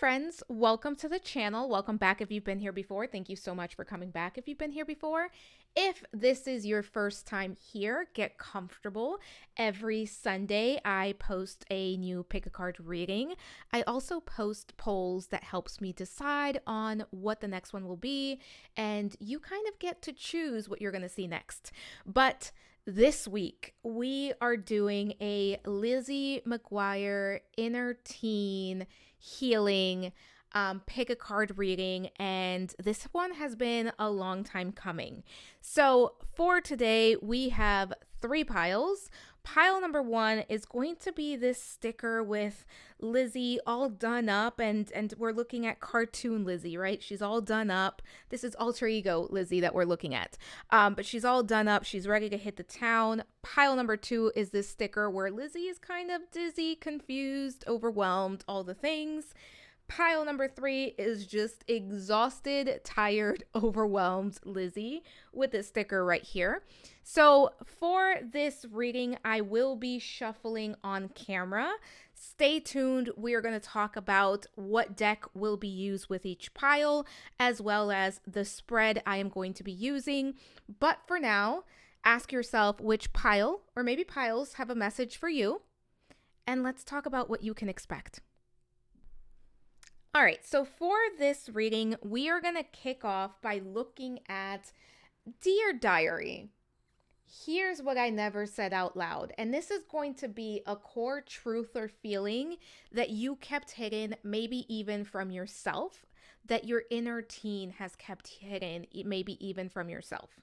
friends, welcome to the channel. Welcome back if you've been here before. Thank you so much for coming back if you've been here before. If this is your first time here, get comfortable. Every Sunday, I post a new pick a card reading. I also post polls that helps me decide on what the next one will be, and you kind of get to choose what you're going to see next. But this week, we are doing a Lizzie McGuire inner teen healing pick a card reading, and this one has been a long time coming. So for today, we have 3 piles. Pile number 1 is going to be this sticker with Lizzie all done up, and we're looking at cartoon Lizzie, right? She's all done up. This is alter ego Lizzie that we're looking at. But she's all done up. She's ready to hit the town. Pile number 2 is this sticker where Lizzie is kind of dizzy, confused, overwhelmed, all the things. Pile number 3 is just exhausted, tired, overwhelmed Lizzie with this sticker right here. So for this reading, I will be shuffling on camera. Stay tuned. We are going to talk about what deck will be used with each pile, as well as the spread I am going to be using. But for now, ask yourself which pile, or maybe piles, have a message for you. And let's talk about what you can expect. All right, so for this reading, we are going to kick off by looking at Dear Diary. Here's what I never said out loud, and this is going to be a core truth or feeling that you kept hidden, maybe even from yourself, that your inner teen has kept hidden, maybe even from yourself.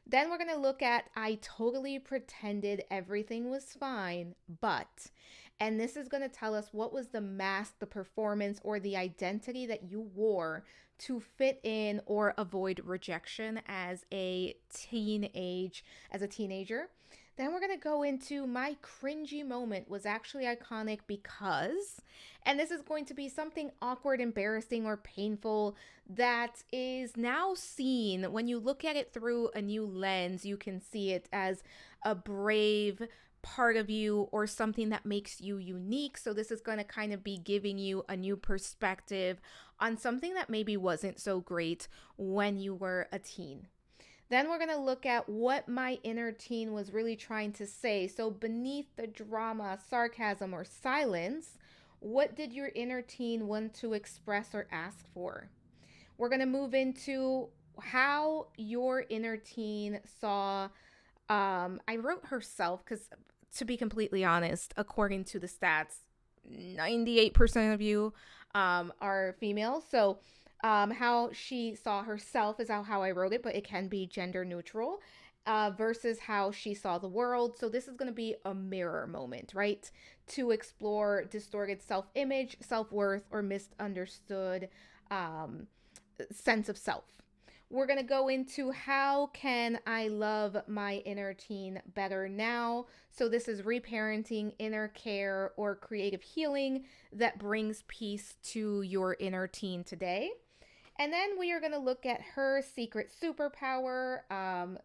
Then we're going to look at I totally pretended everything was fine, but... And this is going to tell us what was the mask, the performance, or the identity that you wore to fit in or avoid rejection as a teenager. Then we're going to go into my cringy moment was actually iconic because, and this is going to be something awkward, embarrassing, or painful that is now seen when you look at it through a new lens. You can see it as a brave part of you or something that makes you unique. So this is going to kind of be giving you a new perspective on something that maybe wasn't so great when you were a teen. Then we're going to look at what my inner teen was really trying to say. So beneath the drama, sarcasm, or silence, what did your inner teen want to express or ask for? We're going to move into how your inner teen saw I wrote herself because, to be completely honest, according to the stats, 98% of you are female. So how she saw herself is how I wrote it, but it can be gender neutral versus how she saw the world. So this is going to be a mirror moment, right? To explore distorted self-image, self-worth, or misunderstood sense of self. We're going to go into how can I love my inner teen better now? So this is reparenting, inner care, or creative healing that brings peace to your inner teen today. And then we are going to look at her secret superpower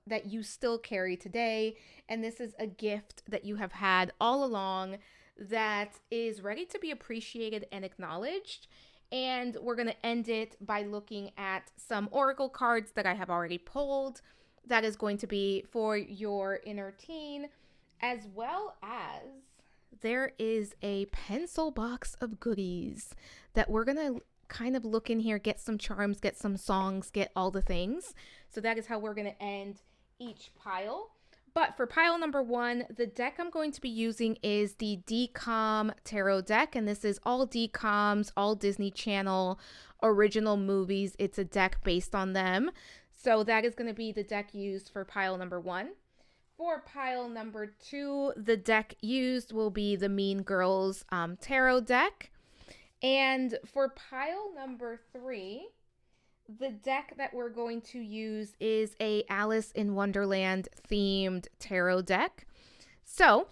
that you still carry today. And this is a gift that you have had all along that is ready to be appreciated and acknowledged. And we're going to end it by looking at some oracle cards that I have already pulled. That is going to be for your inner teen, as well as there is a pencil box of goodies that we're going to kind of look in here, get some charms, get some songs, get all the things. So that is how we're going to end each pile. But for pile number 1, the deck I'm going to be using is the DCOM Tarot deck. And this is all DCOMs, all Disney Channel original movies. It's a deck based on them. So that is going to be the deck used for pile number 1. For pile number 2, the deck used will be the Mean Girls Tarot deck. And for pile number 3, the deck that we're going to use is a Alice in Wonderland themed tarot deck. So,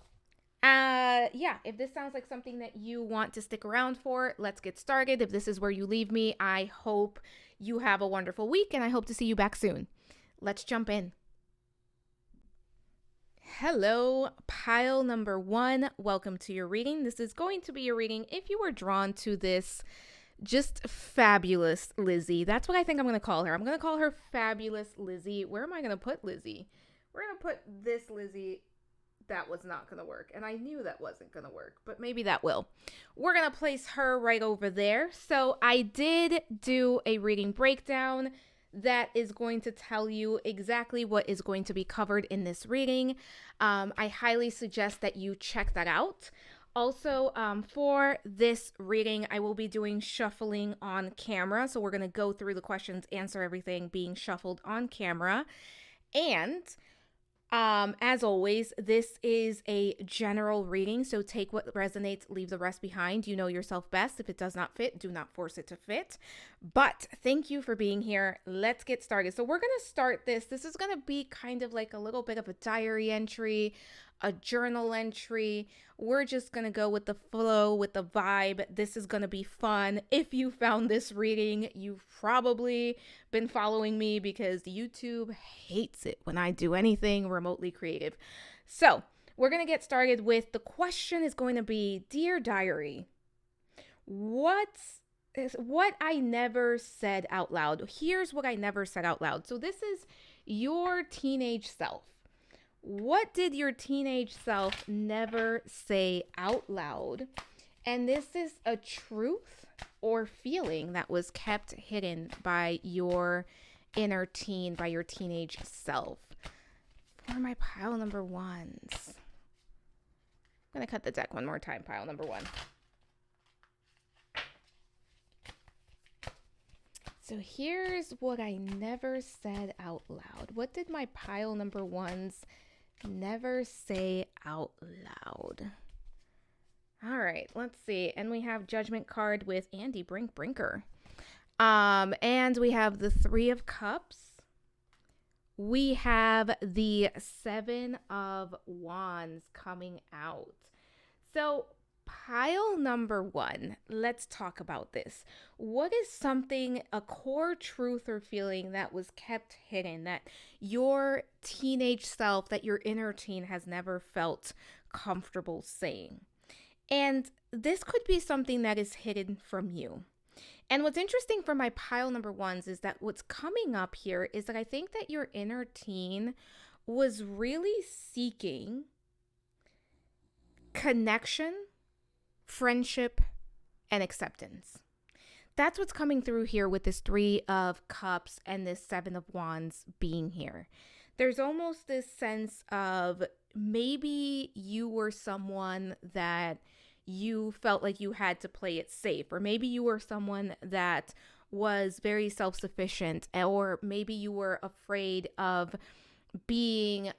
if this sounds like something that you want to stick around for, let's get started. If this is where you leave me, I hope you have a wonderful week and I hope to see you back soon. Let's jump in. Hello, pile number 1. Welcome to your reading. This is going to be your reading if you were drawn to this just fabulous Lizzie. That's what I think I'm going to call her. I'm going to call her fabulous Lizzie. Where am I going to put Lizzie? We're going to put this Lizzie. That was not going to work. And I knew that wasn't going to work, but maybe that will. We're going to place her right over there. So I did do a reading breakdown that is going to tell you exactly what is going to be covered in this reading. I highly suggest that you check that out. Also, for this reading, I will be doing shuffling on camera. So we're going to go through the questions, answer everything being shuffled on camera. And as always, this is a general reading, so take what resonates, leave the rest behind. You know yourself best. If it does not fit, do not force it to fit. But thank you for being here. Let's get started. So we're going to start this. This is going to be kind of like a little bit of a diary entry, a journal entry. We're just going to go with the flow, with the vibe. This is going to be fun. If you found this reading, you've probably been following me because YouTube hates it when I do anything remotely creative. So we're going to get started with the question is going to be, Dear Diary, what I never said out loud. Here's what I never said out loud. So this is your teenage self. What did your teenage self never say out loud? And this is a truth or feeling that was kept hidden by your inner teen, by your teenage self. For my pile number ones. I'm going to cut the deck one more time, pile number one. So here's what I never said out loud. What did my pile number ones never say out loud? All right, let's see. And we have Judgment card with Andy Brinker. And we have the Three of Cups. We have the Seven of Wands coming out. So pile number one, let's talk about this. What is something, a core truth or feeling that was kept hidden, that your teenage self, that your inner teen has never felt comfortable saying? And this could be something that is hidden from you. And what's interesting for my pile number ones is that what's coming up here is that I think that your inner teen was really seeking connection, friendship, and acceptance. That's what's coming through here with this Three of Cups and this Seven of Wands being here. There's almost this sense of maybe you were someone that you felt like you had to play it safe, or maybe you were someone that was very self-sufficient, or maybe you were afraid of being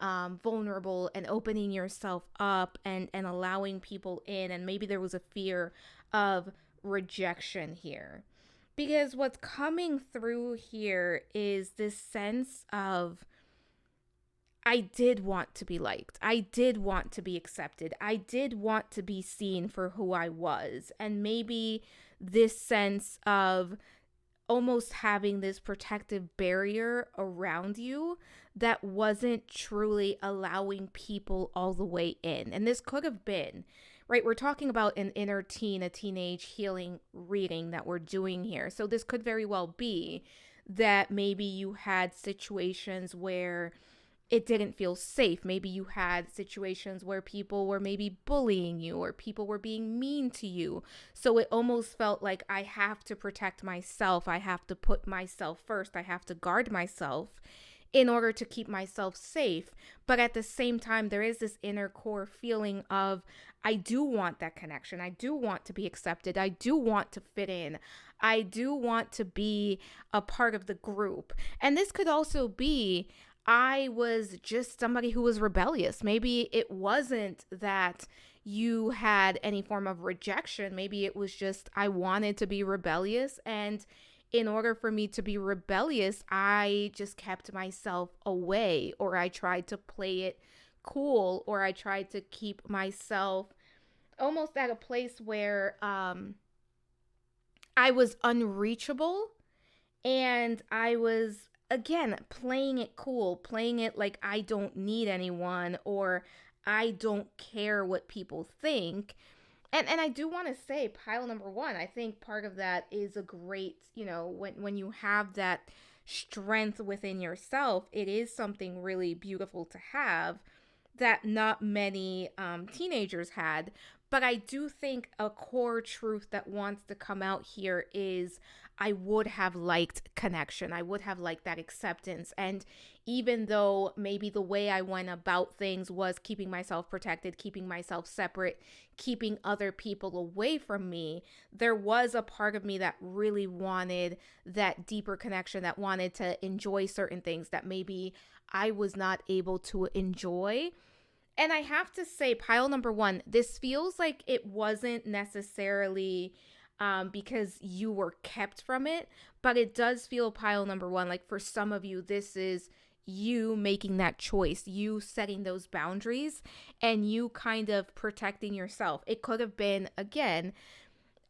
vulnerable and opening yourself up and allowing people in, and maybe there was a fear of rejection here. Because what's coming through here is this sense of, I did want to be liked. I did want to be accepted. I did want to be seen for who I was. And maybe this sense of almost having this protective barrier around you that wasn't truly allowing people all the way in. And this could have been, right? We're talking about an inner teen, a teenage healing reading that we're doing here. So this could very well be that maybe you had situations where it didn't feel safe. Maybe you had situations where people were maybe bullying you or people were being mean to you. So it almost felt like I have to protect myself. I have to put myself first. I have to guard myself in order to keep myself safe. But at the same time, there is this inner core feeling of, I do want that connection. I do want to be accepted. I do want to fit in. I do want to be a part of the group. And this could also be, I was just somebody who was rebellious. Maybe it wasn't that you had any form of rejection. Maybe it was just, I wanted to be rebellious. And in order for me to be rebellious, I just kept myself away, or I tried to play it cool, or I tried to keep myself almost at a place where I was unreachable, and I was, again, playing it cool, playing it like I don't need anyone, or I don't care what people think. And I do want to say pile number one, I think part of that is a great, when you have that strength within yourself, it is something really beautiful to have that not many teenagers had. But I do think a core truth that wants to come out here is I would have liked connection. I would have liked that acceptance. And even though maybe the way I went about things was keeping myself protected, keeping myself separate, keeping other people away from me, there was a part of me that really wanted that deeper connection, that wanted to enjoy certain things that maybe I was not able to enjoy. And I have to say, pile number one, this feels like it wasn't necessarily because you were kept from it, but it does feel pile number one. Like for some of you, this is you making that choice, you setting those boundaries, and you kind of protecting yourself. It could have been, again,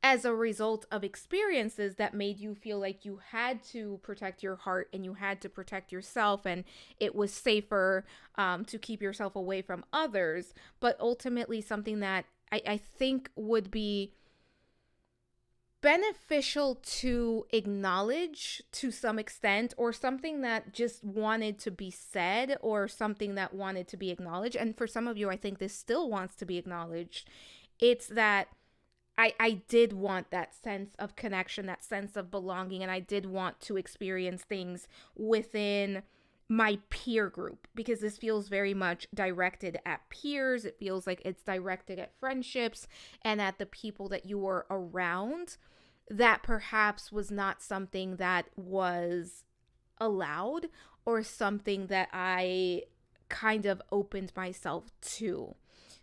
as a result of experiences that made you feel like you had to protect your heart and you had to protect yourself, and it was safer to keep yourself away from others. But ultimately, something that I think would be beneficial to acknowledge to some extent, or something that just wanted to be said, or something that wanted to be acknowledged. And for some of you, I think this still wants to be acknowledged. It's that I did want that sense of connection, that sense of belonging, and I did want to experience things within my peer group, because this feels very much directed at peers. It feels like it's directed at friendships and at the people that you were around. That perhaps was not something that was allowed, or something that I kind of opened myself to.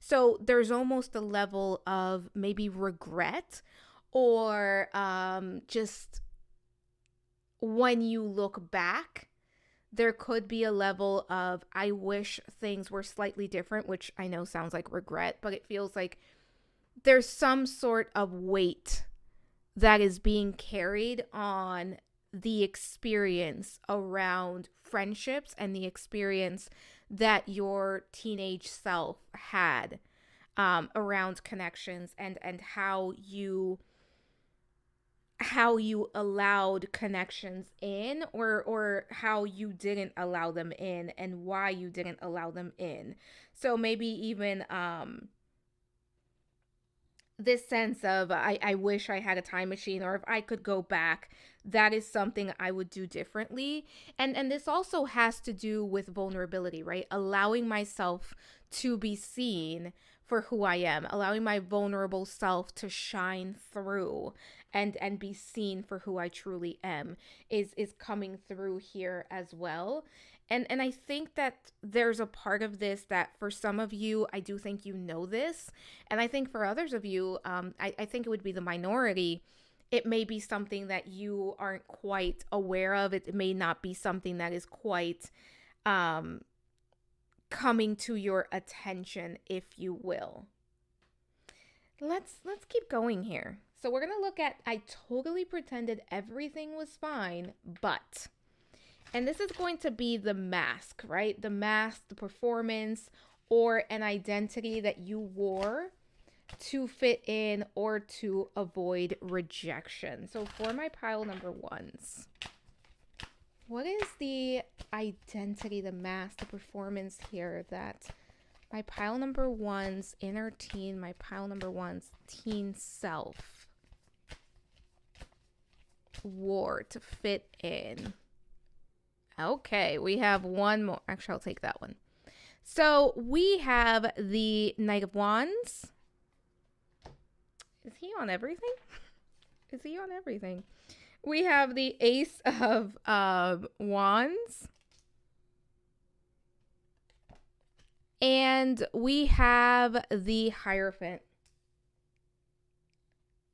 So there's almost a level of maybe regret, or just when you look back, there could be a level of I wish things were slightly different, which I know sounds like regret, but it feels like there's some sort of weight that is being carried on the experience around friendships and the experience that your teenage self had around connections, and how you allowed connections in, or how you didn't allow them in, and why you didn't allow them in. So maybe even this sense of I wish I had a time machine, or if I could go back, that is something I would do differently. And this also has to do with vulnerability, right? Allowing myself to be seen for who I am, allowing my vulnerable self to shine through and be seen for who I truly am is coming through here as well. And I think that there's a part of this that for some of you, I do think you know this. And I think for others of you, I think it would be the minority. It may be something that you aren't quite aware of. It may not be something that is quite coming to your attention, if you will. Let's keep going here. So we're going to look at I totally pretended everything was fine, but... And this is going to be the mask, right? The mask, the performance, or an identity that you wore to fit in or to avoid rejection. So for my pile number ones, what is the identity, the mask, the performance here that my pile number one's inner teen, my pile number one's teen self wore to fit in? Okay, we have one more. Actually, I'll take that one. So we have the Knight of Wands. Is he on everything? Is he on everything? We have the Ace of Wands. And we have the Hierophant.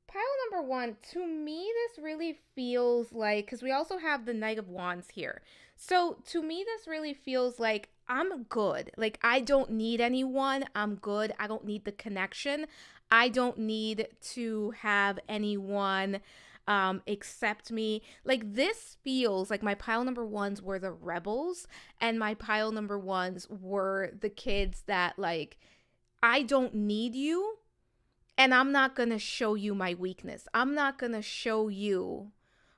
Pile number one, to me, this really feels like, because we also have the Knight of Wands here. So to me, this really feels like I'm good. Like I don't need anyone. I'm good. I don't need the connection. I don't need to have anyone accept me. Like this feels like my pile number ones were the rebels, and my pile number ones were the kids that like, I don't need you. And I'm not going to show you my weakness. I'm not going to show you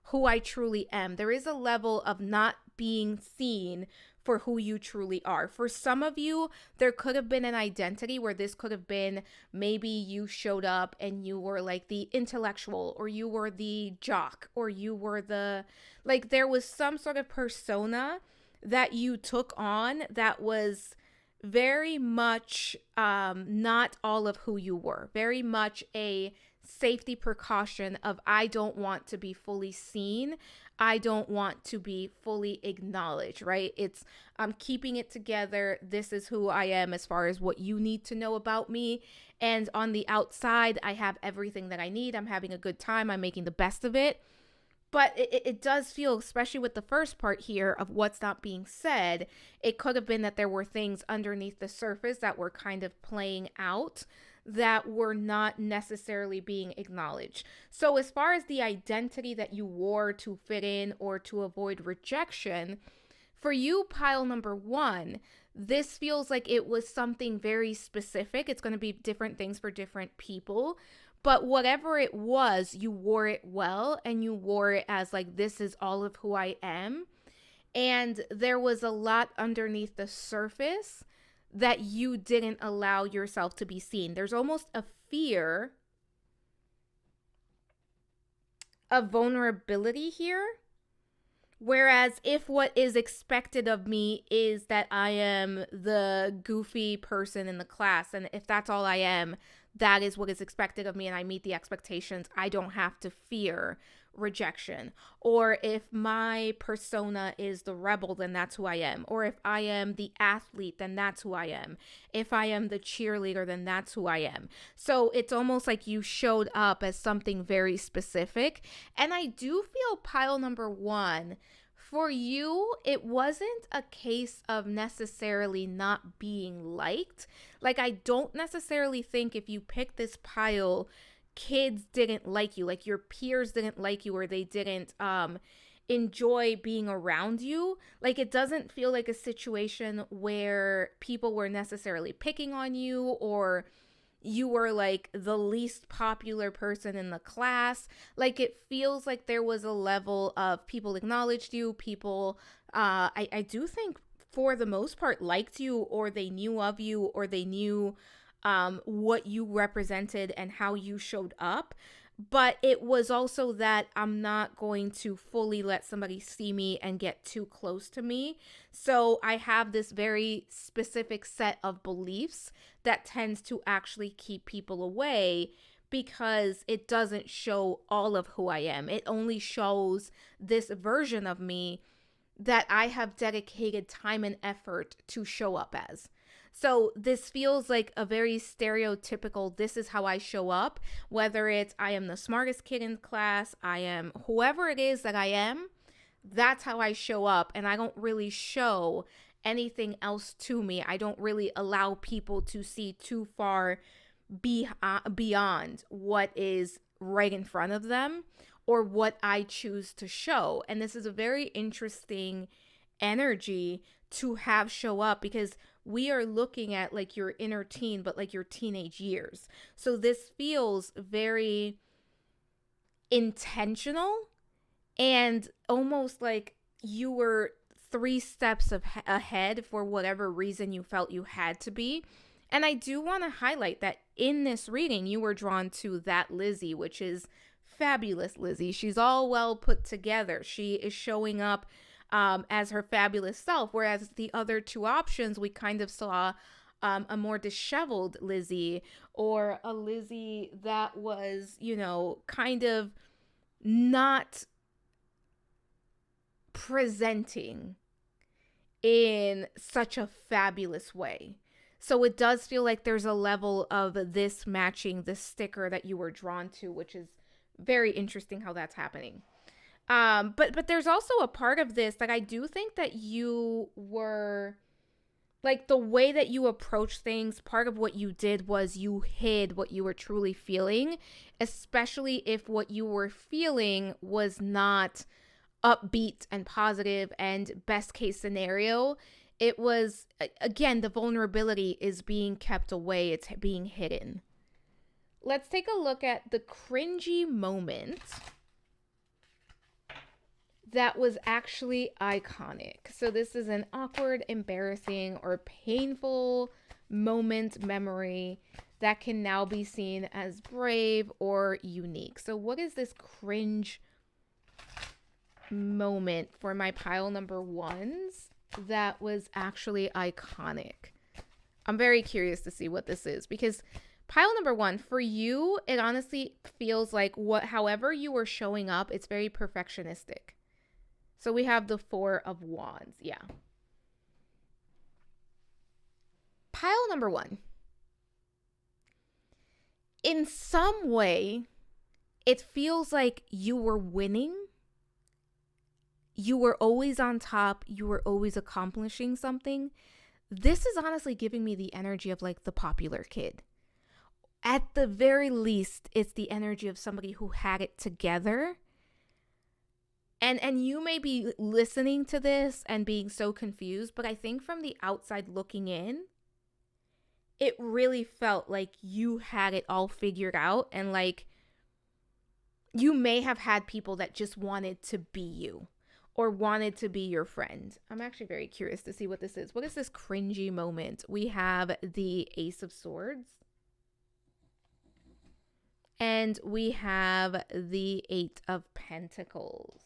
who I truly am. There is a level of not being seen for who you truly are. For some of you, there could have been an identity where this could have been maybe you showed up and you were like the intellectual, or you were the jock, or you were like there was some sort of persona that you took on that was very much not all of who you were, very much a safety precaution of I don't want to be fully seen. I don't want to be fully acknowledged, right? It's I'm keeping it together. This is who I am as far as what you need to know about me. And on the outside, I have everything that I need. I'm having a good time. I'm making the best of it. But it does feel, especially with the first part here of what's not being said, it could have been that there were things underneath the surface that were kind of playing out that were not necessarily being acknowledged. So as far as the identity that you wore to fit in or to avoid rejection, for you, pile number one, this feels like it was something very specific. It's going to be different things for different people. But whatever it was, you wore it well, and you wore it as like, this is all of who I am. And there was a lot underneath the surface that you didn't allow yourself to be seen. There's almost a fear of vulnerability here. Whereas if what is expected of me is that I am the goofy person in the class, and if that's all I am, that is what is expected of me, and I meet the expectations, I don't have to fear rejection. Or if my persona is the rebel, then that's who I am. Or if I am the athlete, then that's who I am. If I am the cheerleader, then that's who I am. So it's almost like you showed up as something very specific. And I do feel pile number one, for you, it wasn't a case of necessarily not being liked. Like, I don't necessarily think if you pick this pile, kids didn't like you, like your peers didn't like you, or they didn't enjoy being around you. Like, it doesn't feel like a situation where people were necessarily picking on you, or you were like the least popular person in the class. Like, it feels like there was a level of people acknowledged you, people I do think for the most part liked you, or they knew of you, or they knew what you represented and how you showed up. But it was also that I'm not going to fully let somebody see me and get too close to me. So I have this very specific set of beliefs that tends to actually keep people away, because it doesn't show all of who I am. It only shows this version of me that I have dedicated time and effort to show up as. So this feels like a very stereotypical, this is how I show up, whether it's I am the smartest kid in class, I am whoever it is that I am, that's how I show up. And I don't really show anything else to me. I don't really allow people to see too far beyond what is right in front of them or what I choose to show. And this is a very interesting energy to have show up, because we are looking at like your inner teen, but like your teenage years. So this feels very intentional and almost like you were 3 steps ahead for whatever reason you felt you had to be. And I do want to highlight that in this reading, you were drawn to that Lizzie, which is fabulous Lizzie. She's all well put together. She is showing up as her fabulous self, whereas the other 2 options, we kind of saw a more disheveled Lizzie, or a Lizzie that was, you know, kind of not presenting in such a fabulous way. So it does feel like there's a level of this matching the sticker that you were drawn to, which is very interesting how that's happening. But there's also a part of this that I do think that you were, like, the way that you approach things, part of what you did was you hid what you were truly feeling, especially if what you were feeling was not upbeat and positive and best case scenario. It was, again, the vulnerability is being kept away. It's being hidden. Let's take a look at the cringy moment that was actually iconic. So this is an awkward, embarrassing, or painful moment memory that can now be seen as brave or unique. So what is this cringe moment for my pile number ones that was actually iconic? I'm very curious to see what this is, because pile number one, for you, it honestly feels like however you were showing up, it's very perfectionistic. So we have the Four of Wands. Yeah. Pile number one. In some way, it feels like you were winning. You were always on top. You were always accomplishing something. This is honestly giving me the energy of like the popular kid. At the very least, it's the energy of somebody who had it together. And you may be listening to this and being so confused, but I think from the outside looking in, it really felt like you had it all figured out, and like you may have had people that just wanted to be you or wanted to be your friend. I'm actually very curious to see what this is. What is this cringy moment? We have the Ace of Swords. And we have the Eight of Pentacles.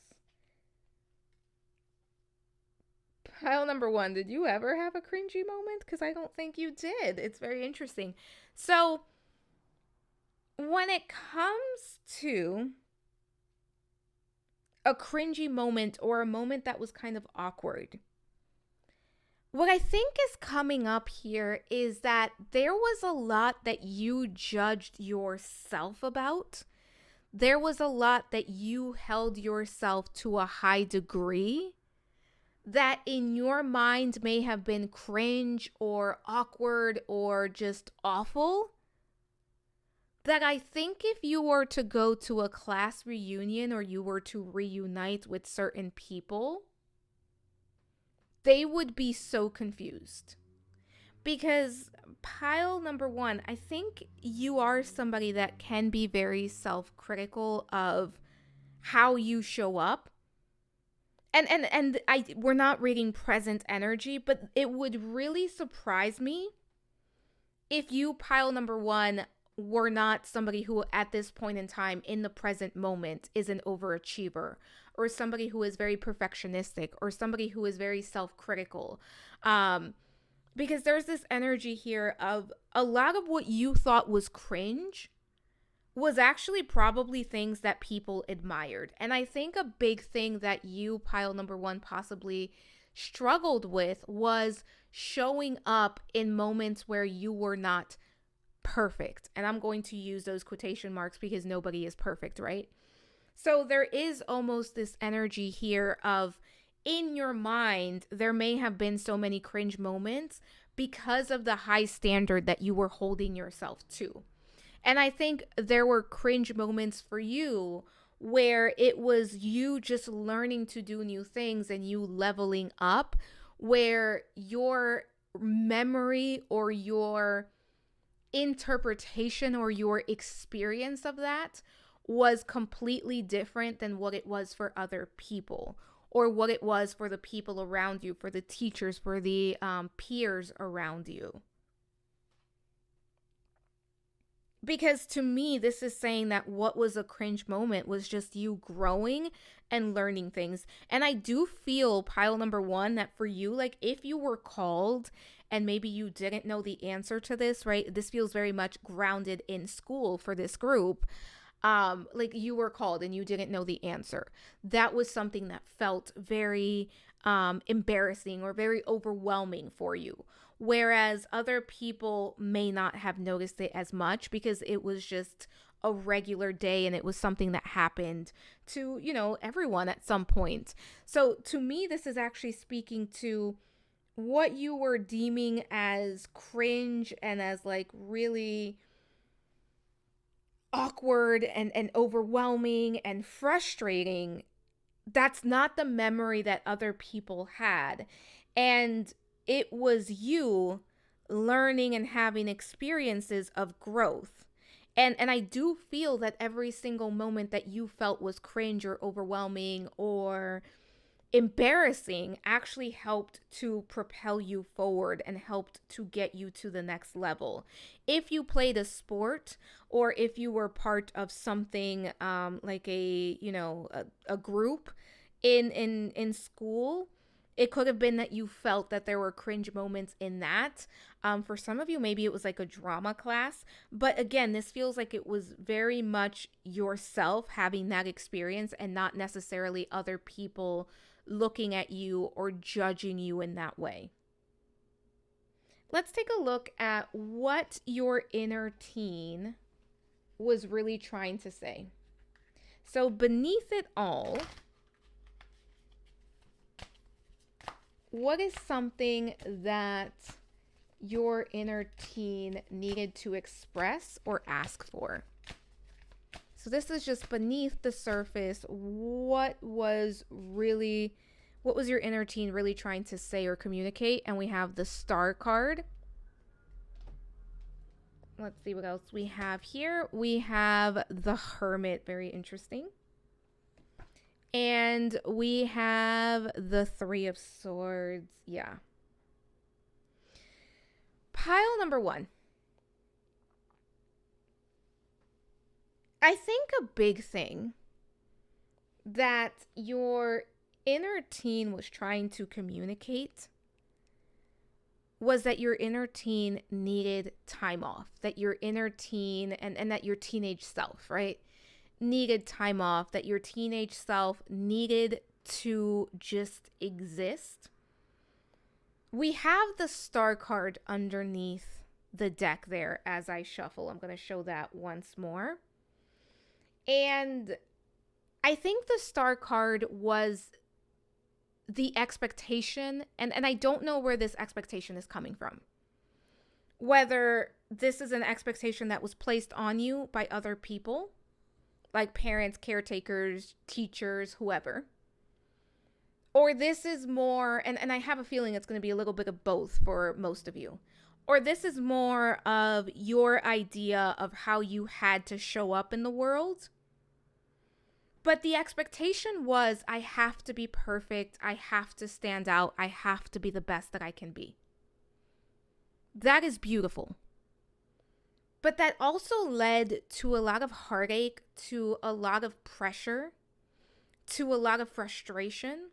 Pile number one, did you ever have a cringy moment? Because I don't think you did. It's very interesting. So when it comes to a cringy moment or a moment that was kind of awkward, what I think is coming up here is that there was a lot that you judged yourself about. There was a lot that you held yourself to a high degree that in your mind may have been cringe or awkward or just awful. That I think if you were to go to a class reunion or you were to reunite with certain people, they would be so confused. Because pile number one, I think you are somebody that can be very self-critical of how you show up. And we're not reading present energy, but it would really surprise me if you, pile number one, were not somebody who at this point in time in the present moment is an overachiever, or somebody who is very perfectionistic, or somebody who is very self-critical. Because there's this energy here of a lot of what you thought was cringe was actually probably things that people admired. And I think a big thing that you, pile number one, possibly struggled with was showing up in moments where you were not perfect. And I'm going to use those quotation marks because nobody is perfect, right? So there is almost this energy here of, in your mind, there may have been so many cringe moments because of the high standard that you were holding yourself to. And I think there were cringe moments for you where it was you just learning to do new things and you leveling up, where your memory or your interpretation or your experience of that was completely different than what it was for other people, or what it was for the people around you, for the teachers, for the peers around you. Because to me, this is saying that what was a cringe moment was just you growing and learning things. And I do feel, pile number one, that for you, like if you were called and maybe you didn't know the answer to this, right? This feels very much grounded in school for this group. Like you were called and you didn't know the answer. That was something that felt very embarrassing or very overwhelming for you. Whereas other people may not have noticed it as much because it was just a regular day and it was something that happened to, everyone at some point. So to me, this is actually speaking to what you were deeming as cringe and as like really awkward and overwhelming and frustrating. That's not the memory that other people had. And it was you learning and having experiences of growth. And I do feel that every single moment that you felt was cringe or overwhelming or embarrassing actually helped to propel you forward and helped to get you to the next level. If you played a sport or if you were part of something like a group in school, it could have been that you felt that there were cringe moments in that. For some of you, maybe it was like a drama class. But again, this feels like it was very much yourself having that experience and not necessarily other people looking at you or judging you in that way. Let's take a look at what your inner teen was really trying to say. So, beneath it all, what is something that your inner teen needed to express or ask for? So this is just beneath the surface. What was your inner teen really trying to say or communicate? And we have the Star card. Let's see what else we have here. We have the Hermit, very interesting. And we have the Three of Swords. Yeah. Pile number 1. I think a big thing that your inner teen was trying to communicate was that your inner teen needed time off, that your inner teen and that your teenage self, right, needed time off, that your teenage self needed to just exist. We have the Star card underneath the deck there as I shuffle. I'm going to show that once more. And I think the Star card was the expectation, and I don't know where this expectation is coming from. Whether this is an expectation that was placed on you by other people, like parents, caretakers, teachers, whoever. Or this is more, and I have a feeling it's going to be a little bit of both for most of you. Or this is more of your idea of how you had to show up in the world. But the expectation was, I have to be perfect. I have to stand out. I have to be the best that I can be. That is beautiful. But that also led to a lot of heartache, to a lot of pressure, to a lot of frustration.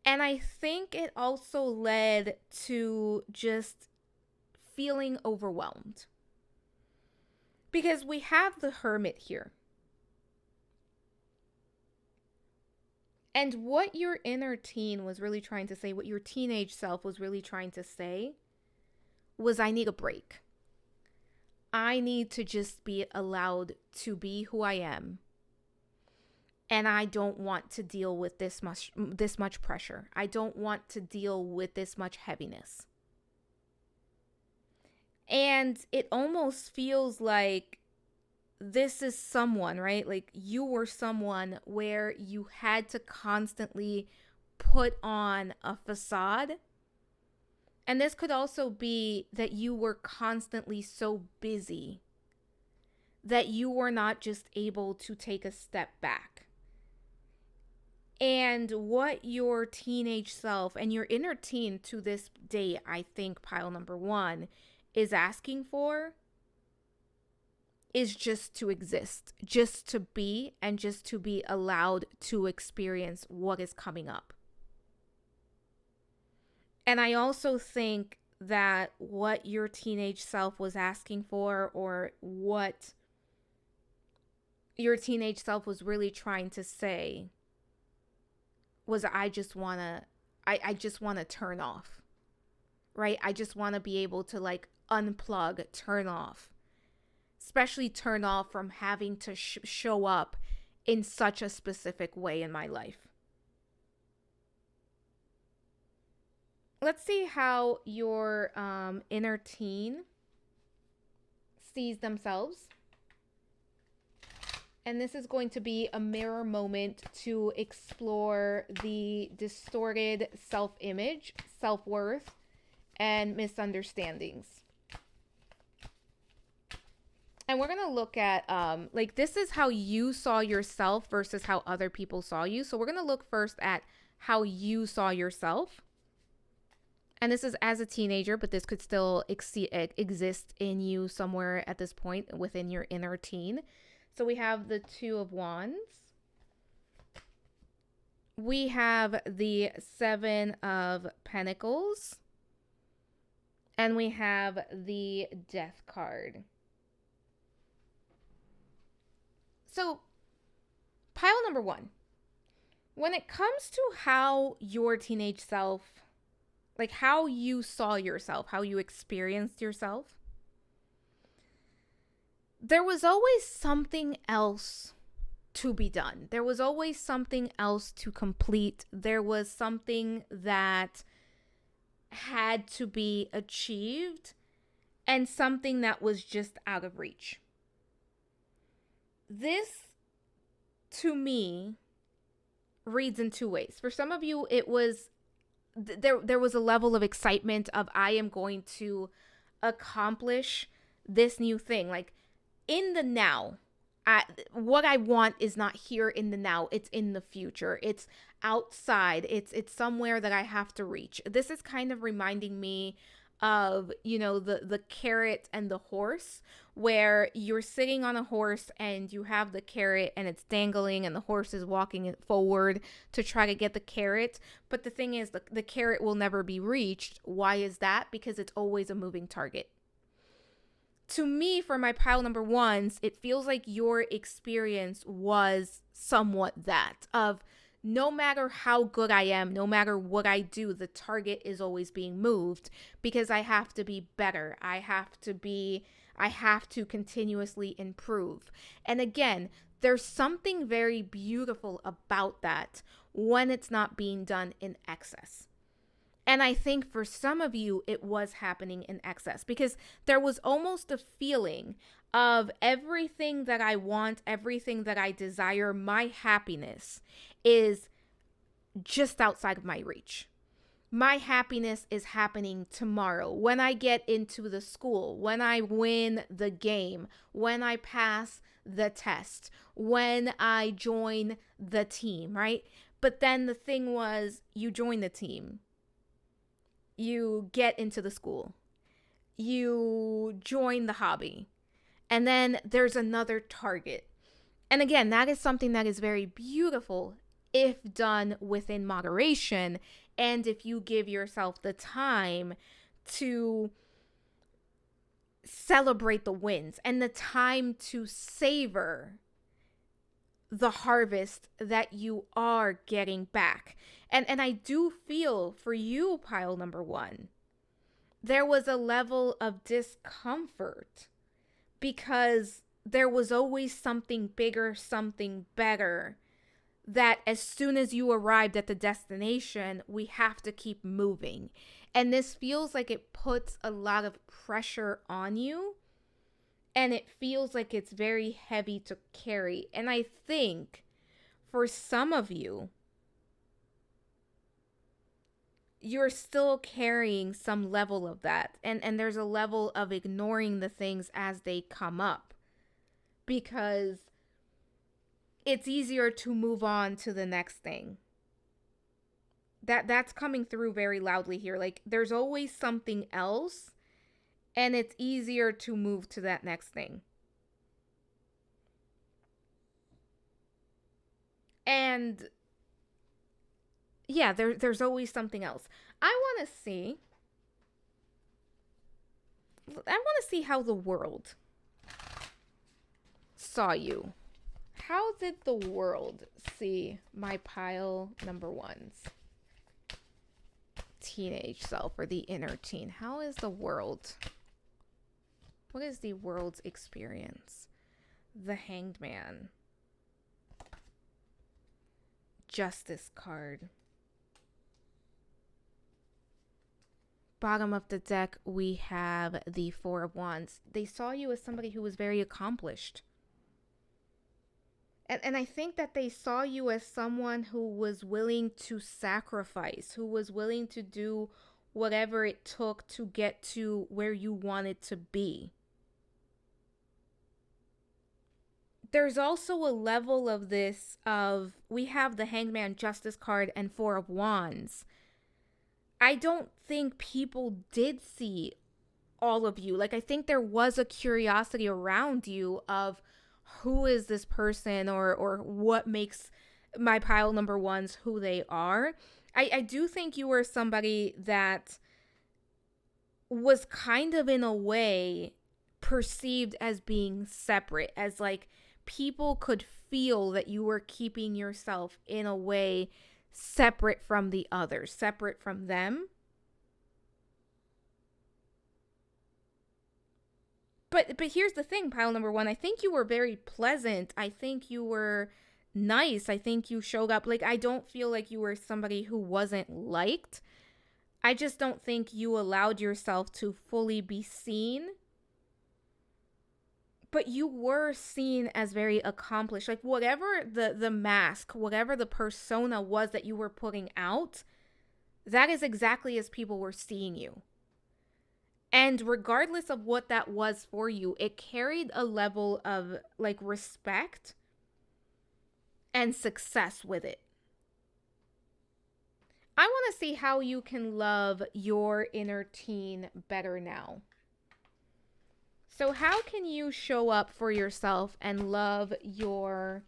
And I think it also led to just feeling overwhelmed. Because we have the Hermit here. And what your inner teen was really trying to say, what your teenage self was really trying to say, was I need a break. I need to just be allowed to be who I am. And I don't want to deal with this much pressure. I don't want to deal with this much heaviness. And it almost feels like this is someone, right? Like you were someone where you had to constantly put on a facade. And this could also be that you were constantly so busy that you were not just able to take a step back. And what your teenage self and your inner teen to this day, I think pile number 1, is asking for is just to exist, just to be, and just to be allowed to experience what is coming up. And I also think that what your teenage self was asking for, or what your teenage self was really trying to say, was I just want to turn off, right? I just want to be able to like unplug, turn off. Especially turn off from having to show up in such a specific way in my life. Let's see how your inner teen sees themselves. And this is going to be a mirror moment to explore the distorted self-image, self-worth, and misunderstandings. And we're going to look at, like, this is how you saw yourself versus how other people saw you. So we're going to look first at how you saw yourself. And this is as a teenager, but this could still exist in you somewhere at this point within your inner teen. So we have the Two of Wands. We have the Seven of Pentacles. And we have the Death card. So, pile number one. When it comes to how your teenage self, like how you saw yourself, how you experienced yourself, there was always something else to be done. There was always something else to complete. There was something that had to be achieved and something that was just out of reach. This, to me, reads in two ways. For some of you, it was there was a level of excitement of I am going to accomplish this new thing. Like in the now, what I want is not here in the now. It's in the future. It's outside. It's somewhere that I have to reach. This is kind of reminding me of, you know, the carrot and the horse, where you're sitting on a horse and you have the carrot and it's dangling and the horse is walking it forward to try to get the carrot. But the thing is, the carrot will never be reached. Why is that? Because it's always a moving target. To me, for my pile number ones, it feels like your experience was somewhat that of no matter how good I am, no matter what I do, the target is always being moved because I have to be better. I have to continuously improve. And again, there's something very beautiful about that when it's not being done in excess. And I think for some of you, it was happening in excess because there was almost a feeling of everything that I want, everything that I desire, my happiness is just outside of my reach. My happiness is happening tomorrow when I get into the school, when I win the game, when I pass the test, when I join the team, right? But then the thing was, you join the team. You get into the school, you join the hobby, and then there's another target. And again, that is something that is very beautiful if done within moderation and if you give yourself the time to celebrate the wins and the time to savor the harvest that you are getting back. And I do feel for you, pile number one, there was a level of discomfort because there was always something bigger, something better, that as soon as you arrived at the destination, we have to keep moving. And this feels like it puts a lot of pressure on you. And it feels like it's very heavy to carry. And I think for some of you, you're still carrying some level of that. And there's a level of ignoring the things as they come up. Because it's easier to move on to the next thing. That's coming through very loudly here. Like there's always something else. And it's easier to move to that next thing. And yeah, there's always something else. I want to see how the world saw you. How did the world see my pile number ones? Teenage self or the inner teen. How is the world? What is the world's experience? The Hanged Man. Justice card. Bottom of the deck, we have the Four of Wands. They saw you as somebody who was very accomplished. And I think that they saw you as someone who was willing to sacrifice, who was willing to do whatever it took to get to where you wanted to be. there's also a level of this of we have the Hangman Justice card and Four of Wands. I don't think people did see all of you. Like, I think there was a curiosity around you of who is this person, or what makes my pile number ones who they are. I do think you were somebody that was kind of, in a way, perceived as being separate, as like people could feel that you were keeping yourself in a way separate from the others, separate from them. But here's the thing, pile number one. I think you were very pleasant. I think you were nice. I think you showed up. Like, I don't feel like you were somebody who wasn't liked. I just don't think you allowed yourself to fully be seen. But you were seen as very accomplished. Like, whatever the mask, whatever the persona was that you were putting out, that is exactly as people were seeing you. And regardless of what that was for you, it carried a level of like respect and success with it. I want to see how you can love your inner teen better now. So how can you show up for yourself and love your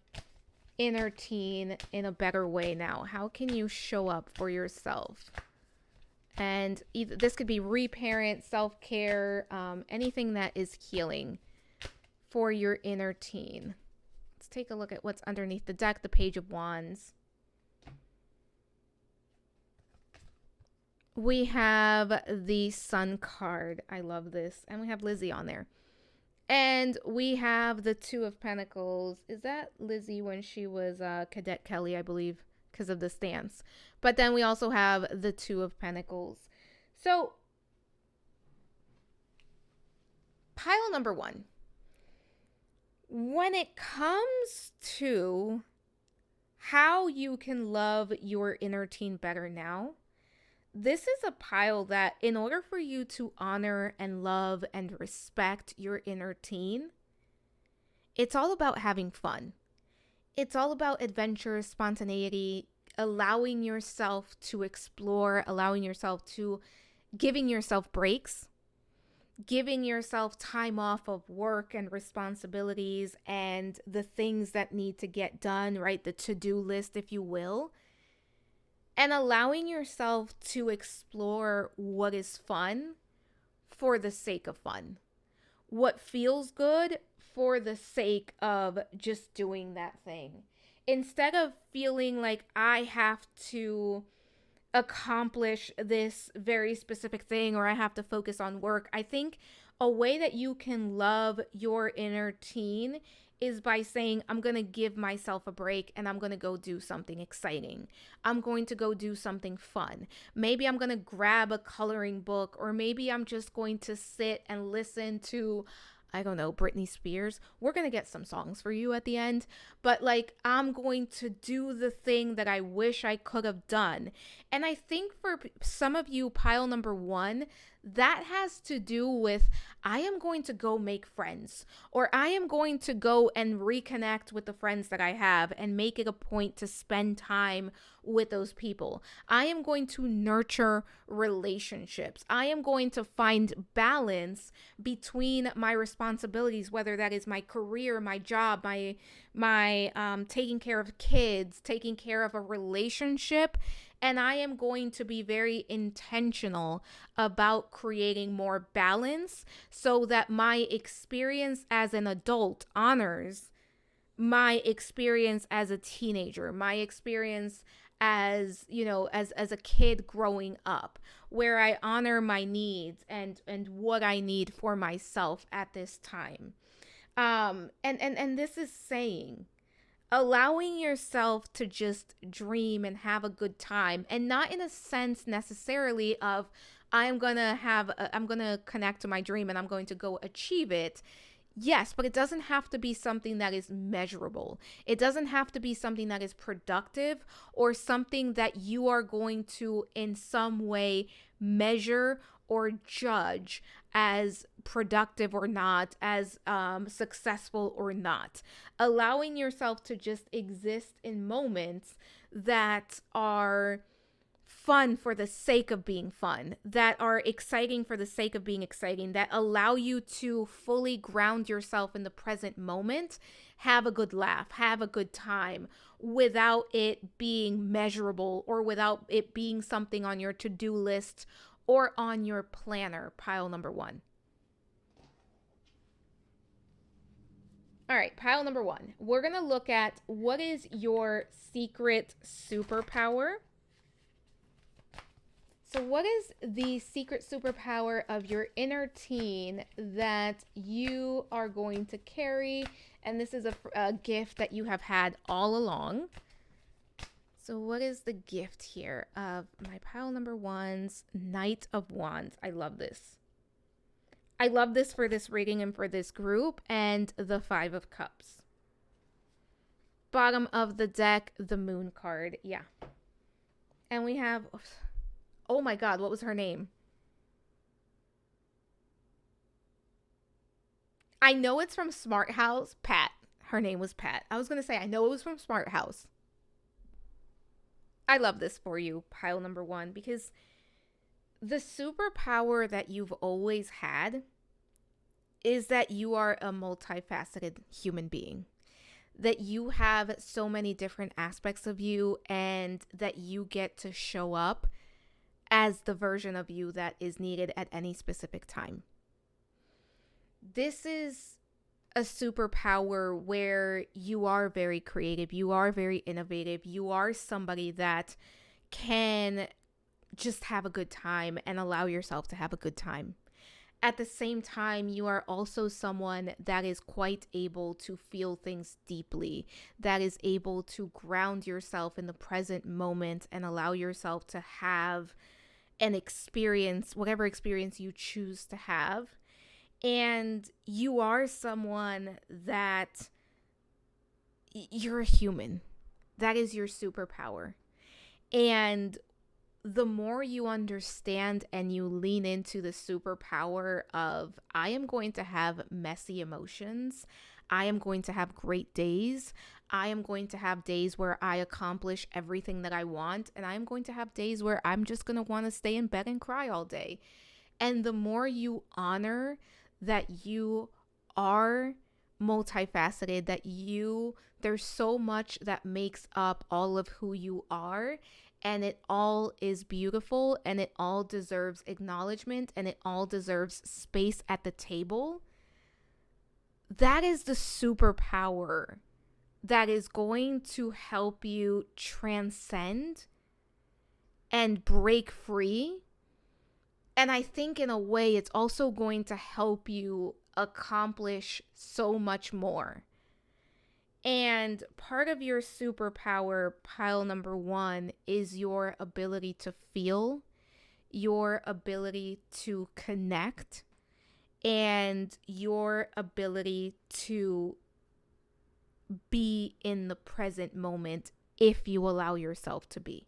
inner teen in a better way now? How can you show up for yourself? And this could be reparent, self-care, anything that is healing for your inner teen. Let's take a look at what's underneath the deck, the Page of Wands. We have the Sun card. I love this. And we have Lizzie on there. And we have the Two of Pentacles. Is that Lizzie when she was Cadet Kelly, I believe, because of the stance? But then we also have the Two of Pentacles. So, pile number one. When it comes to how you can love your inner teen better now, this is a pile that, in order for you to honor and love and respect your inner teen, it's all about having fun. It's all about adventure, spontaneity, allowing yourself to explore, allowing yourself to, giving yourself breaks, giving yourself time off of work and responsibilities and the things that need to get done, right? The to-do list, if you will. And allowing yourself to explore what is fun for the sake of fun. What feels good for the sake of just doing that thing. Instead of feeling like I have to accomplish this very specific thing or I have to focus on work, I think a way that you can love your inner teen is by saying, I'm going to give myself a break and I'm going to go do something exciting. I'm going to go do something fun. Maybe I'm going to grab a coloring book, or maybe I'm just going to sit and listen to, I don't know, Britney Spears. We're going to get some songs for you at the end, but like, I'm going to do the thing that I wish I could have done. And I think for some of you, pile number one, that has to do with, I am going to go make friends, or I am going to go and reconnect with the friends that I have and make it a point to spend time with those people. I am going to nurture relationships. I am going to find balance between my responsibilities, whether that is my career, my job, my taking care of kids, taking care of a relationship. And I am going to be very intentional about creating more balance so that my experience as an adult honors my experience as a teenager, my experience as, you know, as a kid growing up, where I honor my needs and what I need for myself at this time. And this is saying, allowing yourself to just dream and have a good time, and not in a sense necessarily of I'm going to connect to my dream and I'm going to go achieve it. Yes, but it doesn't have to be something that is measurable. It doesn't have to be something that is productive or something that you are going to in some way measure or judge as productive or not, as successful or not. Allowing yourself to just exist in moments that are fun for the sake of being fun, that are exciting for the sake of being exciting, that allow you to fully ground yourself in the present moment, have a good laugh, have a good time, without it being measurable or without it being something on your to-do list or on your planner, pile number 1. All right, pile number 1. We're going to look at what is your secret superpower. So what is the secret superpower of your inner teen that you are going to carry? And this is a gift that you have had all along. So what is the gift here of my pile number 1's Knight of Wands? I love this. I love this for this reading and for this group, and the 5 of Cups. Bottom of the deck, the Moon card. Yeah. And we have... oh my God, what was her name? I know it's from Smart House. Pat. Her name was Pat. I was going to say, I know it was from Smart House. I love this for you, pile number 1, because the superpower that you've always had is that you are a multifaceted human being. That you have so many different aspects of you, and that you get to show up as the version of you that is needed at any specific time. This is a superpower where you are very creative, you are very innovative, you are somebody that can just have a good time and allow yourself to have a good time. At the same time, you are also someone that is quite able to feel things deeply, that is able to ground yourself in the present moment and allow yourself to have an experience, whatever experience you choose to have. And you are someone that you're a human. That is your superpower. And the more you understand and you lean into the superpower of, I am going to have messy emotions, I am going to have great days, I am going to have days where I accomplish everything that I want, and I am going to have days where I'm just going to want to stay in bed and cry all day. And the more you honor that you are multifaceted, that there's so much that makes up all of who you are, and it all is beautiful, and it all deserves acknowledgement, and it all deserves space at the table. That is the superpower that is going to help you transcend and break free. And I think in a way, it's also going to help you accomplish so much more. And part of your superpower, pile number 1, is your ability to feel, your ability to connect, and your ability to be in the present moment if you allow yourself to be.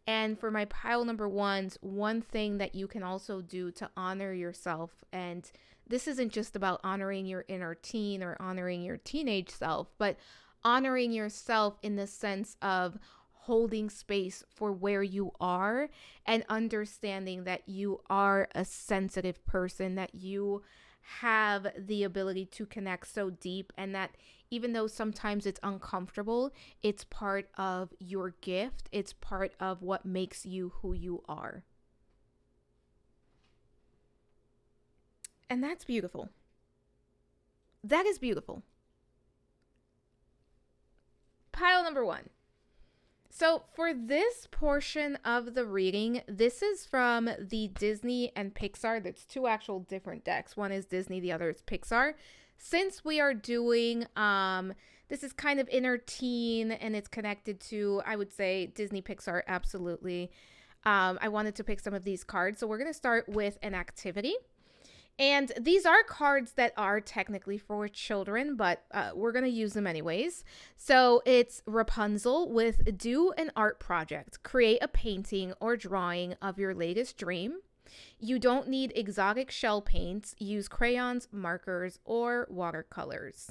And for my pile number 1s, one thing that you can also do to honor yourself, and this isn't just about honoring your inner teen or honoring your teenage self, but honoring yourself in the sense of holding space for where you are and understanding that you are a sensitive person, that you have the ability to connect so deep, and that even though sometimes it's uncomfortable, it's part of your gift. It's part of what makes you who you are. And that's beautiful. That is beautiful. Pile number 1. So for this portion of the reading, this is from the Disney and Pixar. There's 2 actual different decks. One is Disney, the other is Pixar. Since we are doing, this is kind of inner teen and it's connected to, I would say, Disney, Pixar, absolutely. I wanted to pick some of these cards. So we're going to start with an activity. And these are cards that are technically for children, but we're going to use them anyways. So it's Rapunzel with do an art project. Create a painting or drawing of your latest dream. You don't need exotic shell paints. Use crayons, markers, or watercolors.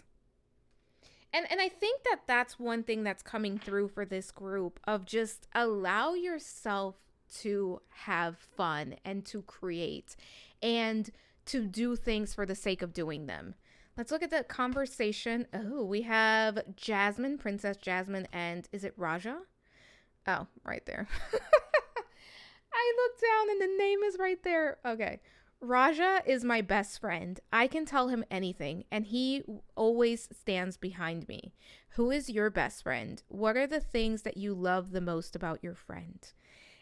And I think that that's one thing that's coming through for this group of just allow yourself to have fun and to create and to do things for the sake of doing them. Let's look at the conversation. Oh, we have Jasmine, Princess Jasmine, and is it Raja? Oh, right there. I looked down and the name is right there. Okay. Raja is my best friend. I can tell him anything, and he always stands behind me. Who is your best friend? What are the things that you love the most about your friend?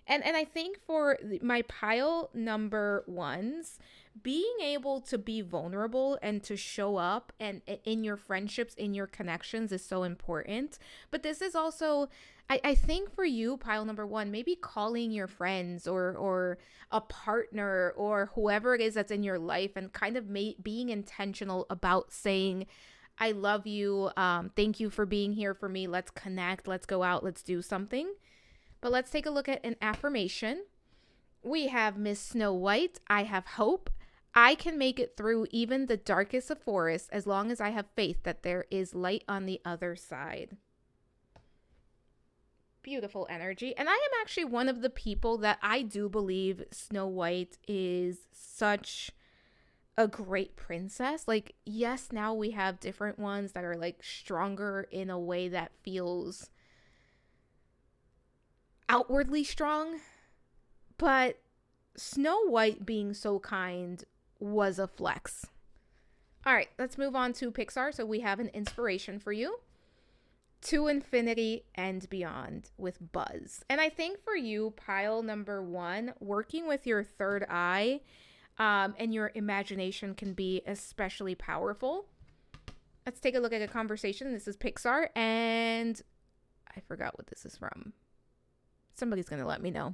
And I think for my pile number ones, being able to be vulnerable and to show up and in your friendships, in your connections is so important. But this is also, I think for you, pile number one, maybe calling your friends or a partner or whoever it is that's in your life and kind of being intentional about saying, I love you. Thank you for being here for me. Let's connect. Let's go out. Let's do something. But let's take a look at an affirmation. We have Miss Snow White. I have hope. I can make it through even the darkest of forests as long as I have faith that there is light on the other side. Beautiful energy. And I am actually one of the people that I do believe Snow White is such a great princess. Like, yes, now we have different ones that are like stronger in a way that feels outwardly strong, but Snow White being so kind was a flex. All right, let's move on to Pixar. So we have an inspiration for you. To Infinity and Beyond with Buzz. And I think for you, pile number one, working with your third eye and your imagination can be especially powerful. Let's take a look at a conversation. This is Pixar, and I forgot what this is from. Somebody's going to let me know.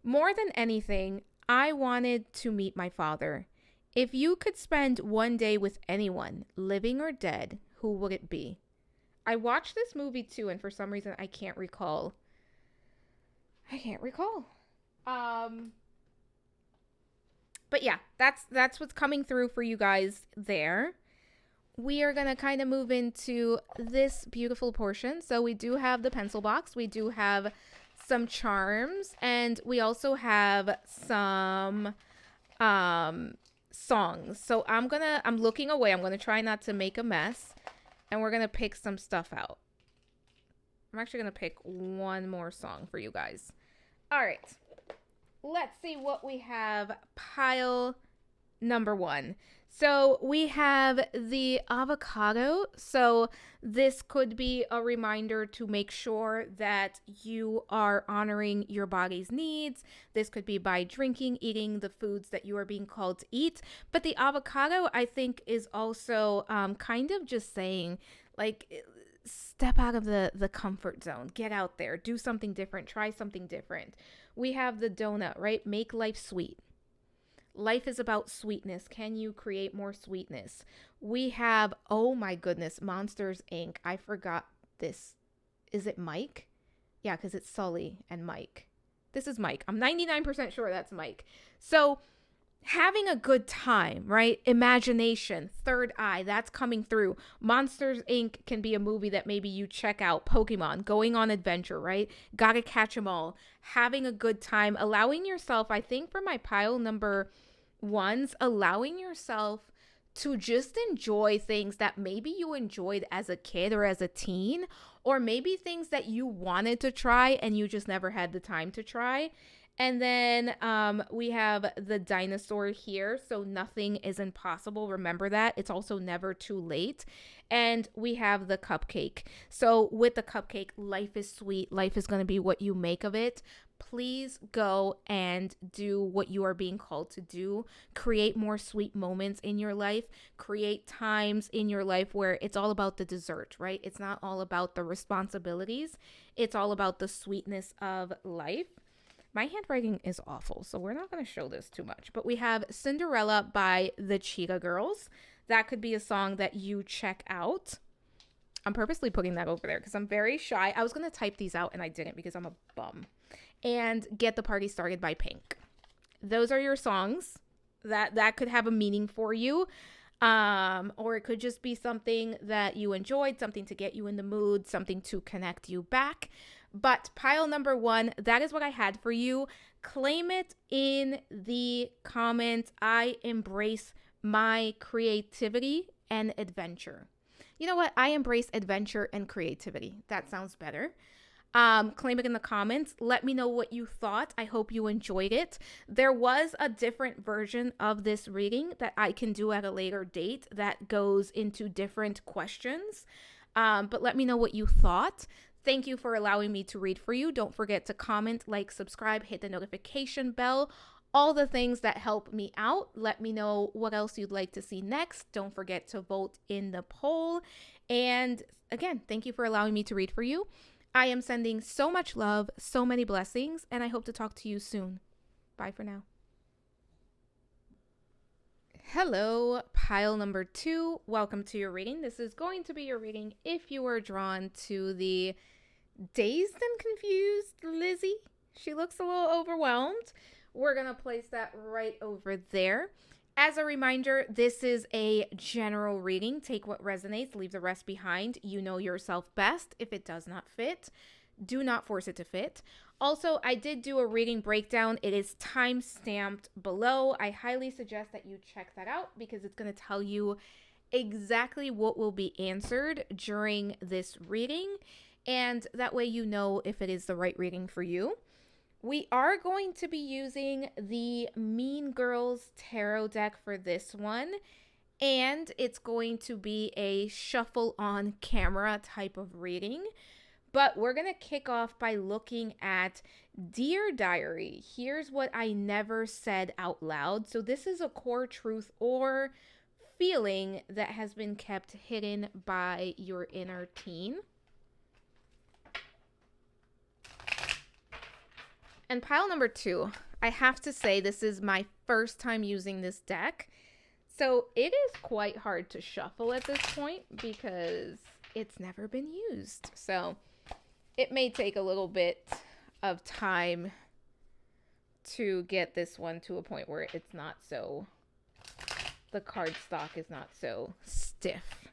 More than anything, I wanted to meet my father. If you could spend one day with anyone, living or dead, who would it be? I watched this movie too, and for some reason I can't recall. But yeah, that's what's coming through for you guys there. We are going to kind of move into this beautiful portion. So we do have the pencil box. We do have some charms, and we also have some songs. So I'm looking away. I'm going to try not to make a mess, and we're going to pick some stuff out. I'm actually going to pick one more song for you guys. All right. Let's see what we have. Pile number one. So we have the avocado. So this could be a reminder to make sure that you are honoring your body's needs. This could be by drinking, eating the foods that you are being called to eat. But the avocado, I think, is also kind of just saying, like, step out of the comfort zone. Get out there. Do something different. Try something different. We have the donut, right? Make life sweet. Life is about sweetness. Can you create more sweetness? We have, oh my goodness, Monsters, Inc. I forgot this. Is it Mike? Yeah, because it's Sully and Mike. This is Mike. I'm 99% sure that's Mike. So having a good time, right? Imagination, third eye, that's coming through. Monsters, Inc. can be a movie that maybe you check out. Pokemon, going on adventure, right? Gotta catch 'em all. Having a good time, allowing yourself, I think for my pile number ones, allowing yourself to just enjoy things that maybe you enjoyed as a kid or as a teen, or maybe things that you wanted to try and you just never had the time to try. And then we have the dinosaur here. So nothing is impossible. Remember that. It's also never too late. And we have the cupcake. So with the cupcake, life is sweet. Life is going to be what you make of it. Please go and do what you are being called to do. Create more sweet moments in your life. Create times in your life where it's all about the dessert, right? It's not all about the responsibilities. It's all about the sweetness of life. My handwriting is awful, so we're not going to show this too much. But we have Cinderella by the Cheetah Girls. That could be a song that you check out. I'm purposely putting that over there because I'm very shy. I was going to type these out and I didn't because I'm a bum. And Get the Party Started by Pink. Those are your songs that could have a meaning for you. Or it could just be something that you enjoyed, something to get you in the mood, something to connect you back. But pile number 1, that is what I had for you. Claim it in the comments. I embrace my creativity and adventure. You know what? I embrace adventure and creativity. That sounds better. Claim it in the comments. Let me know what you thought. I hope you enjoyed it. There was a different version of this reading that I can do at a later date that goes into different questions. But let me know what you thought. Thank you for allowing me to read for you. Don't forget to comment, like, subscribe, hit the notification bell, all the things that help me out. Let me know what else you'd like to see next. Don't forget to vote in the poll. And again, thank you for allowing me to read for you. I am sending so much love, so many blessings, and I hope to talk to you soon. Bye for now. Hello, pile number 2. Welcome to your reading. This is going to be your reading if you were drawn to the dazed and confused Lizzie. She looks a little overwhelmed. We're going to place that right over there. As a reminder, this is a general reading. Take what resonates, leave the rest behind. You know yourself best. If it does not fit, do not force it to fit. Also, I did do a reading breakdown. It is time-stamped below. I highly suggest that you check that out because it's going to tell you exactly what will be answered during this reading. And that way you know if it is the right reading for you. We are going to be using the Mean Girls Tarot deck for this one, and it's going to be a shuffle on camera type of reading. But we're going to kick off by looking at Dear Diary. Here's what I never said out loud. So this is a core truth or feeling that has been kept hidden by your inner teen. And pile number 2, I have to say this is my first time using this deck. So it is quite hard to shuffle at this point because it's never been used. So it may take a little bit of time to get this one to a point where it's not so, the card stock is not so stiff.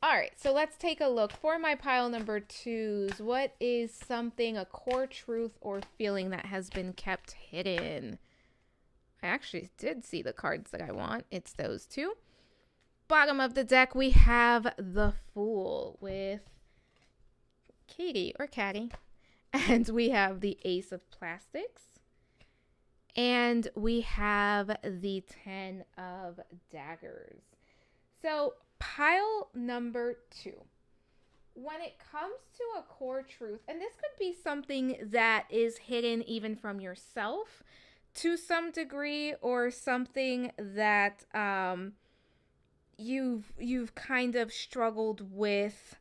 All right, so let's take a look. For my pile number 2s, what is something, a core truth or feeling that has been kept hidden? I actually did see the cards that I want. It's those 2. Bottom of the deck, we have the Fool with Katie or Caddy. And we have the Ace of Plastics. And we have the 10 of Daggers. So pile number 2, when it comes to a core truth, and this could be something that is hidden even from yourself to some degree, or something that you've kind of struggled with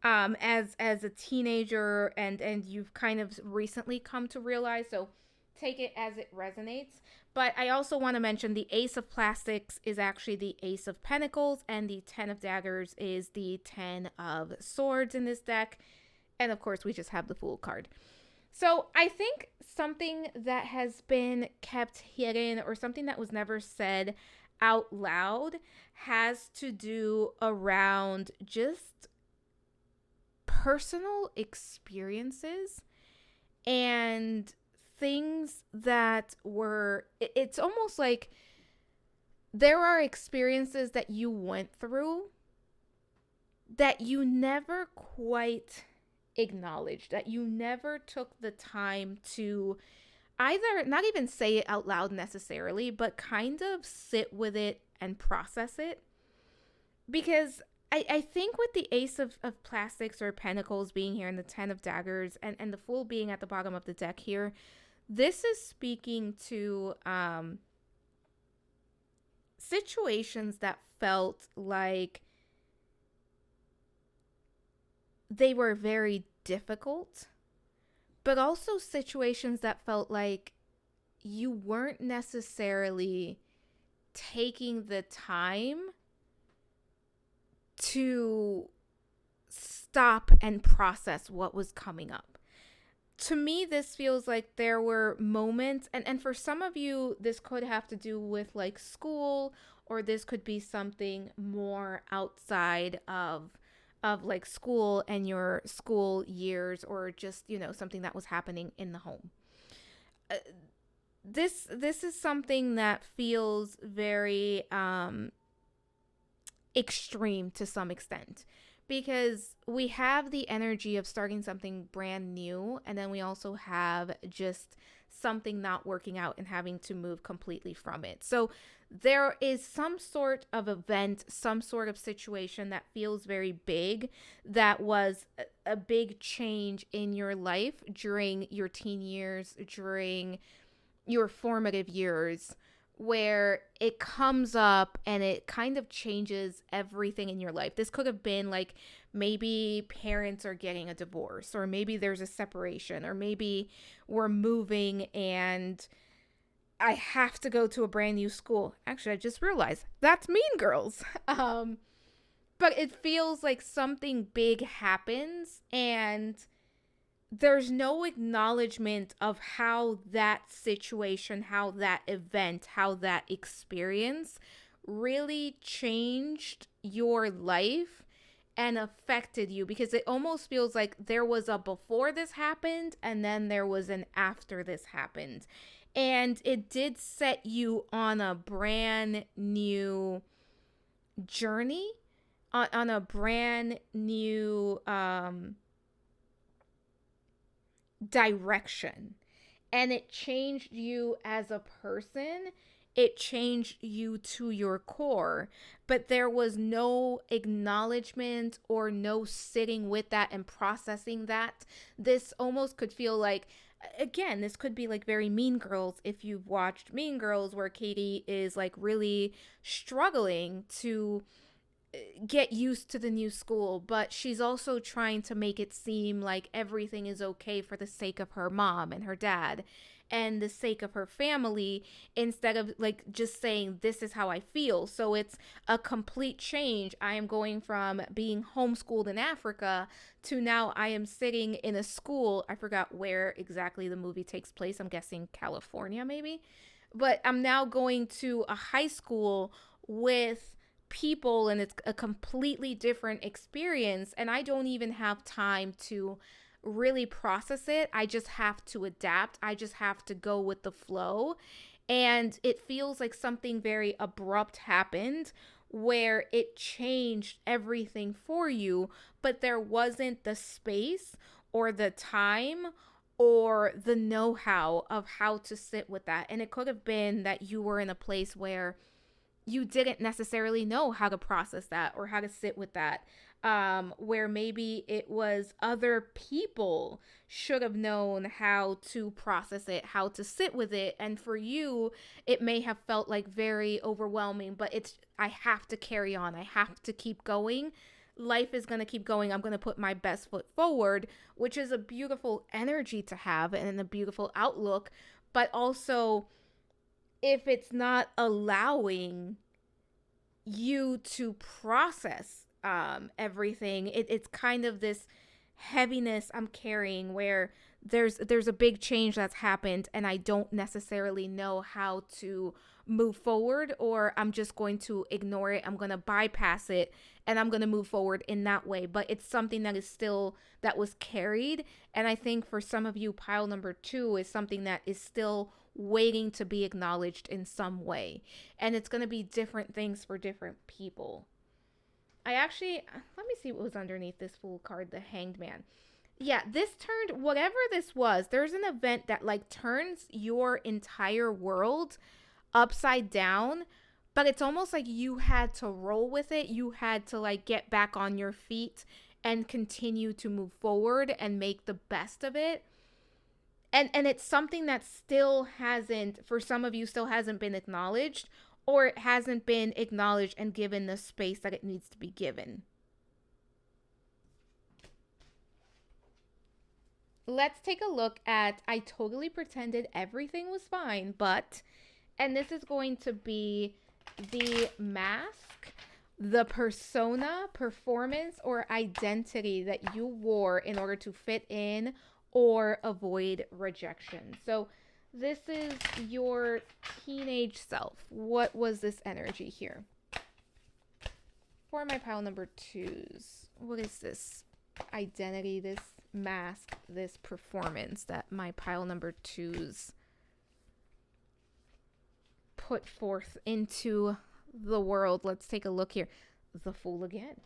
as a teenager, and you've kind of recently come to realize. So take it as it resonates. But I also want to mention the Ace of Plastics is actually the Ace of Pentacles, and the 10 of Daggers is the 10 of Swords in this deck. And of course, we just have the Fool card. So I think something that has been kept hidden, or something that was never said out loud, has to do around just personal experiences and things that were, it's almost like there are experiences that you went through that you never quite acknowledged, that you never took the time to either not even say it out loud necessarily, but kind of sit with it and process it. Because I think with the Ace of Plastics or Pentacles being here, and the 10 of Daggers, and the Fool being at the bottom of the deck here, this is speaking to situations that felt like they were very difficult, but also situations that felt like you weren't necessarily taking the time to stop and process what was coming up. To me, this feels like there were moments, and for some of you, this could have to do with like school, or this could be something more outside of like school and your school years, or just, something that was happening in the home. Uh, this is something that feels very extreme to some extent, because we have the energy of starting something brand new, and then we also have just something not working out and having to move completely from it. So there is some sort of event, some sort of situation that feels very big, that was a big change in your life during your teen years, during your formative years, where it comes up and it kind of changes everything in your life. This could have been like, maybe parents are getting a divorce, or maybe there's a separation, or maybe we're moving and I have to go to a brand new school. Actually, I just realized that's Mean Girls. But it feels like something big happens, and there's no acknowledgement of how that situation, how that event, how that experience really changed your life and affected you, because it almost feels like there was a before this happened and then there was an after this happened. And it did set you on a brand new journey, on a brand new direction, and it changed you as a person. It changed you to your core, but there was no acknowledgement or no sitting with that and processing that. This almost could feel like, again, this could be like very Mean Girls, if you've watched Mean Girls, where Katie is like really struggling to get used to the new school, but she's also trying to make it seem like everything is okay for the sake of her mom and her dad and the sake of her family, instead of like just saying, this is how I feel. So it's a complete change. I am going from being homeschooled in Africa to now I am sitting in a school. I forgot where exactly the movie takes place. I'm guessing California, maybe. But I'm now going to a high school with people, and it's a completely different experience, and I don't even have time to really process it. I just have to adapt. I just have to go with the flow. And it feels like something very abrupt happened, where it changed everything for you, but there wasn't the space or the time or the know-how of how to sit with that. And it could have been that you were in a place where you didn't necessarily know how to process that or how to sit with that, where maybe it was other people should have known how to process it, how to sit with it. And for you, it may have felt like very overwhelming, but I have to carry on. I have to keep going. Life is going to keep going. I'm going to put my best foot forward, which is a beautiful energy to have and a beautiful outlook. But also, if it's not allowing you to process everything, it's kind of this heaviness I'm carrying, where there's a big change that's happened and I don't necessarily know how to move forward, or I'm just going to ignore it. I'm going to bypass it and I'm going to move forward in that way. But it's something that was carried. And I think for some of you, pile number 2 is something that is still waiting to be acknowledged in some way. And it's going to be different things for different people. Let me see what was underneath this Fool card, the Hanged Man. Yeah, this turned, whatever this was, there's an event that like turns your entire world upside down, but it's almost like you had to roll with it. You had to like get back on your feet and continue to move forward and make the best of it. And it's something that still hasn't, for some of you, still hasn't been acknowledged, or it hasn't been acknowledged and given the space that it needs to be given. Let's take a look at I totally pretended everything was fine, but, and this is going to be the mask, the persona, performance, or identity that you wore in order to fit in or avoid rejection. So this is your teenage self. What was this energy here? For my pile number 2s, what is this identity, this mask, this performance that my pile number 2s put forth into the world? Let's take a look here. The Fool again.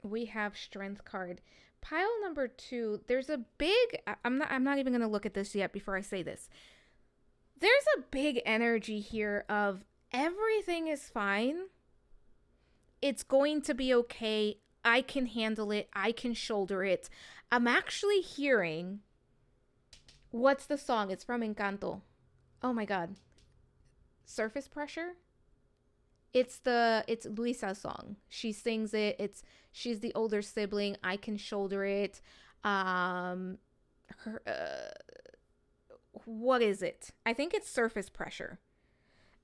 We have Strength card. Pile number 2, there's a big, I'm not even going to look at this yet before I say this. There's a big energy here of everything is fine. It's going to be okay. I can handle it. I can shoulder it. I'm actually hearing, what's the song? It's from Encanto. Oh my God. Surface Pressure? It's Luisa's song. She sings it. She's the older sibling. I can shoulder it. What is it? I think it's Surface Pressure.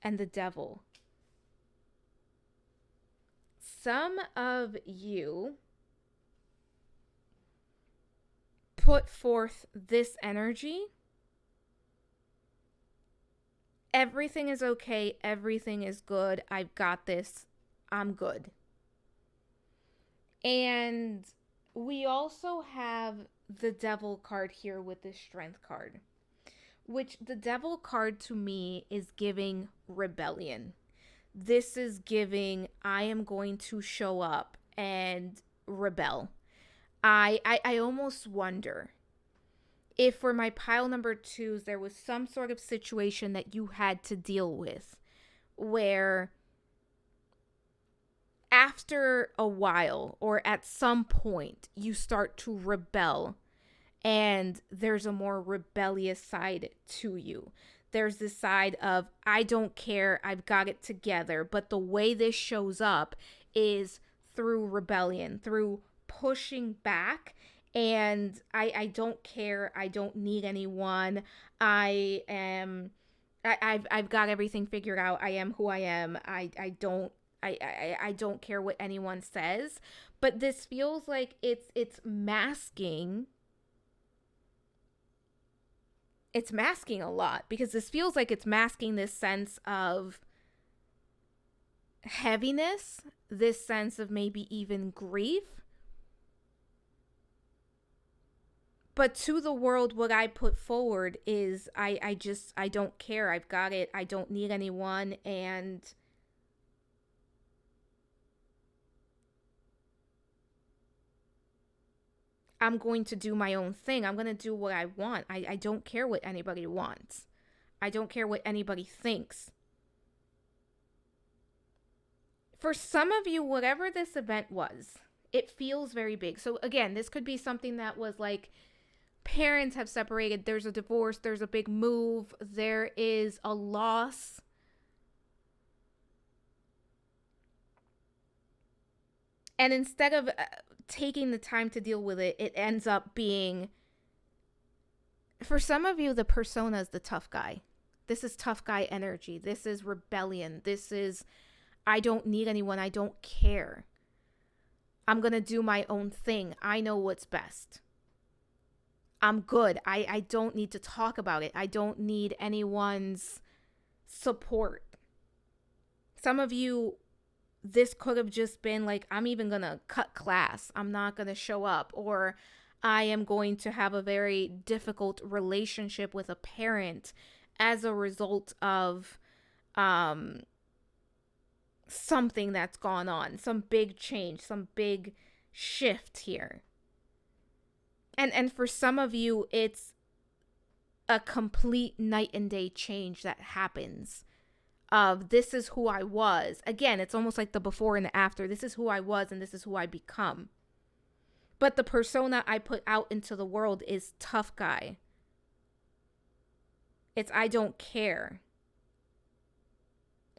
And the Devil. Some of you put forth this energy. Everything is okay. Everything is good. I've got this. I'm good. And we also have the Devil card here with this Strength card, which the Devil card to me is giving rebellion. This is giving, I am going to show up and rebel. I almost wonder if for my pile number 2s, there was some sort of situation that you had to deal with where after a while or at some point you start to rebel and there's a more rebellious side to you. There's this side of, I don't care, I've got it together. But the way this shows up is through rebellion, through pushing back. And I don't care. I don't need anyone. I've got everything figured out. I am who I am. I don't care what anyone says. But this feels like it's masking. It's masking a lot, because this feels like it's masking this sense of heaviness, this sense of maybe even grief. But to the world, what I put forward is I don't care. I've got it. I don't need anyone. And I'm going to do my own thing. I'm going to do what I want. I don't care what anybody wants. I don't care what anybody thinks. For some of you, whatever this event was, it feels very big. So again, this could be something that was like, parents have separated, there's a divorce, there's a big move, there is a loss. And instead of taking the time to deal with it, it ends up being, for some of you, the persona is the tough guy. This is tough guy energy. This is rebellion. This is, I don't need anyone. I don't care. I'm going to do my own thing. I know what's best. I'm good. I don't need to talk about it. I don't need anyone's support. Some of you, this could have just been like, I'm even going to cut class. I'm not going to show up. Or I am going to have a very difficult relationship with a parent as a result of something that's gone on. Some big change, some big shift here. And for some of you, it's a complete night and day change that happens. Of this is who I was. Again, it's almost like the before and the after. This is who I was and this is who I become. But the persona I put out into the world is tough guy. It's I don't care.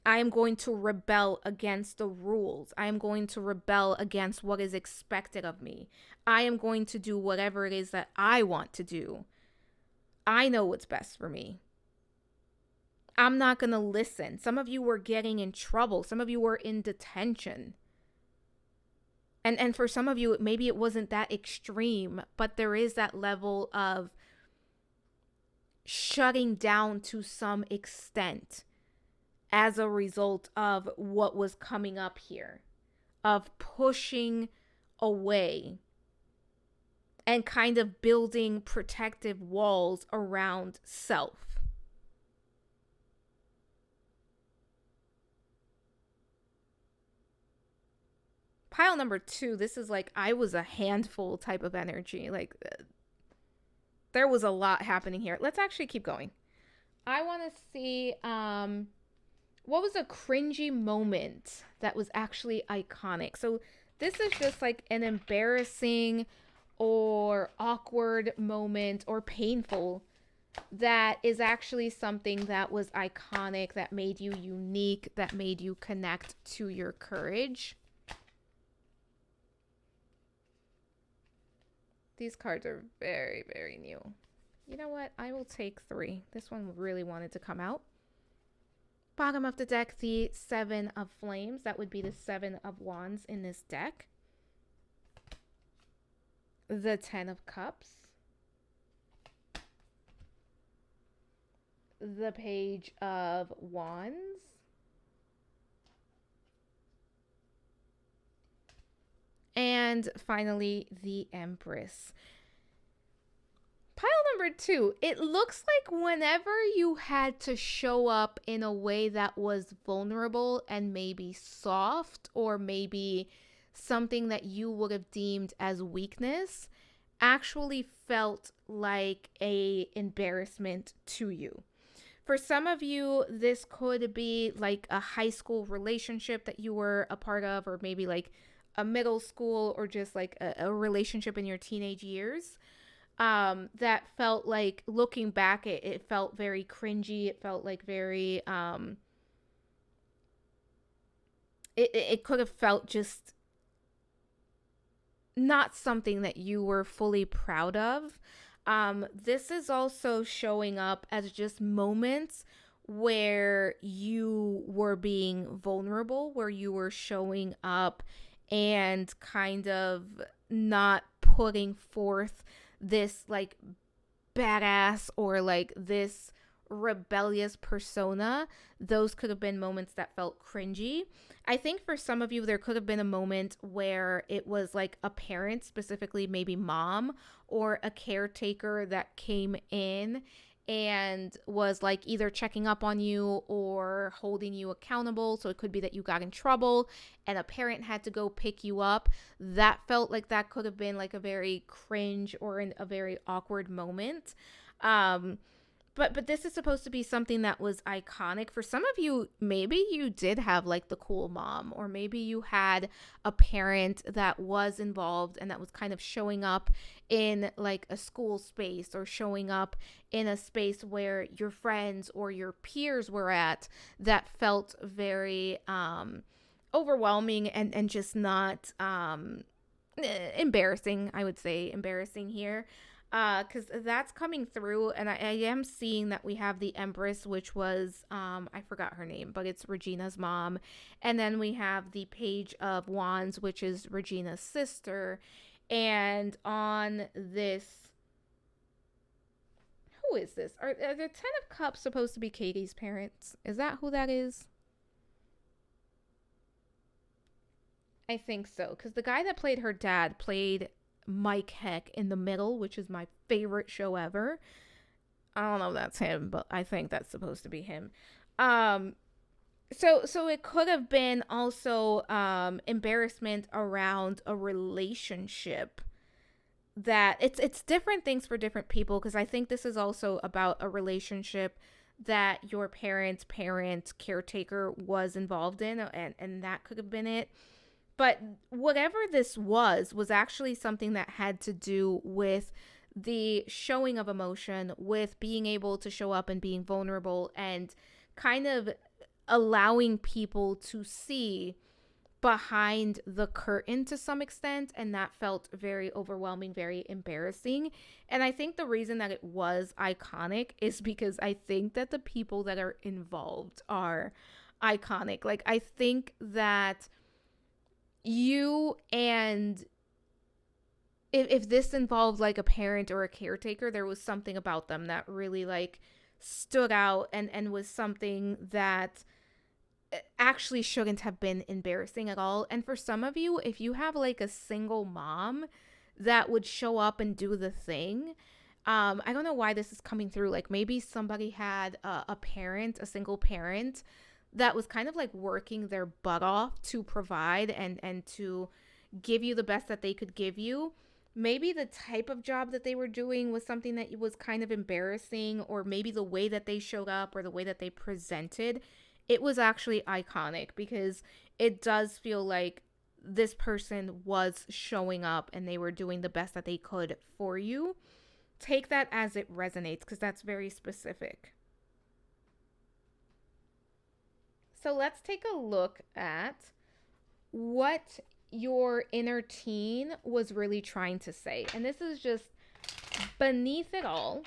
I am going to rebel against the rules. I am going to rebel against what is expected of me. I am going to do whatever it is that I want to do. I know what's best for me. I'm not going to listen. Some of you were getting in trouble. Some of you were in detention. And for some of you, maybe it wasn't that extreme, but there is that level of shutting down to some extent as a result of what was coming up here, of pushing away and kind of building protective walls around self. Pile number 2, this is like I was a handful type of energy. Like there was a lot happening here. Let's actually keep going. I want to see what was a cringy moment that was actually iconic. So this is just like an embarrassing or awkward moment or painful that is actually something that was iconic, that made you unique, that made you connect to your courage. These cards are very, very new. You know what? I will take 3. This one really wanted to come out. Bottom of the deck, the 7 of Flames. That would be the 7 of Wands in this deck. The 10 of Cups. The Page of Wands. And finally, the Empress. Pile number 2, it looks like whenever you had to show up in a way that was vulnerable and maybe soft, or maybe something that you would have deemed as weakness, actually felt like a embarrassment to you. For some of you, this could be like a high school relationship that you were a part of, or maybe like a middle school, or just like a relationship in your teenage years. That felt like, looking back, it felt very cringy. It felt like very, it could have felt just not something that you were fully proud of. This is also showing up as just moments where you were being vulnerable, where you were showing up and kind of not putting forth this like badass or like this rebellious persona. Those could have been moments that felt cringy. I think for some of you, there could have been a moment where it was like a parent, specifically maybe mom or a caretaker, that came in and was like either checking up on you or holding you accountable. So it could be that you got in trouble and a parent had to go pick you up. That felt like that could have been like a very cringe or a very awkward moment. But this is supposed to be something that was iconic. For some of you, maybe you did have like the cool mom, or maybe you had a parent that was involved and that was kind of showing up in like a school space, or showing up in a space where your friends or your peers were at, that felt very overwhelming and just not embarrassing. I would say embarrassing here. Because that's coming through, and I am seeing that we have the Empress, which was, I forgot her name, but it's Regina's mom, and then we have the Page of Wands, which is Regina's sister, and on this, who is this? Are the 10 of Cups supposed to be Katie's parents? Is that who that is? I think so, because the guy that played her dad played Mike Heck in The Middle, which is my favorite show ever. I don't know if that's him, but I think that's supposed to be him. So it could have been also embarrassment around a relationship, that it's different things for different people, because I think this is also about a relationship that your parent caretaker was involved in, and that could have been it. But whatever this was actually something that had to do with the showing of emotion, with being able to show up and being vulnerable, and kind of allowing people to see behind the curtain to some extent. And that felt very overwhelming, very embarrassing. And I think the reason that it was iconic is because I think that the people that are involved are iconic. Like, I think that you and if this involved like a parent or a caretaker, there was something about them that really like stood out and was something that actually shouldn't have been embarrassing at all. And for some of you, if you have like a single mom that would show up and do the thing, I don't know why this is coming through. Like maybe somebody had a parent, a single parent that was kind of like working their butt off to provide and to give you the best that they could give you. Maybe the type of job that they were doing was something that was kind of embarrassing, or maybe the way that they showed up or the way that they presented, it was actually iconic, because it does feel like this person was showing up and they were doing the best that they could for you. Take that as it resonates, because that's very specific. So let's take a look at what your inner teen was really trying to say. And this is just beneath it all.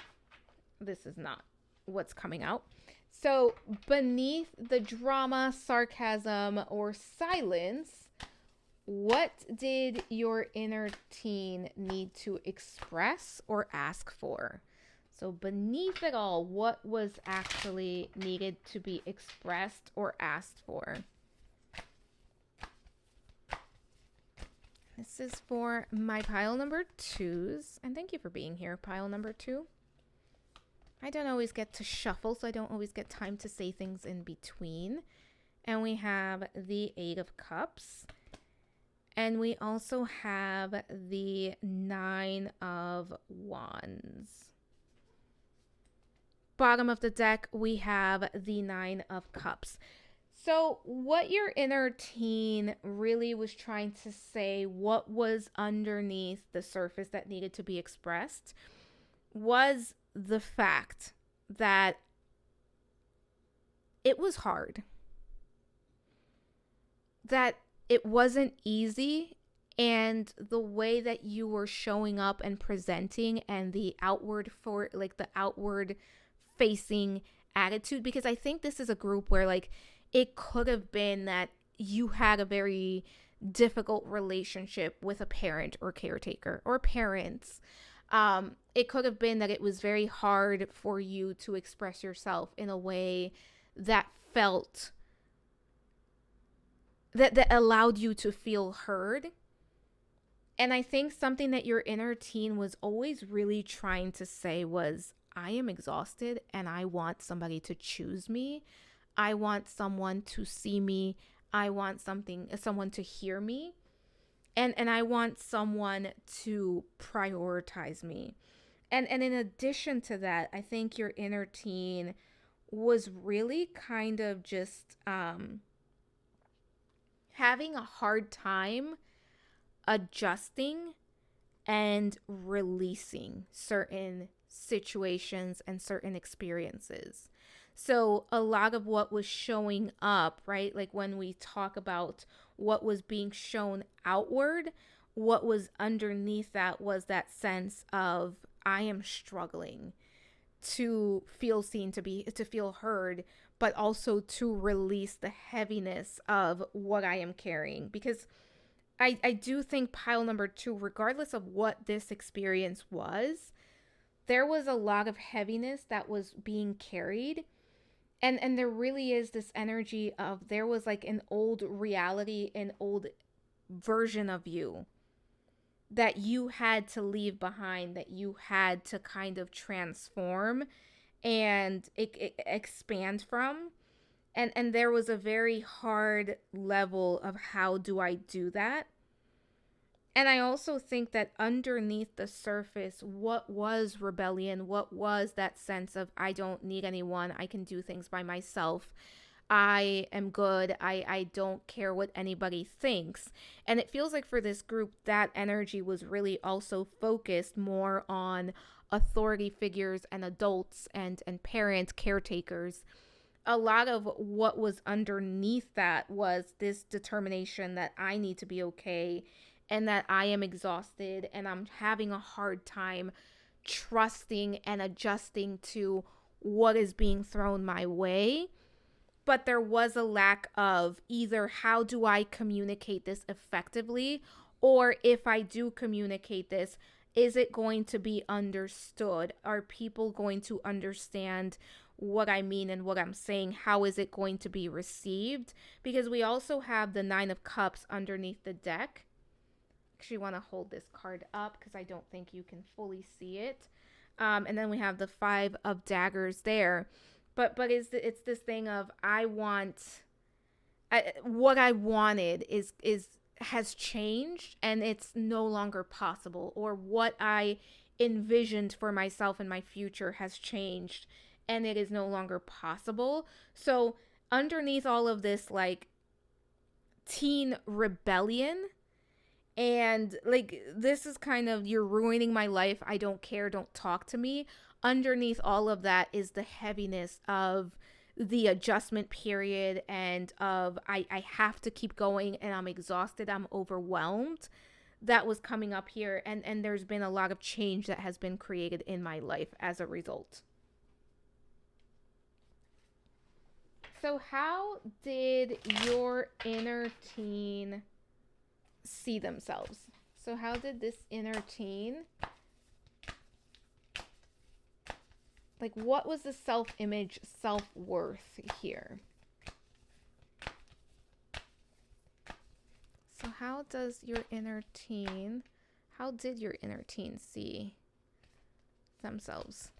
This is not what's coming out. So beneath the drama, sarcasm, or silence, what did your inner teen need to express or ask for? So beneath it all, what was actually needed to be expressed or asked for? This is for my pile number 2s. And thank you for being here, pile number 2. I don't always get to shuffle, so I don't always get time to say things in between. And we have the 8 of Cups. And we also have the 9 of Wands. Bottom of the deck, we have the 9 of Cups. So what your inner teen really was trying to say, what was underneath the surface that needed to be expressed, was the fact that it was hard, that it wasn't easy, and the way that you were showing up and presenting, and the outward facing attitude, because I think this is a group where like it could have been that you had a very difficult relationship with a parent or caretaker or parents. It could have been that it was very hard for you to express yourself in a way that felt that allowed you to feel heard. And I think something that your inner teen was always really trying to say was, I am exhausted and I want somebody to choose me. I want someone to see me. I want someone to hear me. And I want someone to prioritize me. And in addition to that, I think your inner teen was really kind of just having a hard time adjusting and releasing certain situations and certain experiences. So a lot of what was showing up, right? Like when we talk about what was being shown outward, what was underneath that was that sense of, I am struggling to feel seen, to feel heard, but also to release the heaviness of what I am carrying. Because I do think pile number 2, regardless of what this experience was, there was a lot of heaviness that was being carried. And there really is this energy of, there was like an old reality, an old version of you that you had to leave behind, that you had to kind of transform and expand from. And there was a very hard level of, how do I do that? And I also think that underneath the surface, what was rebellion? What was that sense of, I don't need anyone. I can do things by myself. I am good. I don't care what anybody thinks. And it feels like for this group, that energy was really also focused more on authority figures and adults and parents, caretakers. A lot of what was underneath that was this determination that I need to be okay, and that I am exhausted and I'm having a hard time trusting and adjusting to what is being thrown my way. but there was a lack of either how do I communicate this effectively, or if I do communicate this, is it going to be understood? Are people going to understand what I mean and what I'm saying? How is it going to be received? Because we also have the Nine of Cups underneath the deck. Actually want to hold this card up because I don't think you can fully see it. And then we have the Five of Daggers there. But it's this thing of what I wanted has changed and it's no longer possible, or what I envisioned for myself and my future has changed and it is no longer possible. So underneath all of this like teen rebellion and like this is kind of you're ruining my life, I don't care, don't talk to me. Underneath all of that is the heaviness of the adjustment period and of I have to keep going and I'm exhausted, I'm overwhelmed. That was coming up here, and there's been a lot of change that has been created in my life as a result. So how did your inner teen see themselves? So how did this inner teen, like what was the self-image, self-worth here? So how did your inner teen see themselves?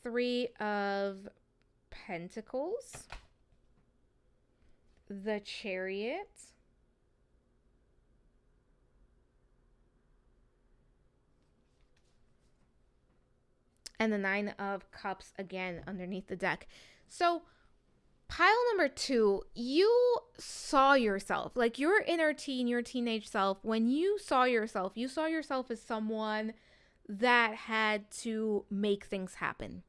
Three of Pentacles, the Chariot, and the Nine of Cups again underneath the deck. So pile number 2, you saw yourself, like your inner teen, your teenage self. When you saw yourself as someone that had to make things happen.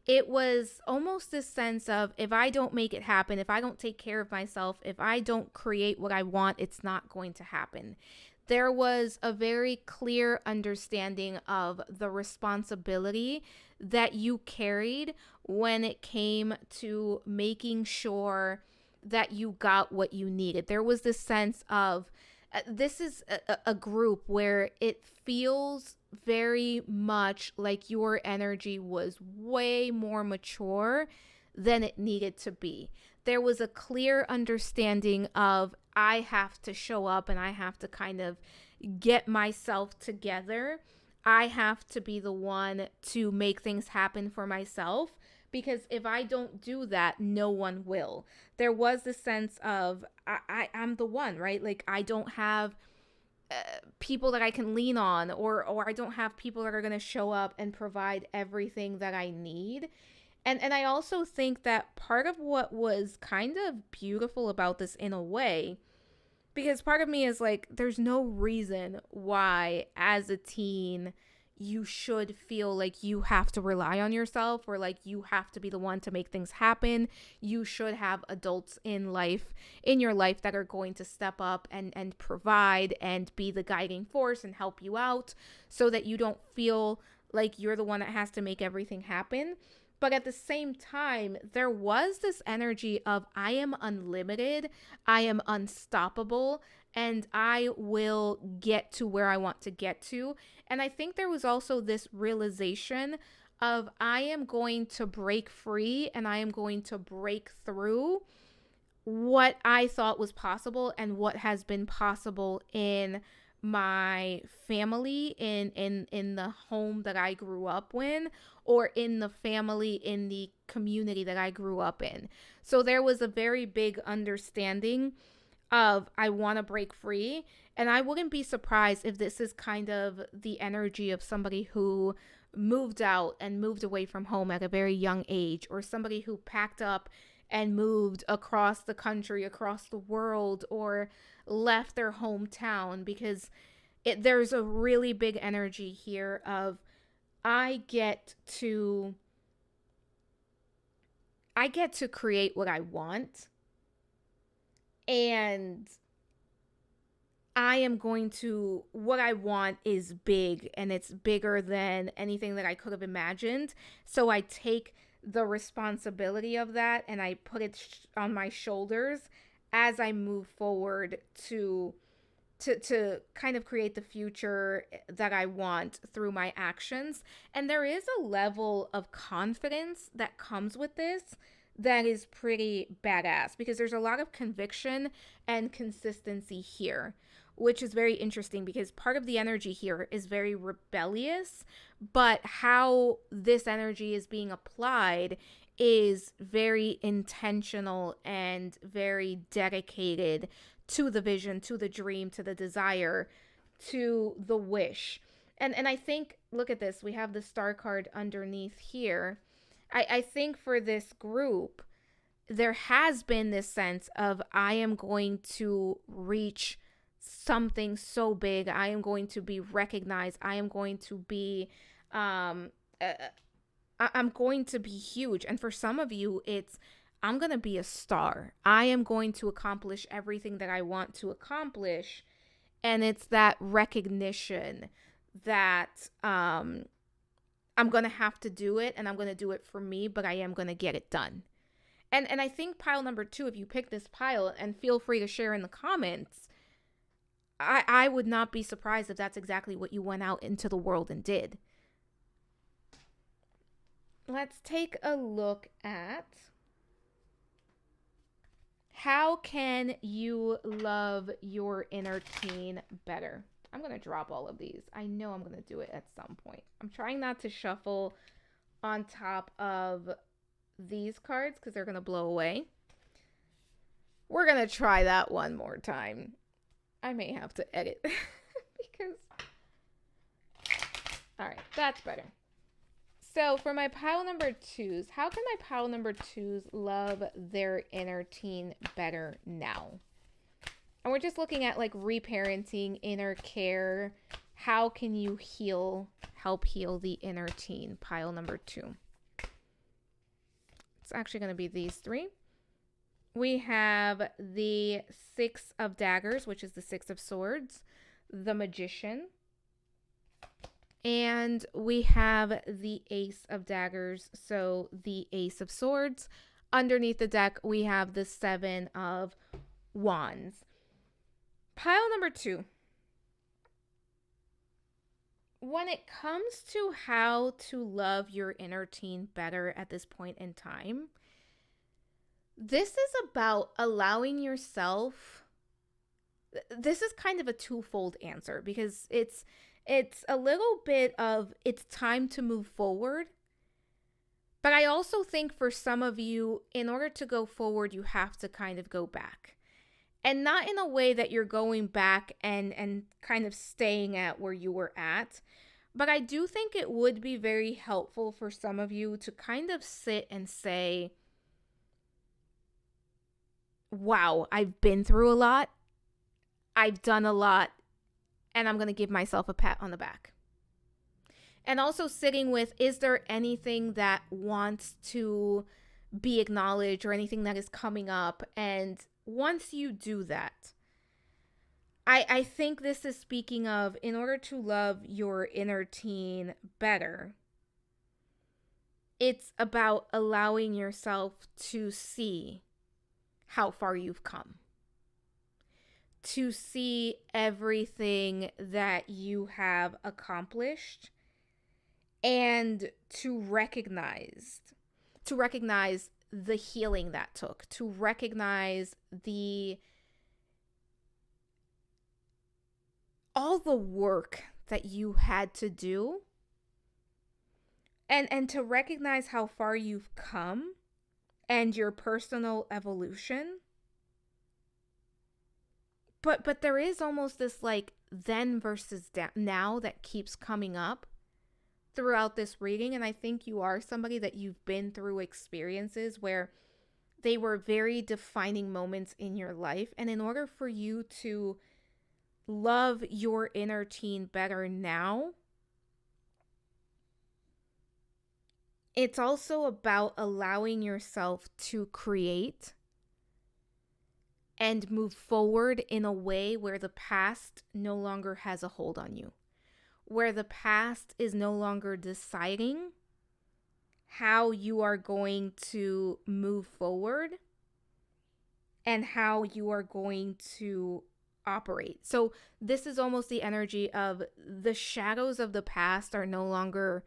It was almost this sense of, if I don't make it happen, if I don't take care of myself, if I don't create what I want, it's not going to happen. There was a very clear understanding of the responsibility that you carried when it came to making sure that you got what you needed. There was this sense of, this is a group where it feels very much like your energy was way more mature than it needed to be. There was a clear understanding of, I have to show up and I have to kind of get myself together. I have to be the one to make things happen for myself, because if I don't do that, no one will. There was this sense of, I'm the one, right? Like I don't have people that I can lean on, or I don't have people that are going to show up and provide everything that I need. And I also think that part of what was kind of beautiful about this in a way, because part of me is like, there's no reason why as a teen you should feel like you have to rely on yourself, or like you have to be the one to make things happen. You should have adults in your life that are going to step up and provide and be the guiding force and help you out, so that you don't feel like you're the one that has to make everything happen. But at the same time, there was this energy of, I am unlimited, I am unstoppable, and I will get to where I want to get to. And I think there was also this realization of, I am going to break free and I am going to break through what I thought was possible and what has been possible in my family, in the home that I grew up in, or in the family, in the community that I grew up in. So there was a very big understanding of, I want to break free. And I wouldn't be surprised if this is kind of the energy of somebody who moved out and moved away from home at a very young age, or somebody who packed up and moved across the country, across the world, or left their hometown, because there's a really big energy here of, I get to create what I want, and I am going to, what I want is big, and it's bigger than anything that I could have imagined. So I take the responsibility of that and I put it on my shoulders as I move forward to kind of create the future that I want through my actions. And there is a level of confidence that comes with this that is pretty badass because there's a lot of conviction and consistency here, which is very interesting because part of the energy here is very rebellious, but how this energy is being applied is very intentional and very dedicated to the vision, to the dream, to the desire, to the wish. And I think, look at this, we have the star card underneath here. I think for this group, there has been this sense of I am going to reach something so big. I am going to be recognized. I am going to be I'm going to be huge. And for some of you, it's I'm going to be a star. I am going to accomplish everything that I want to accomplish. And it's that recognition that I'm going to have to do it and I'm going to do it for me, but I am going to get it done. And I think pile number 2, if you pick this pile, and feel free to share in the comments, I would not be surprised if that's exactly what you went out into the world and did. Let's take a look at how can you love your inner teen better? I'm going to drop all of these. I know I'm going to do it at some point. I'm trying not to shuffle on top of these cards because they're going to blow away. We're going to try that one more time. I may have to edit because... All right, that's better. So for my pile number 2s, how can my pile number 2s love their inner teen better now? And we're just looking at like reparenting, inner care. How can you help heal the inner teen? Pile number 2. It's actually going to be these 3. We have the 6 of daggers, which is the 6 of swords, the magician, and we have the ace of daggers, so the ace of swords. Underneath the deck, we have the 7 of wands. Pile number 2. When it comes to how to love your inner teen better at this point in time, this is about allowing yourself. This is kind of a twofold answer because it's a little bit of it's time to move forward. But I also think for some of you, in order to go forward, you have to kind of go back. And not in a way that you're going back and kind of staying at where you were at. But I do think it would be very helpful for some of you to kind of sit and say, wow, I've been through a lot. I've done a lot. And I'm going to give myself a pat on the back. And also sitting with, is there anything that wants to be acknowledged or anything that is coming up? And once you do that, I think this is speaking of, in order to love your inner teen better, it's about allowing yourself to see how far you've come. To see everything that you have accomplished and to recognize the healing that took, to recognize all the work that you had to do and to recognize how far you've come and your personal evolution. But there is almost this like then versus now that keeps coming up throughout this reading. And I think you are somebody that you've been through experiences where they were very defining moments in your life. And in order for you to love your inner teen better now, it's also about allowing yourself to create and move forward in a way where the past no longer has a hold on you, where the past is no longer deciding how you are going to move forward and how you are going to operate. So this is almost the energy of the shadows of the past are no longer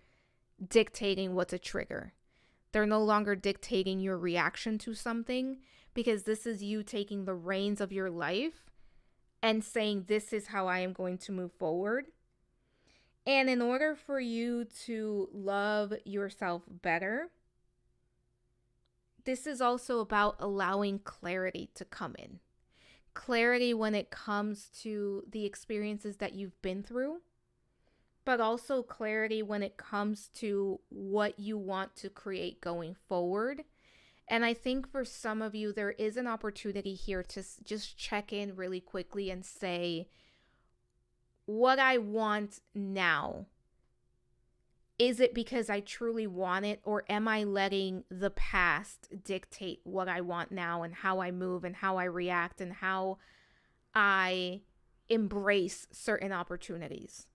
dictating what's a trigger. They're no longer dictating your reaction to something, because this is you taking the reins of your life and saying, this is how I am going to move forward. And in order for you to love yourself better, this is also about allowing clarity to come in. Clarity when it comes to the experiences that you've been through, but also clarity when it comes to what you want to create going forward. And I think for some of you, there is an opportunity here to just check in really quickly and say, what I want now, is it because I truly want it, or am I letting the past dictate what I want now and how I move and how I react and how I embrace certain opportunities?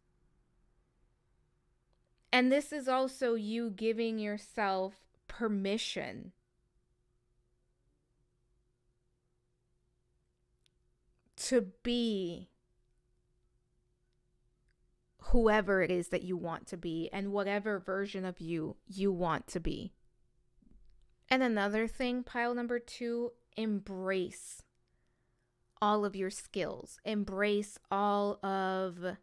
And this is also you giving yourself permission to be whoever it is that you want to be and whatever version of you want to be. And another thing, pile number 2, embrace all of your skills. Embrace all of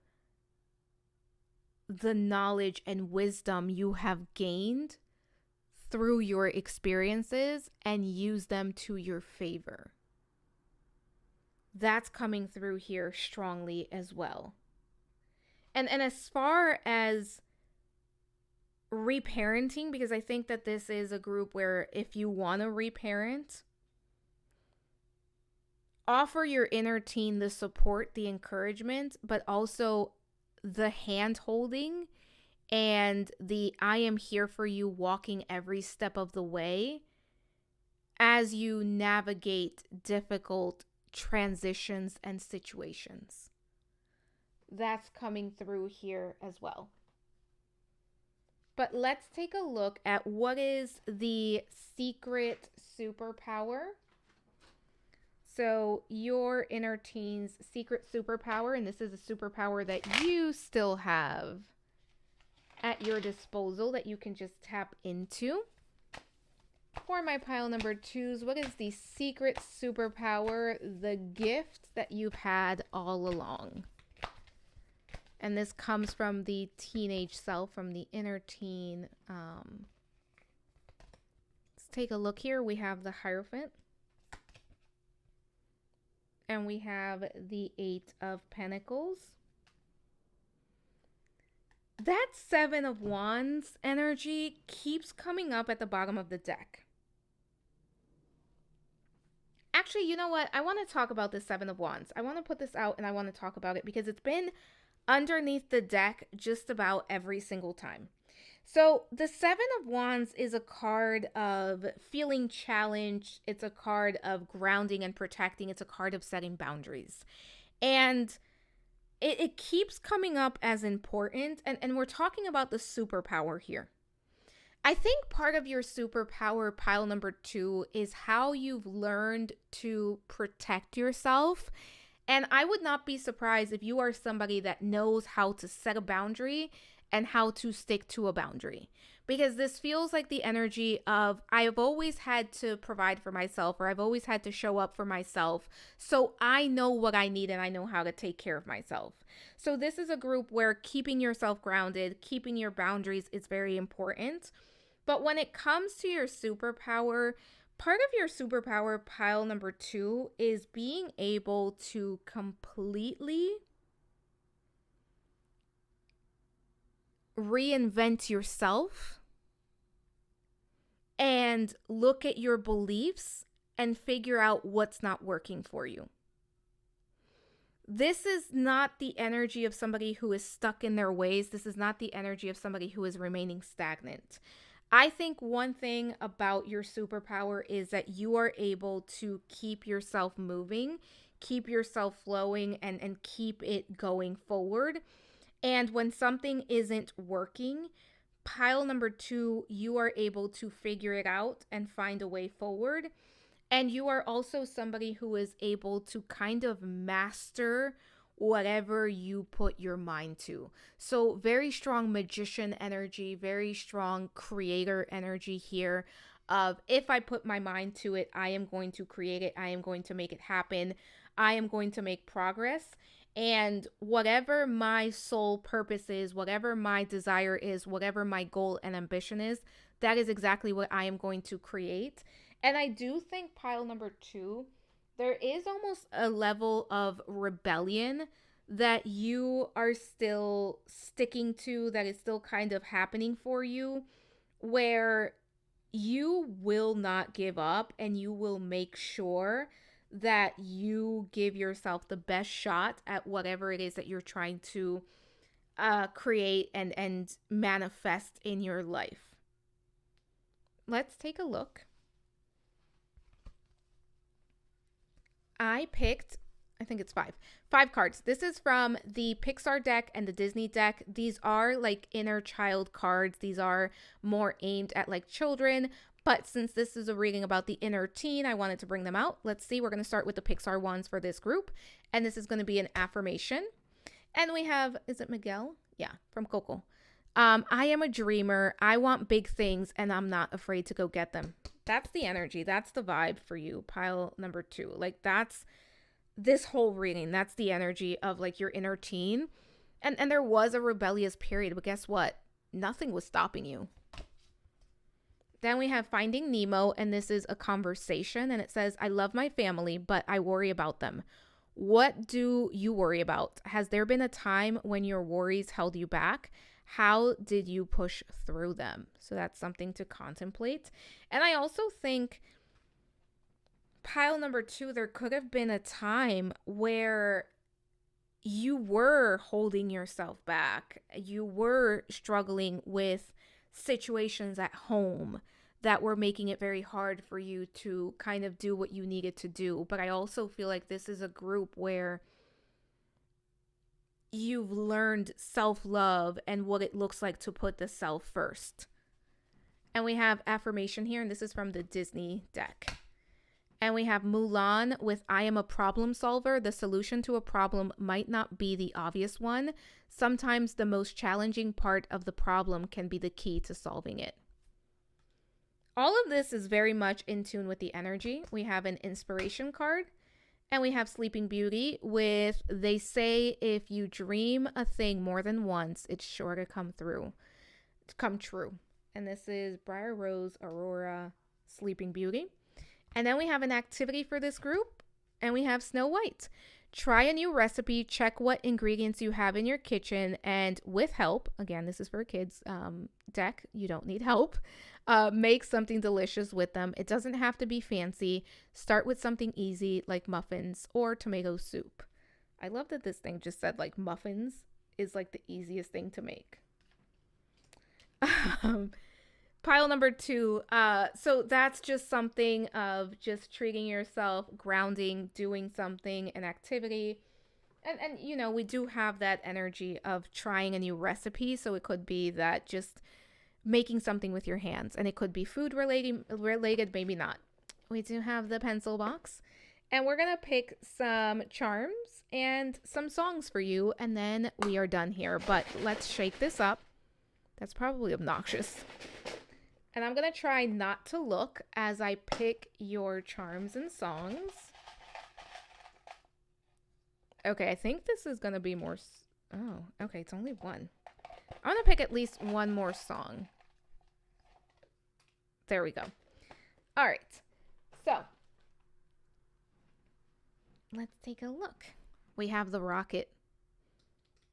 the knowledge and wisdom you have gained through your experiences and use them to your favor. That's coming through here strongly as well. And as far as reparenting, because I think that this is a group where if you want to reparent, offer your inner teen the support, the encouragement, but also the hand holding and the I am here for you, walking every step of the way as you navigate difficult transitions and situations. That's coming through here as well. But let's take a look at what is the secret superpower. So your inner teen's secret superpower, and this is a superpower that you still have at your disposal that you can just tap into. For my pile number 2s, what is the secret superpower, the gift that you've had all along? And this comes from the teenage self, from the inner teen. Let's take a look here. We have the Hierophant. And we have the 8 of Pentacles. That 7 of Wands energy keeps coming up at the bottom of the deck. Actually, you know what? I want to talk about the 7 of Wands. I want to put this out and I want to talk about it because it's been underneath the deck just about every single time. So the 7 of Wands is a card of feeling challenged. It's a card of grounding and protecting. It's a card of setting boundaries. And it keeps coming up as important. And we're talking about the superpower here. I think part of your superpower, pile number 2, is how you've learned to protect yourself. And I would not be surprised if you are somebody that knows how to set a boundary and how to stick to a boundary. Because this feels like the energy of, I have always had to provide for myself, or I've always had to show up for myself. So I know what I need and I know how to take care of myself. So this is a group where keeping yourself grounded, keeping your boundaries is very important. But when it comes to your superpower, part of your superpower, pile number 2, is being able to completely reinvent yourself and look at your beliefs and figure out what's not working for you. This is not the energy of somebody who is stuck in their ways. This is not the energy of somebody who is remaining stagnant. I think one thing about your superpower is that you are able to keep yourself moving, keep yourself flowing, and keep it going forward. And when something isn't working, Pile number 2, you are able to figure it out and find a way forward. And you are also somebody who is able to kind of master whatever you put your mind to. So, very strong magician energy, very strong creator energy here. Of if I put my mind to it, I am going to create it, I am going to make it happen, I am going to make progress. And whatever my sole purpose is, whatever my desire is, whatever my goal and ambition is, that is exactly what I am going to create. And I do think pile number 2, there is almost a level of rebellion that you are still sticking to, that is still kind of happening for you, where you will not give up and you will make sure that you give yourself the best shot at whatever it is that you're trying to create and manifest in your life. Let's take a look. I picked, I think it's five cards. This is from the Pixar deck and the Disney deck. These are like inner child cards. These are more aimed at like children. But since this is a reading about the inner teen, I wanted to bring them out. Let's see. We're going to start with the Pixar ones for this group. And this is going to be an affirmation. And we have, is it Miguel? Yeah, from Coco. I am a dreamer. I want big things and I'm not afraid to go get them. That's the energy. That's the vibe for you. Pile number 2. Like that's this whole reading. That's the energy of like your inner teen. And there was a rebellious period, but guess what? Nothing was stopping you. Then we have Finding Nemo, and this is a conversation, and it says, I love my family, but I worry about them. What do you worry about? Has there been a time when your worries held you back? How did you push through them? So that's something to contemplate. And I also think pile number 2, there could have been a time where you were holding yourself back. You were struggling with situations at home that were making it very hard for you to kind of do what you needed to do. But I also feel like this is a group where you've learned self-love and what it looks like to put the self first. And we have affirmation here, and this is from the Disney deck. And we have Mulan with I am a problem solver. The solution to a problem might not be the obvious one. Sometimes the most challenging part of the problem can be the key to solving it. All of this is very much in tune with the energy. We have an inspiration card, and we have Sleeping Beauty with they say if you dream a thing more than once, it's sure to come true. And this is Briar Rose, Aurora, Sleeping Beauty. And then we have an activity for this group, and we have Snow White. Try a new recipe, check what ingredients you have in your kitchen, and with help, again, this is for kids deck, you don't need help, make something delicious with them. It doesn't have to be fancy. Start with something easy like muffins or tomato soup. I love that this thing just said like muffins is like the easiest thing to make. Pile number 2. So that's just something of just treating yourself, grounding, doing something, an activity. And you know, we do have that energy of trying a new recipe. So it could be that just making something with your hands, and it could be food related, maybe not. We do have the pencil box, and we're going to pick some charms and some songs for you. And then we are done here, but let's shake this up. That's probably obnoxious. And I'm going to try not to look as I pick your charms and songs. Okay, I think this is going to be more... Oh, okay, it's only one. I'm going to pick at least one more song. There we go. All right. So, let's take a look. We have the rocket.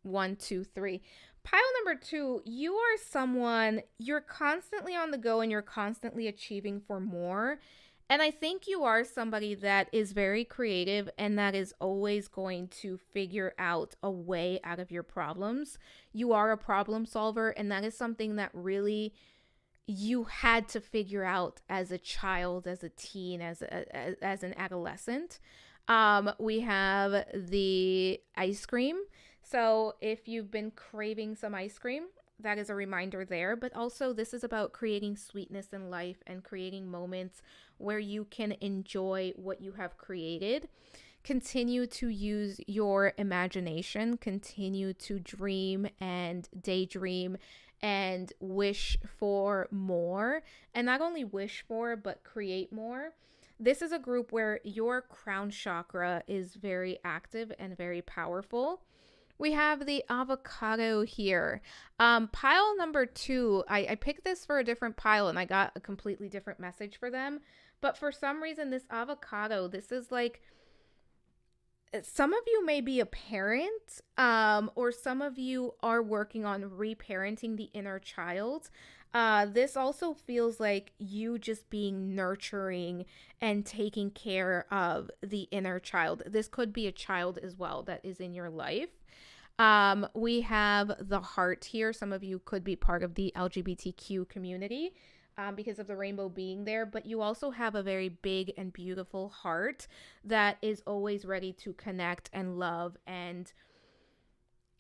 1, 2, 3. Pile number 2, you are someone, you're constantly on the go and you're constantly achieving for more. And I think you are somebody that is very creative and that is always going to figure out a way out of your problems. You are a problem solver, and that is something that really you had to figure out as a child, as a teen, as an adolescent. We have the ice cream. So if you've been craving some ice cream, that is a reminder there. But also, this is about creating sweetness in life and creating moments where you can enjoy what you have created. Continue to use your imagination, continue to dream and daydream and wish for more. And not only wish for, but create more. This is a group where your crown chakra is very active and very powerful. We have the avocado here. Pile number 2, I picked this for a different pile and I got a completely different message for them. But for some reason, this avocado, this is like, some of you may be a parent, or some of you are working on reparenting the inner child. This also feels like you just being nurturing and taking care of the inner child. This could be a child as well that is in your life. We have the heart here. Some of you could be part of the LGBTQ community because of the rainbow being there, but you also have a very big and beautiful heart that is always ready to connect and love and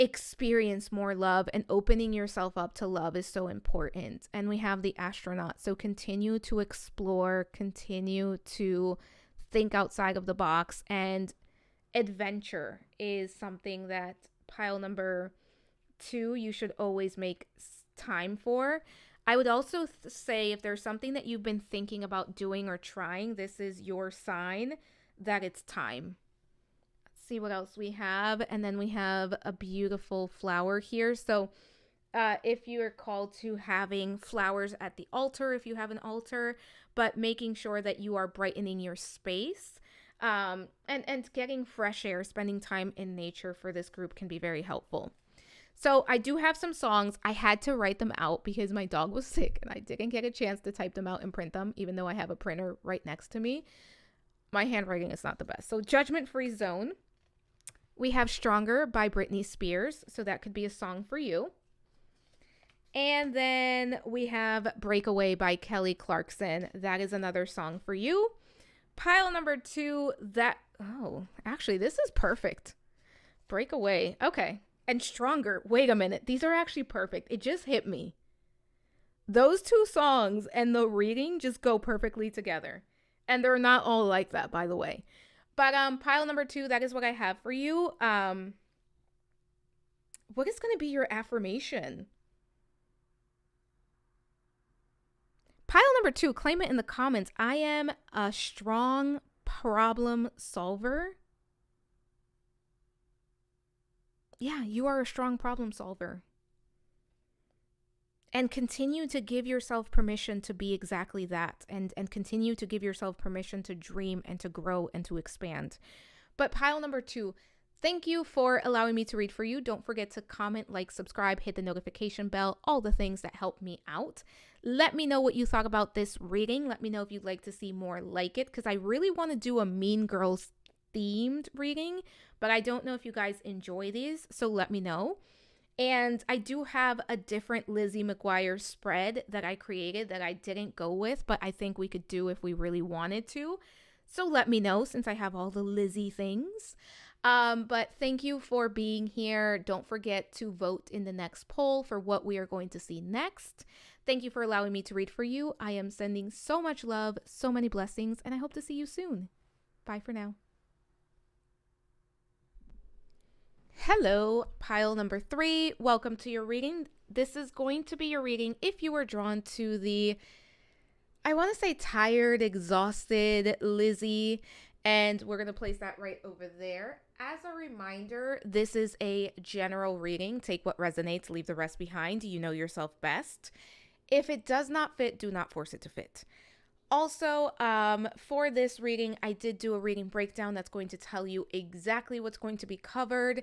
experience more love, and opening yourself up to love is so important. And we have the astronaut. So continue to explore, continue to think outside of the box, and adventure is something that pile number 2 you should always make time for. I would also say if there's something that you've been thinking about doing or trying, this is your sign that it's time. Let's see what else we have. And then we have a beautiful flower here. So if you're called to having flowers at the altar, if you have an altar, but making sure that you are brightening your space, and getting fresh air, spending time in nature for this group can be very helpful. So I do have some songs. I had to write them out because my dog was sick and I didn't get a chance to type them out and print them, even though I have a printer right next to me. My handwriting is not the best. So Judgment Free Zone. We have Stronger by Britney Spears. So that could be a song for you. And then we have Breakaway by Kelly Clarkson. That is another song for you. Pile number 2, actually, this is perfect. Breakaway. Okay. And Stronger. Wait a minute. These are actually perfect. It just hit me. Those 2 songs and the reading just go perfectly together. And they're not all like that, by the way. But pile number 2, that is what I have for you. What is going to be your affirmation? Pile number 2, claim it in the comments. I am a strong problem solver. Yeah, you are a strong problem solver. And continue to give yourself permission to be exactly that. And continue to give yourself permission to dream and to grow and to expand. But pile number 2, thank you for allowing me to read for you. Don't forget to comment, like, subscribe, hit the notification bell, all the things that help me out. Let me know what you thought about this reading. Let me know if you'd like to see more like it, because I really want to do a Mean Girls themed reading, but I don't know if you guys enjoy these, so let me know. And I do have a different Lizzie McGuire spread that I created that I didn't go with, but I think we could do if we really wanted to. So let me know, since I have all the Lizzie things. But thank you for being here. Don't forget to vote in the next poll for what we are going to see next. Thank you for allowing me to read for you. I am sending so much love, so many blessings, and I hope to see you soon. Bye for now. Hello, pile number 3. Welcome to your reading. This is going to be your reading if you were drawn to the, I want to say, tired, exhausted Lizzie, and we're going to place that right over there. As a reminder, this is a general reading. Take what resonates, leave the rest behind. You know yourself best. If it does not fit, do not force it to fit. Also, for this reading, I did do a reading breakdown that's going to tell you exactly what's going to be covered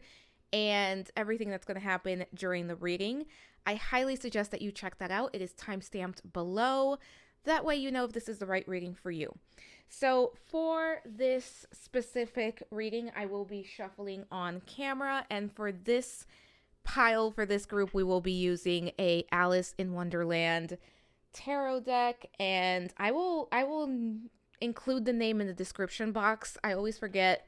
and everything that's going to happen during the reading. I highly suggest that you check that out. It is timestamped below. That way you know if this is the right reading for you. So for this specific reading, I will be shuffling on camera, and for this pile, for this group, we will be using a Alice in Wonderland tarot deck, and I will include the name in the description box. I always forget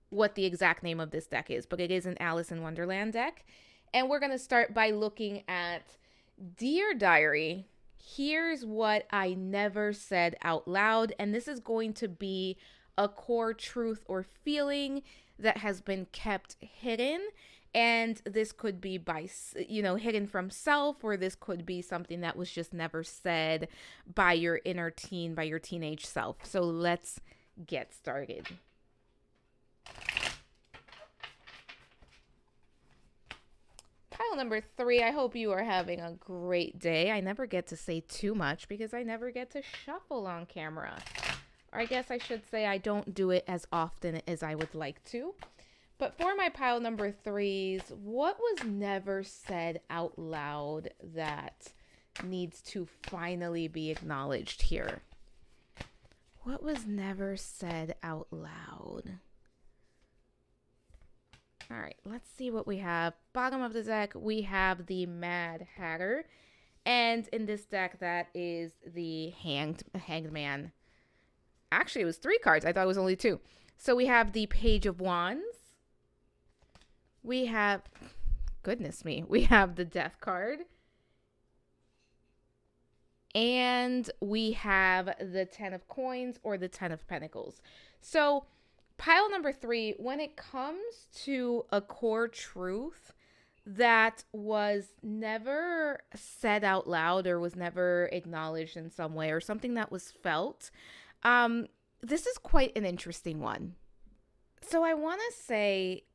what the exact name of this deck is, but it is an Alice in Wonderland deck. And we're going to start by looking at Dear Diary. Here's what I never said out loud. And this is going to be a core truth or feeling that has been kept hidden. And this could be by, hidden from self, or this could be something that was just never said by your inner teen, by your teenage self. So let's get started. Pile number 3, I hope you are having a great day. I never get to say too much because I never get to shuffle on camera. Or I guess I should say I don't do it as often as I would like to. But for my pile number 3s, what was never said out loud that needs to finally be acknowledged here? What was never said out loud? All right, let's see what we have. Bottom of the deck, we have the Mad Hatter. And in this deck, that is the Hanged Man. Actually, it was 3 cards. I thought it was only 2. So we have the Page of Wands. We have, goodness me, we have the Death card. And we have the 10 of Coins or the 10 of Pentacles. So pile number 3, when it comes to a core truth that was never said out loud or was never acknowledged in some way, or something that was felt, this is quite an interesting one. So I want to say,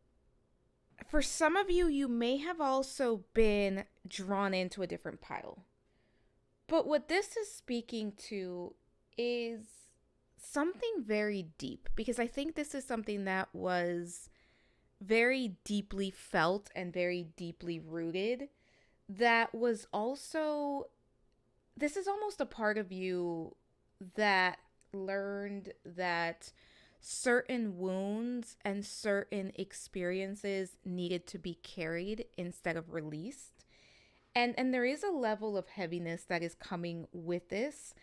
for some of you, you may have also been drawn into a different pile. But what this is speaking to is something very deep, because I think this is something that was very deeply felt and very deeply rooted, that was also, this is almost a part of you that learned that certain wounds and certain experiences needed to be carried instead of released. And there is a level of heaviness that is coming with this,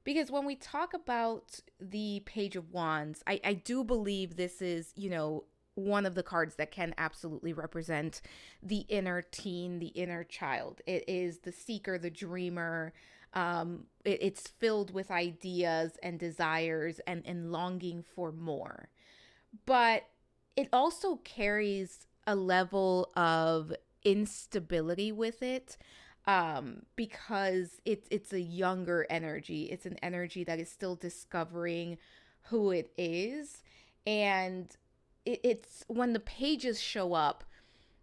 because when we talk about the Page of Wands, I do believe this is, one of the cards that can absolutely represent the inner teen, the inner child. It is the seeker, the dreamer. It's filled with ideas and desires and longing for more. But it also carries a level of instability with it, because it's a younger energy. It's an energy that is still discovering who it is. And it's when the pages show up,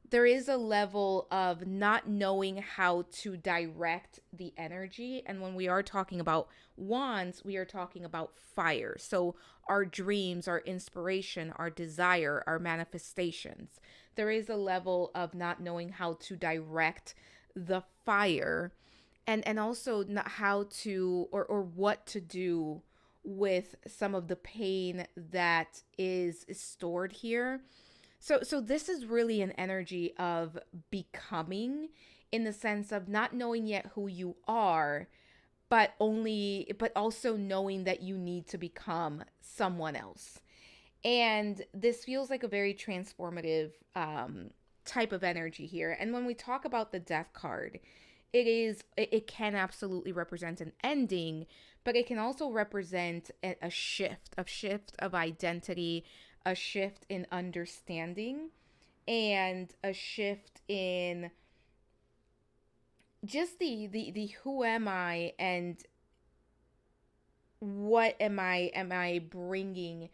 there is a level of not knowing how to direct the energy. And when we are talking about wands, we are talking about fire. So our dreams, our inspiration, our desire, our manifestations. There is a level of not knowing how to direct the fire, and also not how to or what to do with some of the pain that is stored here. So this is really an energy of becoming, in the sense of not knowing yet who you are, but also knowing that you need to become someone else. And this feels like a very transformative type of energy here. And when we talk about the Death card, it can absolutely represent an ending, but it can also represent a shift of identity, a shift in understanding, and a shift in just the who am I, and what am I bringing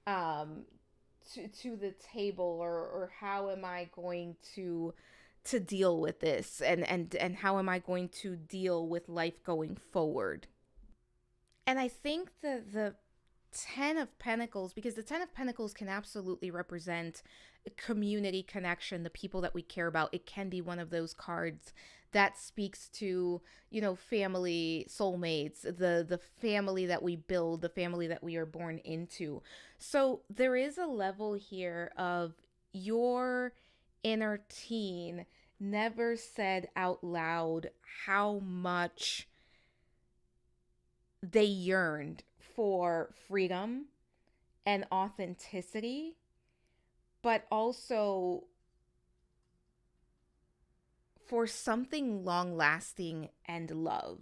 to the table, or how am I going to deal with this, and how am I going to deal with life going forward. And I think the 10 of Pentacles, because the 10 of Pentacles can absolutely represent a community connection, the people that we care about. It can be one of those cards that speaks to, family, soulmates, the family that we build, the family that we are born into. So there is a level here of your inner teen never said out loud how much they yearned for freedom and authenticity, but also for something long lasting and love.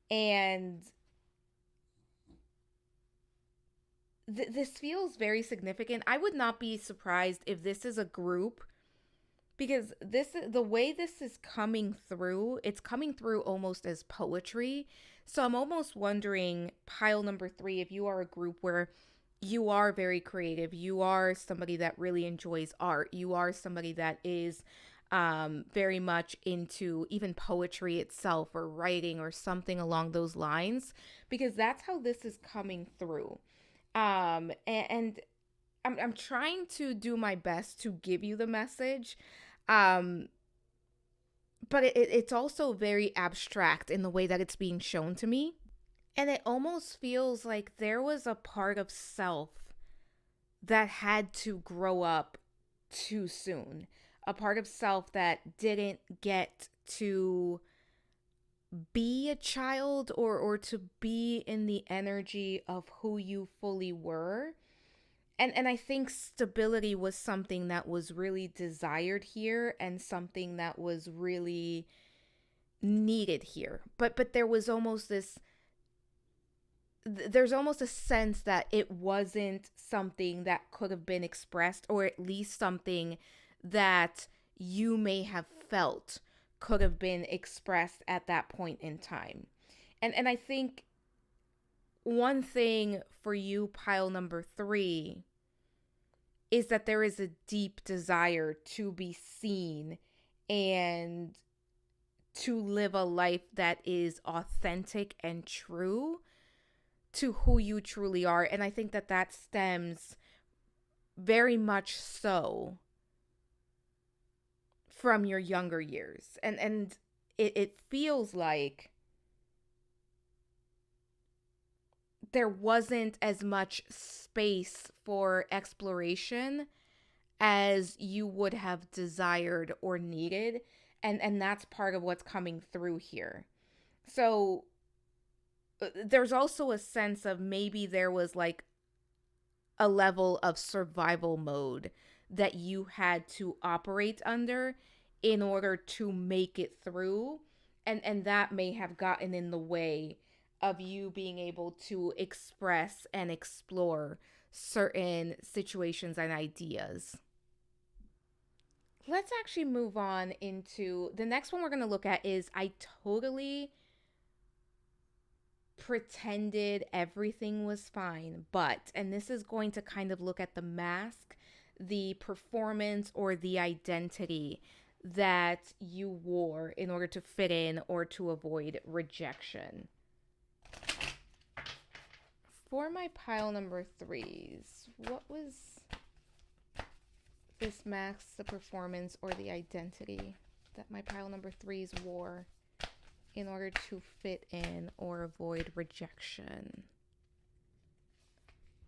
And this feels very significant. I would not be surprised if this is a group, because the way this is coming through, it's coming through almost as poetry. So I'm almost wondering, pile number 3, if you are a group where you are very creative, you are somebody that really enjoys art, you are somebody that is very much into even poetry itself or writing or something along those lines, because that's how this is coming through. And I'm trying to do my best to give you the message. Um, but it's also very abstract in the way that it's being shown to me. And it almost feels like there was a part of self that had to grow up too soon. A part of self that didn't get to be a child, or to be in the energy of who you fully were. And I think stability was something that was really desired here and something that was really needed here. But there was almost this there's almost a sense that it wasn't something that could have been expressed, or at least something that you may have felt could have been expressed at that point in time. And I think one thing for you, pile number 3, is that there is a deep desire to be seen and to live a life that is authentic and true to who you truly are. And I think that that stems very much so from your younger years. And it feels like there wasn't as much space for exploration as you would have desired or needed. And that's part of what's coming through here. So there's also a sense of maybe there was like a level of survival mode that you had to operate under in order to make it through. And that may have gotten in the way of you being able to express and explore certain situations and ideas. Let's actually move on into the next one we're going to look at is I totally pretended everything was fine, but, and this is going to kind of look at the mask, the performance, or the identity that you wore in order to fit in or to avoid rejection. For my pile number 3s, what was this mask, the performance, or the identity that my pile number 3s wore in order to fit in or avoid rejection?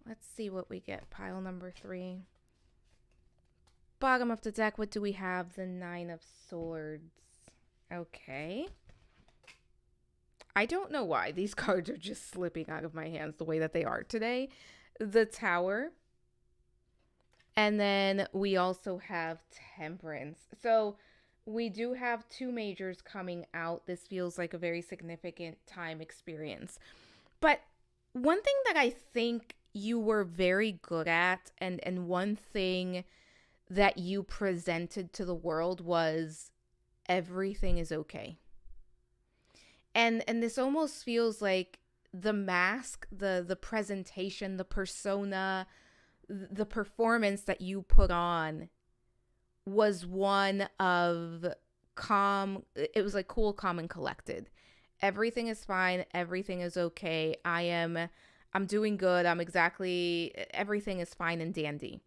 Let's see what we get. Pile number 3. Bottom of the deck, what do we have? The 9 of Swords. Okay. I don't know why these cards are just slipping out of my hands the way that they are today. The Tower. And then we also have Temperance. So we do have 2 majors coming out. This feels like a very significant time experience. But one thing that I think you were very good at, and one thing that you presented to the world, was everything is okay. And this almost feels like the mask, the presentation, the persona, the performance that you put on was one of calm. It was like cool, calm, and collected. Everything is fine. Everything is okay. I'm doing good. Everything is fine and dandy.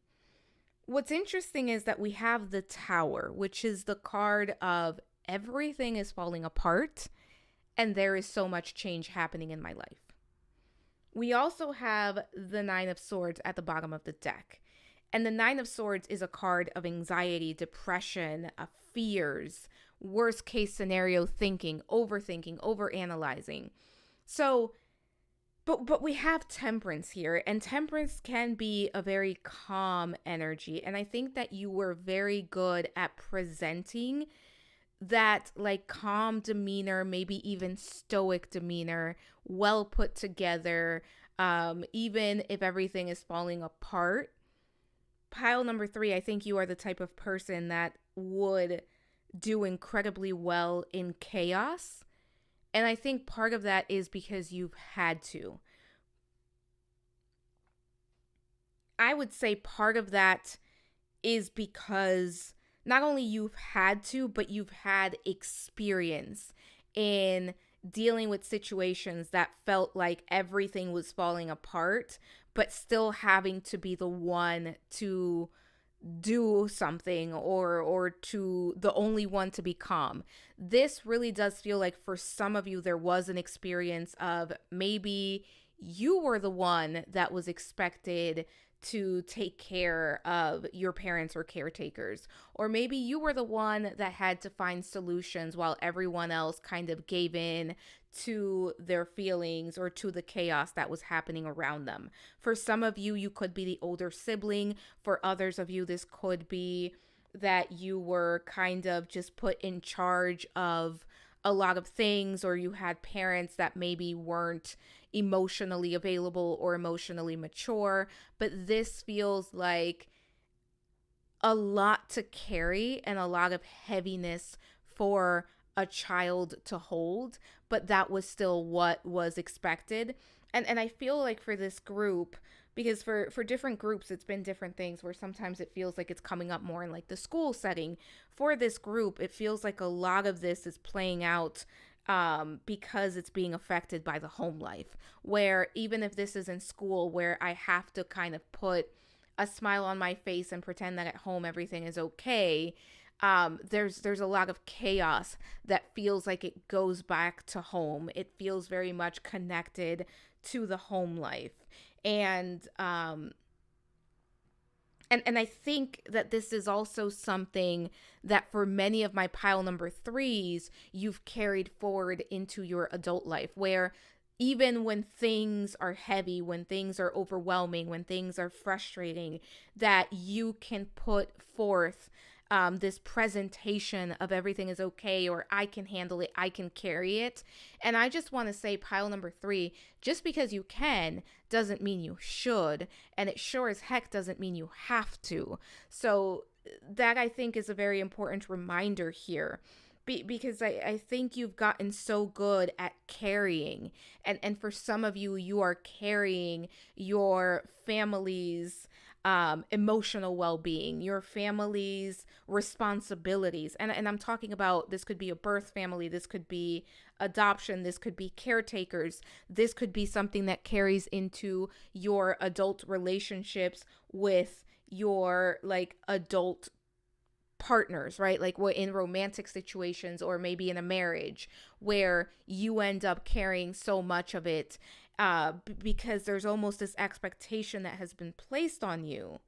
What's interesting is that we have the Tower, which is the card of everything is falling apart and there is so much change happening in my life. We also have the 9 of Swords at the bottom of the deck. And the 9 of Swords is a card of anxiety, depression, fears, worst case scenario thinking, overthinking, overanalyzing. So, but we have Temperance here, and Temperance can be a very calm energy. And I think that you were very good at presenting that like calm demeanor, maybe even stoic demeanor, well put together, even if everything is falling apart. Pile number three, I think you are the type of person that would do incredibly well in chaos. And I think part of that is because you've had to. I would say part of that is because not only you've had to, but you've had experience in dealing with situations that felt like everything was falling apart, but still having to be the one to do something, or to the only one to be calm. This really does feel like for some of you there was an experience of maybe you were the one that was expected to take care of your parents or caretakers, or maybe you were the one that had to find solutions while everyone else kind of gave in to their feelings or to the chaos that was happening around them. For some of you, you could be the older sibling. For others of you, this could be that you were kind of just put in charge of a lot of things, or you had parents that maybe weren't emotionally available or emotionally mature. But this feels like a lot to carry and a lot of heaviness for a child to hold, but that was still what was expected. And I feel like for this group, because for different groups it's been different things, where sometimes it feels like it's coming up more in like the school setting. For this group, it feels like a lot of this is playing out because it's being affected by the home life, where even if this is in school, where I have to kind of put a smile on my face and pretend that at home everything is okay, there's a lot of chaos that feels like it goes back to home. It feels very much connected to the home life. And I think that this is also something that for many of my pile number threes, you've carried forward into your adult life, where even when things are heavy, when things are overwhelming, when things are frustrating, that you can put forth this presentation of everything is okay, or I can handle it, I can carry it. And I just want to say, pile number three, just because you can doesn't mean you should. And it sure as heck doesn't mean you have to. So that I think is a very important reminder here. Because I think you've gotten so good at carrying. And for some of you, you are carrying your family's emotional well-being, your family's responsibilities. And I'm talking about, this could be a birth family, this could be adoption, this could be caretakers, this could be something that carries into your adult relationships with your like adult partners, right? Like what in romantic situations, or maybe in a marriage, where you end up carrying so much of it because there's almost this expectation that has been placed on you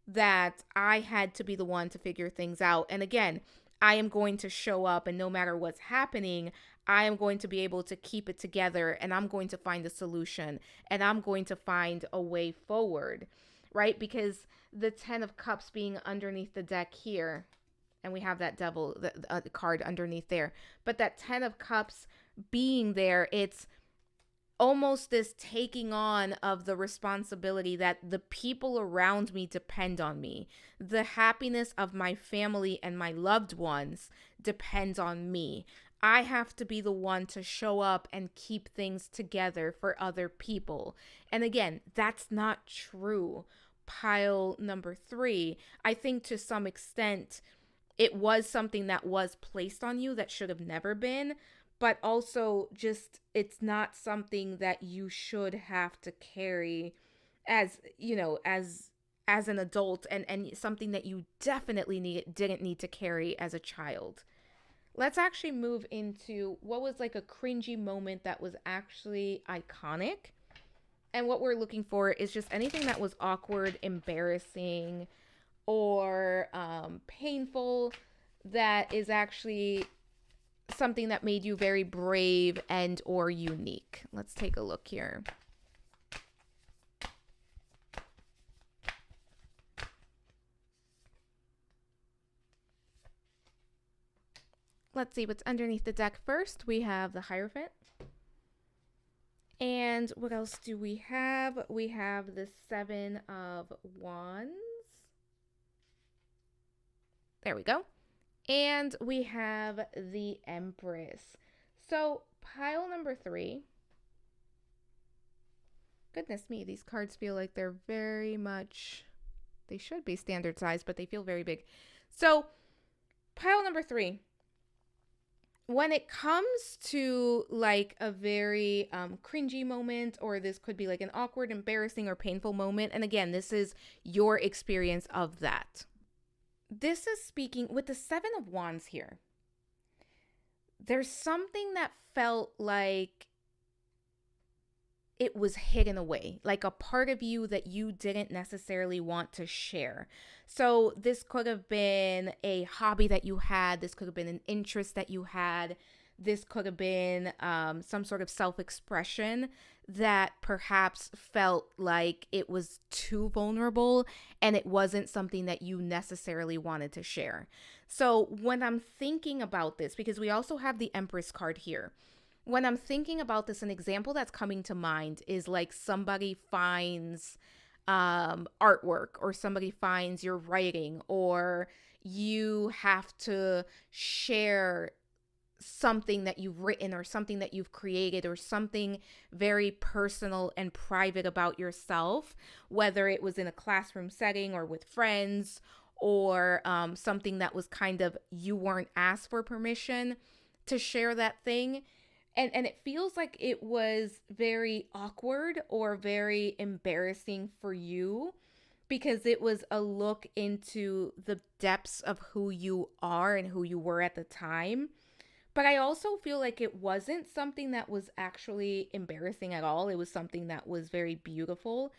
that I had to be the one to figure things out. And again, I am going to show up, and no matter what's happening, I am going to be able to keep it together, and I'm going to find a solution, and I'm going to find a way forward, right? Because the 10 of Cups being underneath the deck here, and we have that devil card underneath there, but that 10 of Cups being there, it's almost this taking on of the responsibility that the people around me depend on me. The happiness of my family and my loved ones depends on me. I have to be the one to show up and keep things together for other people. And again, that's not true. Pile number three, I think to some extent, it was something that was placed on you that should have never been, but also just it's not something that you should have to carry as, you know, as an adult, and something that you definitely didn't need to carry as a child. Let's actually move into what was like a cringy moment that was actually iconic. And what we're looking for is just anything that was awkward, embarrassing, or painful, that is actually something that made you very brave and or unique. Let's take a look here. let's see what's underneath the deck first. We have the Hierophant. And what else do we have? We have the Seven of Wands. There we go. And we have the Empress. So pile number 3. Goodness me, these cards feel like they're very much, they should be standard size, but they feel very big. So pile number 3. When it comes to like a very cringy moment, or this could be like an awkward, embarrassing, or painful moment, and again, this is your experience of that. This is speaking with the Seven of Wands here. There's something that felt like it was hidden away, like a part of you that you didn't necessarily want to share. So this could have been a hobby that you had. This could have been an interest that you had. This could have been some sort of self-expression that perhaps felt like it was too vulnerable and it wasn't something that you necessarily wanted to share. So when I'm thinking about this, because we also have the Empress card here, when I'm thinking about this, an example that's coming to mind is like somebody finds artwork, or somebody finds your writing, or you have to share something that you've written or something that you've created or something very personal and private about yourself, whether it was in a classroom setting or with friends, or something that was kind of, you weren't asked for permission to share that thing. And it feels like it was very awkward or very embarrassing for you, because it was a look into the depths of who you are and who you were at the time. But I also feel like it wasn't something that was actually embarrassing at all. It was something that was very beautiful.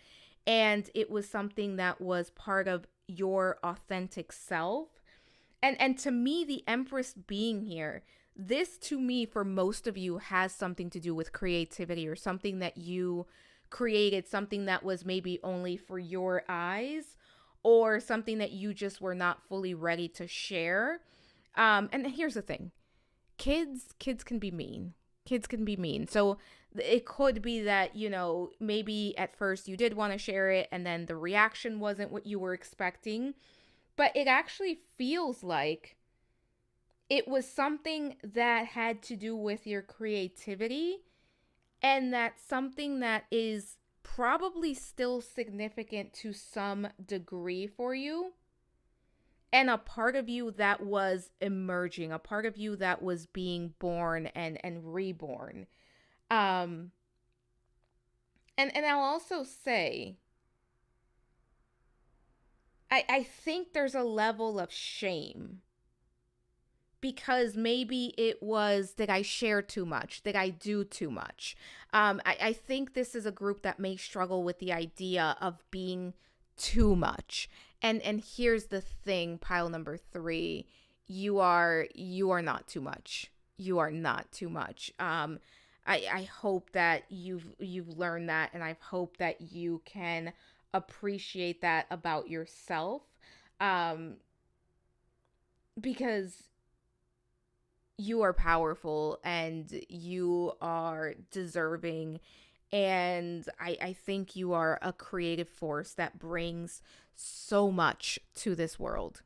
And it was something that was part of your authentic self. And to me, the Empress being here, this to me, for most of you, has something to do with creativity, or something that you created, something that was maybe only for your eyes, or something that you just were not fully ready to share. And here's the thing. Kids can be mean. Kids can be mean. So it could be that, you know, maybe at first you did want to share it and then the reaction wasn't what you were expecting. But it actually feels like it was something that had to do with your creativity, and that's something that is probably still significant to some degree for you. And a part of you that was emerging, a part of you that was being born and reborn. And I'll also say, I think there's a level of shame, because maybe it was, did I share too much? Did I do too much? I think this is a group that may struggle with the idea of being too much. And here's the thing, pile number 3, you are not too much. You are not too much. I hope that you've learned that, and I hope that you can appreciate that about yourself, because you are powerful and you are deserving. And I think you are a creative force that brings so much to this world.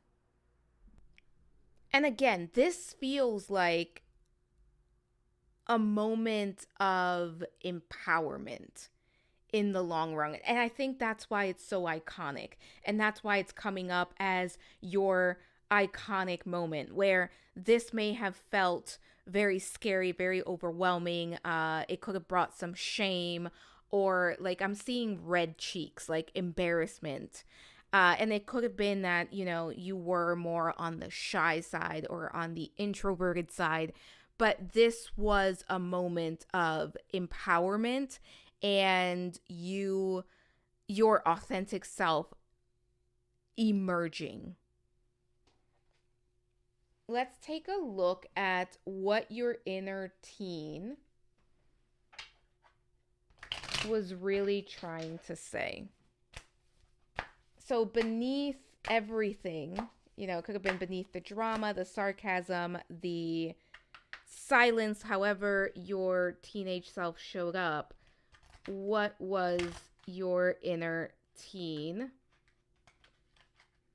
And again, this feels like a moment of empowerment in the long run. And I think that's why it's so iconic. And that's why it's coming up as your iconic moment, where this may have felt very scary, very overwhelming. It could have brought some shame, or like I'm seeing red cheeks, like embarrassment. And it could have been that, you know, you were more on the shy side or on the introverted side. But this was a moment of empowerment and your authentic self emerging. Let's take a look at what your inner teen was really trying to say. So beneath everything it could have been beneath the drama, the sarcasm, the silence, however your teenage self showed up. What was your inner teen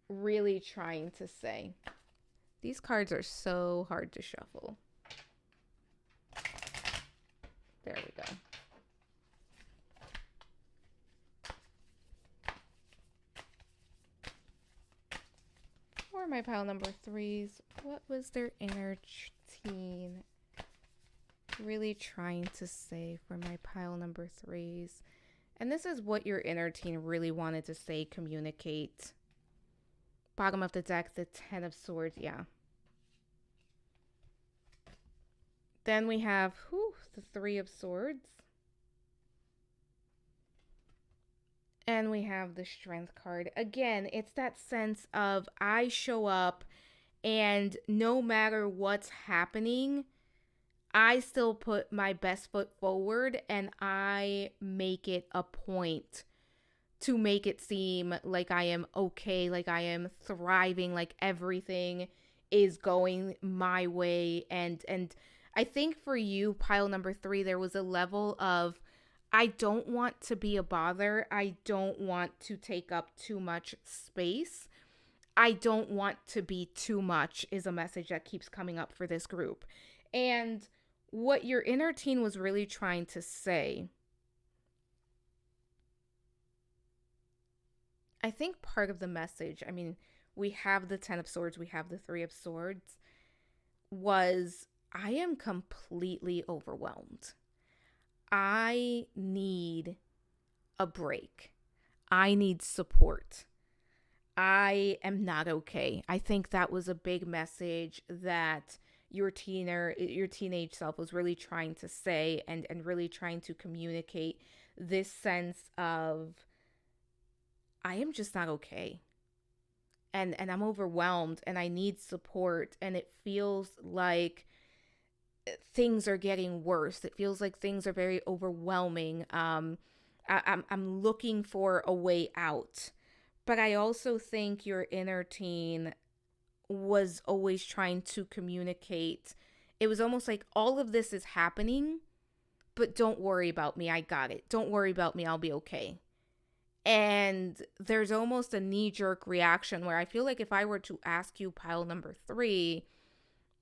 really trying to say? These cards are so hard to shuffle. There we go. For my pile number 3s, what was their inner teen really trying to say for my pile number 3s? And this is what your inner teen really wanted to say, communicate. Bottom of the deck, the 10 of Swords, yeah. Then we have the 3 of Swords. And we have the Strength card. Again, it's that sense of I show up and no matter what's happening, I still put my best foot forward and I make it a point to make it seem like I am okay, like I am thriving, like everything is going my way. And I think for you, pile number 3, there was a level of I don't want to be a bother. I don't want to take up too much space. I don't want to be too much is a message that keeps coming up for this group. And what your inner teen was really trying to say, I think part of the message, I mean, we have the 10 of Swords, we have the 3 of Swords, was I am completely overwhelmed. I need a break. I need support. I am not okay. I think that was a big message that your teenage self was really trying to say and really trying to communicate this sense of I am just not okay. And I'm overwhelmed and I need support, and it feels like things are getting worse. It feels like things are very overwhelming. I'm looking for a way out. But I also think your inner teen was always trying to communicate. It was almost like all of this is happening, but don't worry about me. I got it. Don't worry about me. I'll be okay. And there's almost a knee-jerk reaction where I feel like if I were to ask you, pile number 3,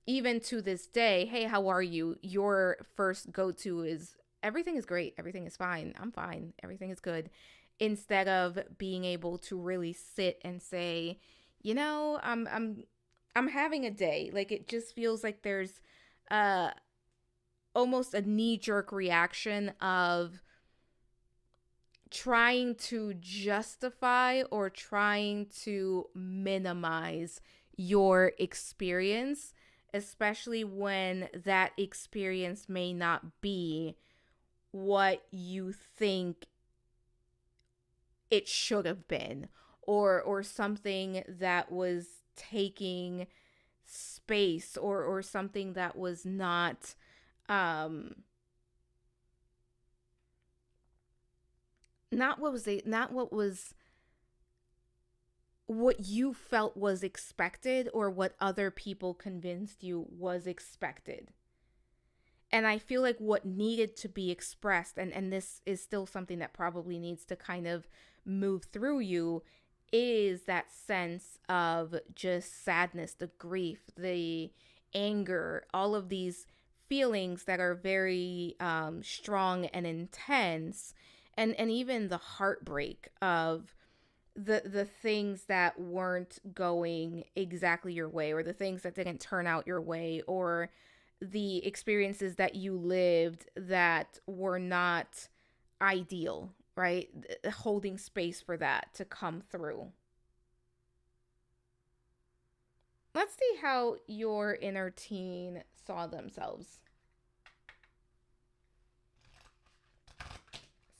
even to this day, hey, how are you? Your first go-to is everything is great. Everything is fine. I'm fine. Everything is good. Instead of being able to really sit and say, I'm having a day. Like, it just feels like there's almost a knee-jerk reaction of trying to justify or trying to minimize your experience, especially when that experience may not be what you think it should have been, or something that was taking space, or something that was not what you felt was expected, or what other people convinced you was expected. And I feel like what needed to be expressed, and this is still something that probably needs to kind of move through you, is that sense of just sadness, the grief, the anger, all of these feelings that are very strong and intense, and even the heartbreak of the things that weren't going exactly your way, or the things that didn't turn out your way, or the experiences that you lived that were not ideal, right? Holding space for that to come through. Let's see how your inner teen saw themselves.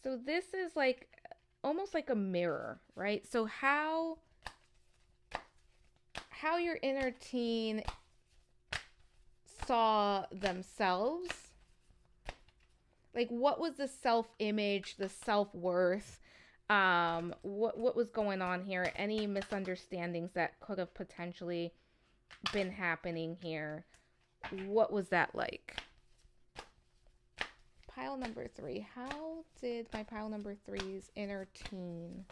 So this is like almost like a mirror, right? So how your inner teen saw themselves, like what was the self-image, the self-worth, What was going on here? Any misunderstandings that could have potentially been happening here? What was that like? Pile number 3. How did my pile number 3's inner teen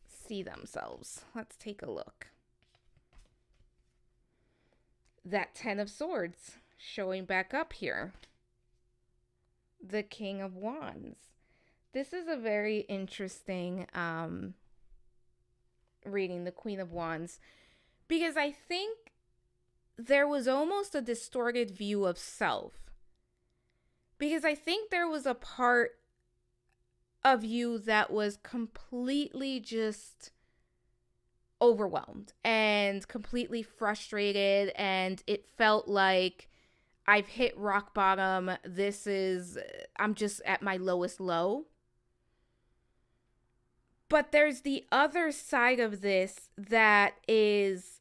see themselves? Let's take a look. That 10 of Swords showing back up here. The King of Wands. This is a very interesting reading, the Queen of Wands, because I think there was almost a distorted view of self. Because I think there was a part of you that was completely just overwhelmed and completely frustrated, and it felt like I've hit rock bottom. I'm just at my lowest low. But there's the other side of this that is,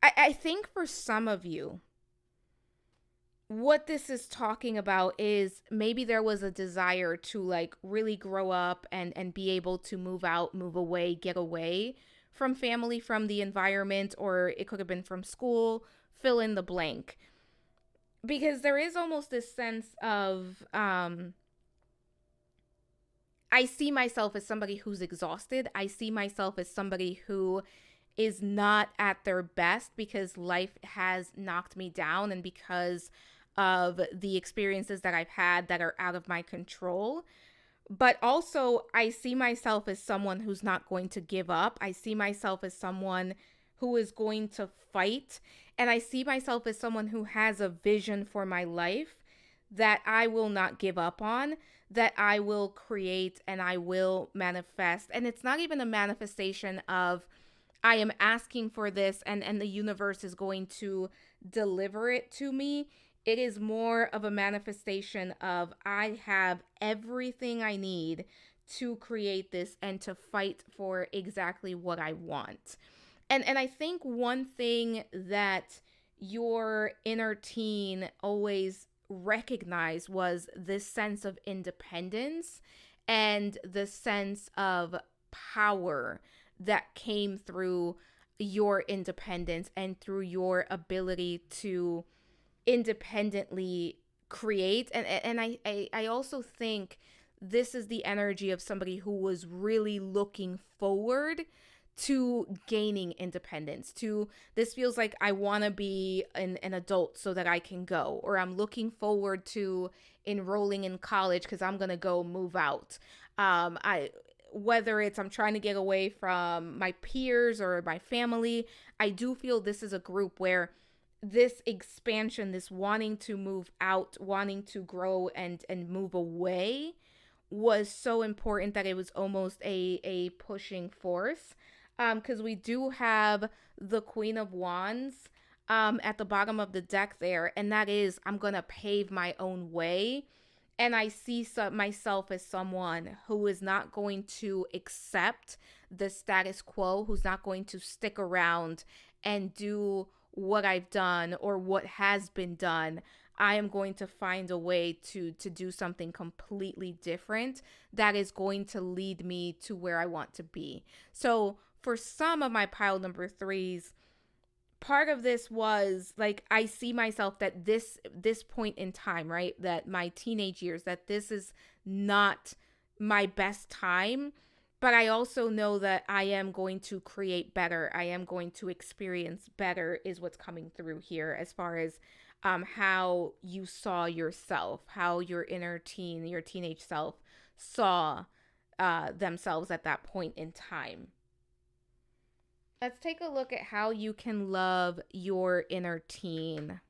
I think for some of you, what this is talking about is maybe there was a desire to like really grow up and be able to move out, move away, get away from family, from the environment, or it could have been from school, fill in the blank. Because there is almost this sense of, I see myself as somebody who's exhausted. I see myself as somebody who is not at their best because life has knocked me down and because of the experiences that I've had that are out of my control. But also, I see myself as someone who's not going to give up. I see myself as someone who is going to fight. And I see myself as someone who has a vision for my life that I will not give up on, that I will create and I will manifest. And it's not even a manifestation of I am asking for this and the universe is going to deliver it to me. It is more of a manifestation of I have everything I need to create this and to fight for exactly what I want. And I think one thing that your inner teen always recognized was this sense of independence and the sense of power that came through your independence and through your ability to independently create. And I also think this is the energy of somebody who was really looking forward to gaining independence. To this feels like I want to be an adult so that I can go, or I'm looking forward to enrolling in college because I'm gonna go move out. Whether it's I'm trying to get away from my peers or my family, I do feel this is a group where this expansion, this wanting to move out, wanting to grow and move away was so important that it was almost a pushing force. Because we do have the Queen of Wands at the bottom of the deck there, and that is I'm going to pave my own way. And I see myself as someone who is not going to accept the status quo, who's not going to stick around and do what I've done or what has been done. I am going to find a way to do something completely different that is going to lead me to where I want to be. So for some of my pile number 3s, part of this was like, I see myself that this point in time, right, that my teenage years, that this is not my best time, but I also know that I am going to create better. I am going to experience better is what's coming through here as far as how you saw yourself, how your inner teen, your teenage self saw themselves at that point in time. Let's take a look at how you can love your inner teen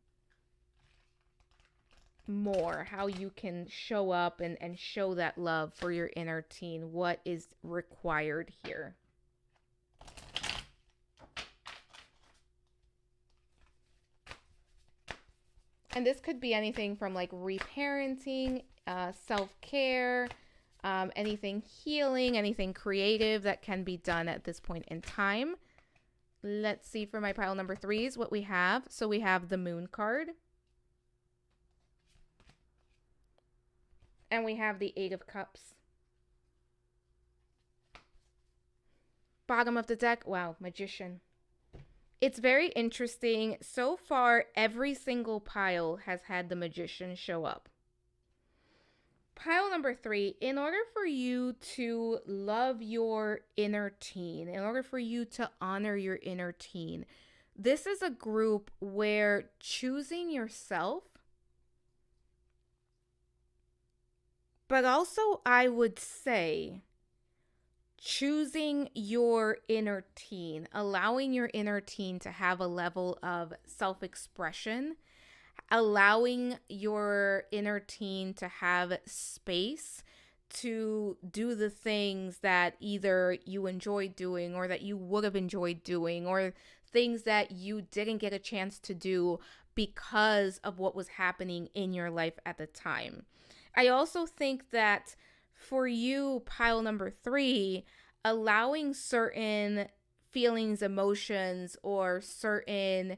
more, how you can show up and show that love for your inner teen. What is required here? And this could be anything from like reparenting, self-care, anything healing, anything creative that can be done at this point in time. Let's see for my pile number 3s what we have. So we have the Moon card. And we have the Eight of Cups. Bottom of the deck, wow, Magician. It's very interesting. So far, every single pile has had the Magician show up. Pile number 3, in order for you to love your inner teen, in order for you to honor your inner teen, this is a group where choosing yourself, but also I would say choosing your inner teen, allowing your inner teen to have a level of self-expression, allowing your inner teen to have space to do the things that either you enjoy doing or that you would have enjoyed doing, or things that you didn't get a chance to do because of what was happening in your life at the time. I also think that for you, pile number 3, allowing certain feelings, emotions, or certain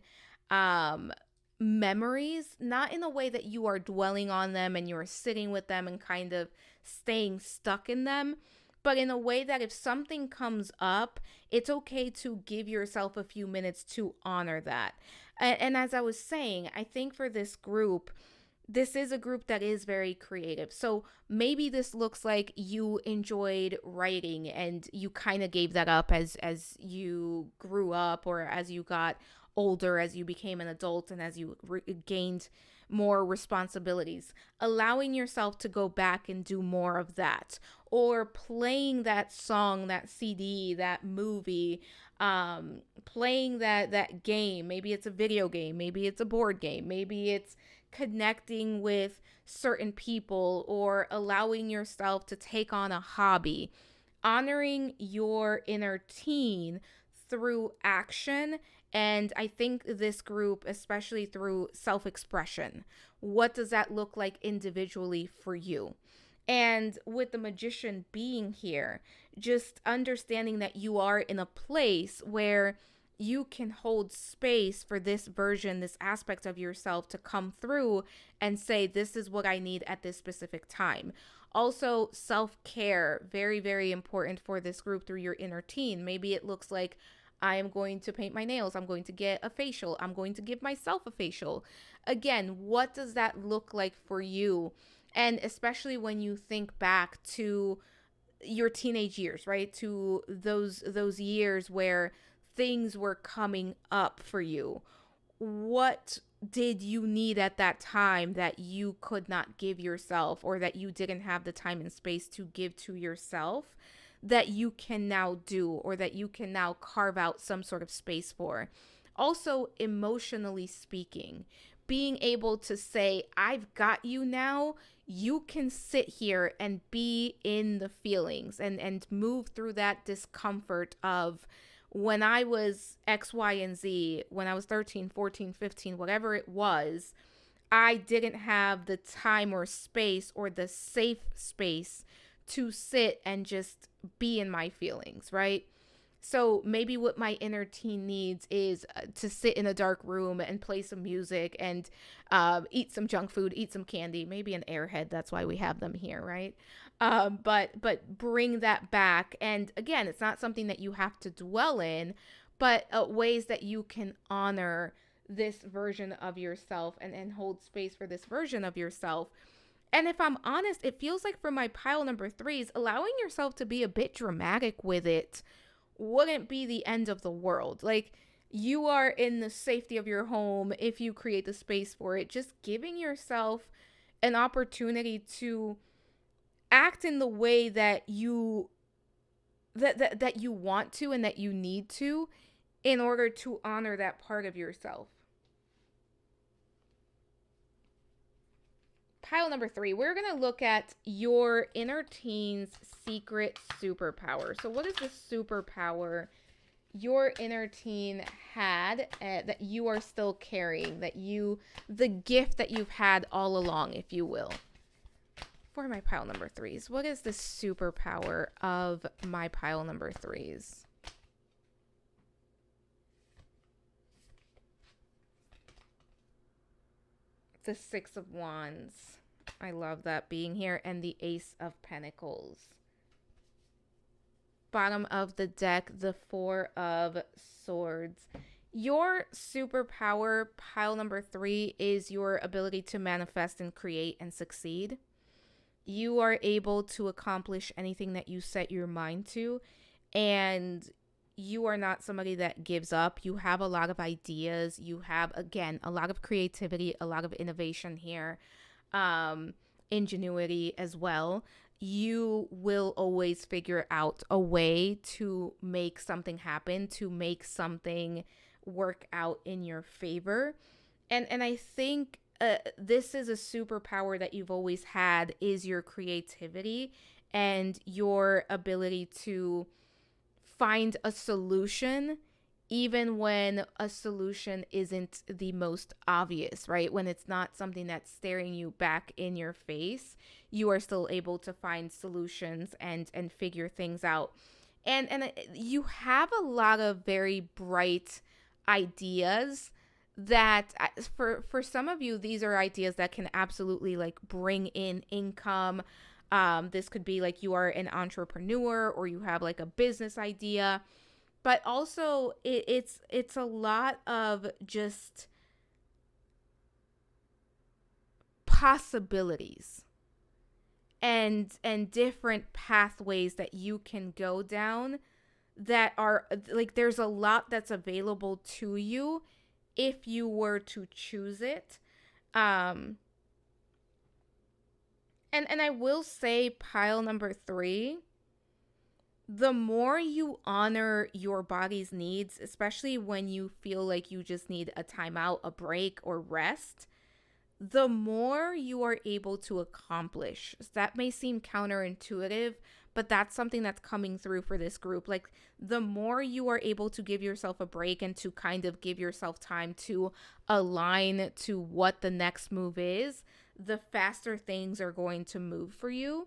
memories, not in a way that you are dwelling on them and you're sitting with them and kind of staying stuck in them, but in a way that if something comes up, it's okay to give yourself a few minutes to honor that. And as I was saying, I think for this group, this is a group that is very creative. So maybe this looks like you enjoyed writing and you kind of gave that up as you grew up, or as you got older, as you became an adult, and as you gained more responsibilities. Allowing yourself to go back and do more of that, or playing that song, that CD, that movie, playing that game. Maybe it's a video game, maybe it's a board game, maybe it's connecting with certain people, or allowing yourself to take on a hobby. Honoring your inner teen through action, and I think this group, especially through self-expression. What does that look like individually for you? And with the Magician being here, just understanding that you are in a place where you can hold space for this version, this aspect of yourself to come through and say, this is what I need at this specific time. Also, self-care, very, very important for this group through your inner teen. Maybe it looks like, I am going to paint my nails, I'm going to get a facial, I'm going to give myself a facial. Again, what does that look like for you? And especially when you think back to your teenage years, right? To those years where things were coming up for you. What did you need at that time that you could not give yourself, or that you didn't have the time and space to give to yourself, that you can now do, or that you can now carve out some sort of space for? Also, emotionally speaking, being able to say, I've got you now. You can sit here and be in the feelings and move through that discomfort of, when I was X, Y, and Z, when I was 13, 14, 15, whatever it was, I didn't have the time or space or the safe space to sit and just be in my feelings, right? So maybe what my inner teen needs is to sit in a dark room and play some music and eat some junk food, eat some candy, maybe an Airhead. That's why we have them here, right? But bring that back. And again, it's not something that you have to dwell in, but ways that you can honor this version of yourself and hold space for this version of yourself. And if I'm honest, it feels like for my pile number 3s, allowing yourself to be a bit dramatic with it wouldn't be the end of the world. Like, you are in the safety of your home if you create the space for it. Just giving yourself an opportunity to act in the way that you that you want to and that you need to, in order to honor that part of yourself. Pile number 3, we're going to look at your inner teen's secret superpower. So what is the superpower your inner teen had that you are still carrying, the gift that you've had all along, if you will? For my pile number 3s, what is the superpower of my pile number 3s? The 6 of Wands. I love that being here. And the Ace of Pentacles. Bottom of the deck, the Four of Swords. Your superpower, pile number 3, is your ability to manifest and create and succeed. You are able to accomplish anything that you set your mind to, and you are not somebody that gives up. You have a lot of ideas. You have, again, a lot of creativity, a lot of innovation here, ingenuity as well. You will always figure out a way to make something happen, to make something work out in your favor. And I think this is a superpower that you've always had, is your creativity and your ability to find a solution even when a solution isn't the most obvious, right? When it's not something that's staring you back in your face, you are still able to find solutions and figure things out. And you have a lot of very bright ideas that for some of you, these are ideas that can absolutely like bring in income. This could be like you are an entrepreneur or you have like a business idea, but also it's a lot of just possibilities and different pathways that you can go down that are like, there's a lot that's available to you if you were to choose it. And I will say, pile number 3, the more you honor your body's needs, especially when you feel like you just need a timeout, a break, or rest, the more you are able to accomplish. That may seem counterintuitive, but that's something that's coming through for this group. Like, the more you are able to give yourself a break and to kind of give yourself time to align to what the next move is, the faster things are going to move for you.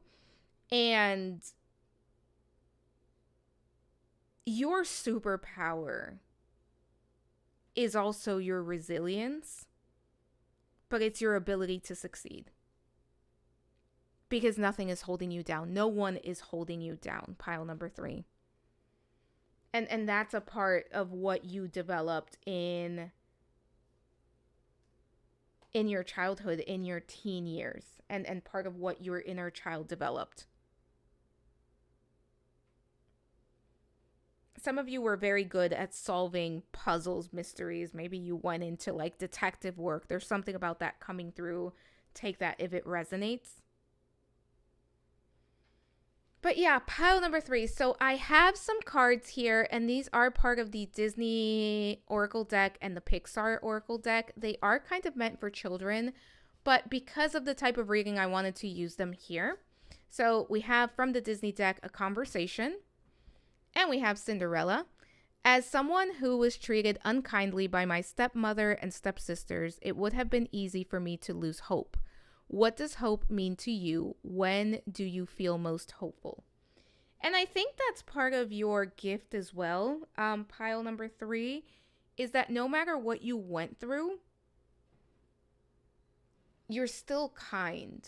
And your superpower is also your resilience, but it's your ability to succeed. Because nothing is holding you down. No one is holding you down, pile number 3. And that's a part of what you developed in your childhood, in your teen years, and part of what your inner child developed. Some of you were very good at solving puzzles, mysteries. Maybe you went into like detective work. There's something about that coming through. Take that if it resonates. But yeah, pile number 3. So I have some cards here, and these are part of the Disney Oracle deck and the Pixar Oracle deck. They are kind of meant for children, but because of the type of reading, I wanted to use them here. So we have from the Disney deck, a conversation, and we have Cinderella. As someone who was treated unkindly by my stepmother and stepsisters, it would have been easy for me to lose hope. What does hope mean to you? When do you feel most hopeful? And I think that's part of your gift as well, pile number 3, is that no matter what you went through, you're still kind.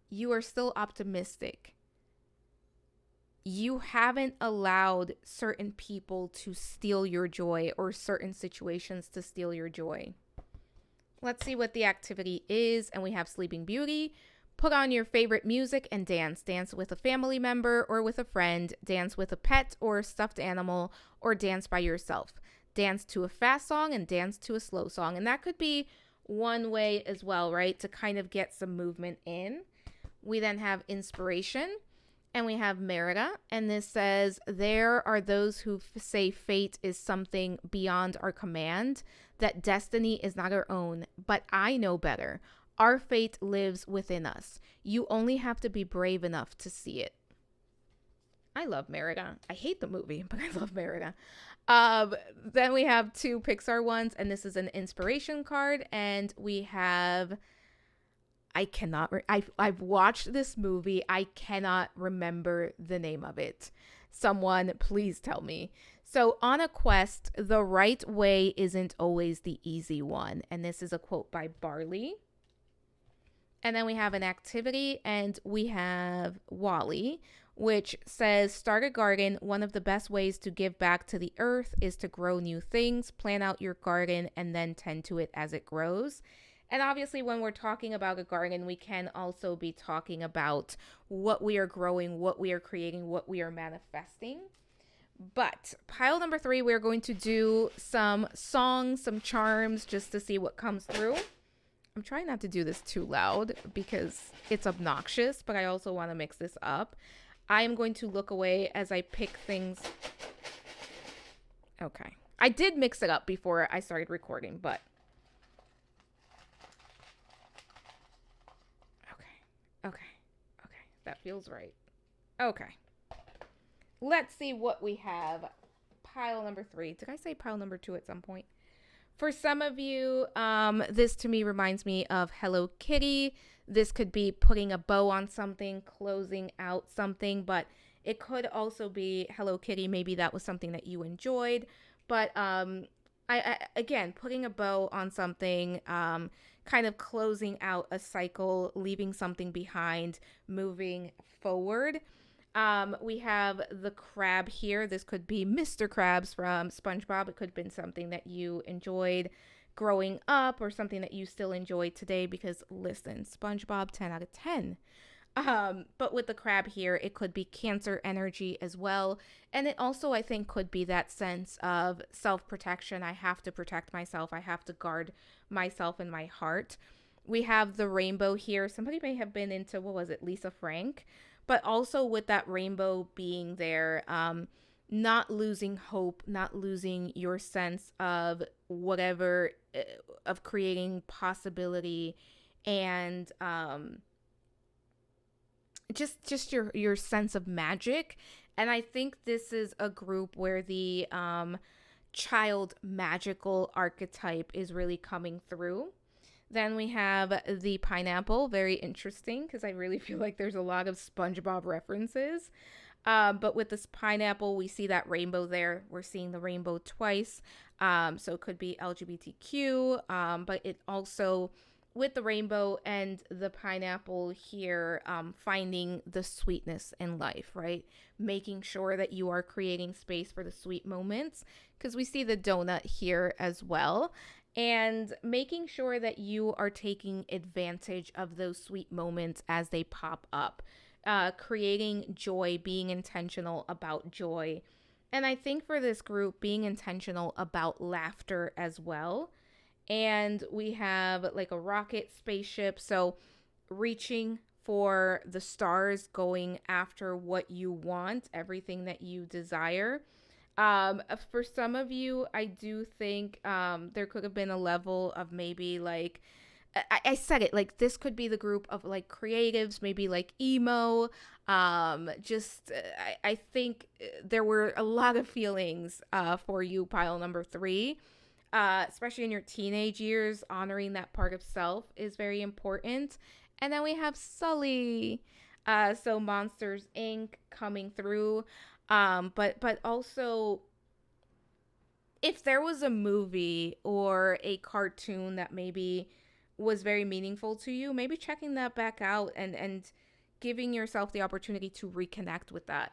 You are still optimistic. You haven't allowed certain people to steal your joy or certain situations to steal your joy. Let's see what the activity is. And we have Sleeping Beauty. Put on your favorite music and dance. Dance with a family member or with a friend. Dance with a pet or a stuffed animal, or dance by yourself. Dance to a fast song and dance to a slow song. And that could be one way as well, right? To kind of get some movement in. We then have Inspiration. And we have Merida, and this says, there are those who say fate is something beyond our command, that destiny is not our own, but I know better. Our fate lives within us. You only have to be brave enough to see it. I love Merida. I hate the movie, but I love Merida. Then we have 2 Pixar ones, and this is an inspiration card, and we have... I've watched this movie. I cannot remember the name of it. Someone please tell me. So, on a quest, the right way isn't always the easy one. And this is a quote by Barley. And then we have an activity, and we have Wally, which says start a garden. One of the best ways to give back to the earth is to grow new things. Plan out your garden and then tend to it as it grows. And obviously, when we're talking about a garden, we can also be talking about what we are growing, what we are creating, what we are manifesting. But pile number 3, we're going to do some songs, some charms, just to see what comes through. I'm trying not to do this too loud because it's obnoxious, but I also want to mix this up. I am going to look away as I pick things. Okay. I did mix it up before I started recording, but. Okay. That feels right. Okay. Let's see what we have. Pile number 3. Did I say pile number 2 at some point? For some of you, this to me reminds me of Hello Kitty. This could be putting a bow on something, closing out something, but it could also be Hello Kitty. Maybe that was something that you enjoyed. But again, putting a bow on something, kind of closing out a cycle, leaving something behind, moving forward. We have the crab here. This could be Mr. Krabs from SpongeBob. It could have been something that you enjoyed growing up or something that you still enjoy today because, listen, SpongeBob 10 out of 10. But with the crab here, it could be Cancer energy as well. And it also, I think, could be that sense of self-protection. I have to protect myself. I have to guard myself and my heart. We have the rainbow here. Somebody may have been into, what was it, Lisa Frank? But also with that rainbow being there, not losing hope, not losing your sense of whatever, of creating possibility, and just your sense of magic. And I think this is a group where the child magical archetype is really coming through. Then we have the pineapple, very interesting because I really feel like there's a lot of SpongeBob references. But with this pineapple, we see that rainbow there. We're seeing the rainbow twice. So it could be LGBTQ, but it also, with the rainbow and the pineapple here, finding the sweetness in life, right? Making sure that you are creating space for the sweet moments, because we see the donut here as well. And making sure that you are taking advantage of those sweet moments as they pop up. Creating joy, being intentional about joy. And I think for this group, being intentional about laughter as well. And we have like a rocket spaceship. So reaching for the stars, going after what you want, everything that you desire. For some of you, I do think there could have been a level of maybe like, I said it, like this could be the group of like creatives, maybe like emo. I think there were a lot of feelings for you, pile number 3. Especially in your teenage years, honoring that part of self is very important. And then we have Sully. So Monsters Inc. coming through. But also, if there was a movie or a cartoon that maybe was very meaningful to you, maybe checking that back out and giving yourself the opportunity to reconnect with that.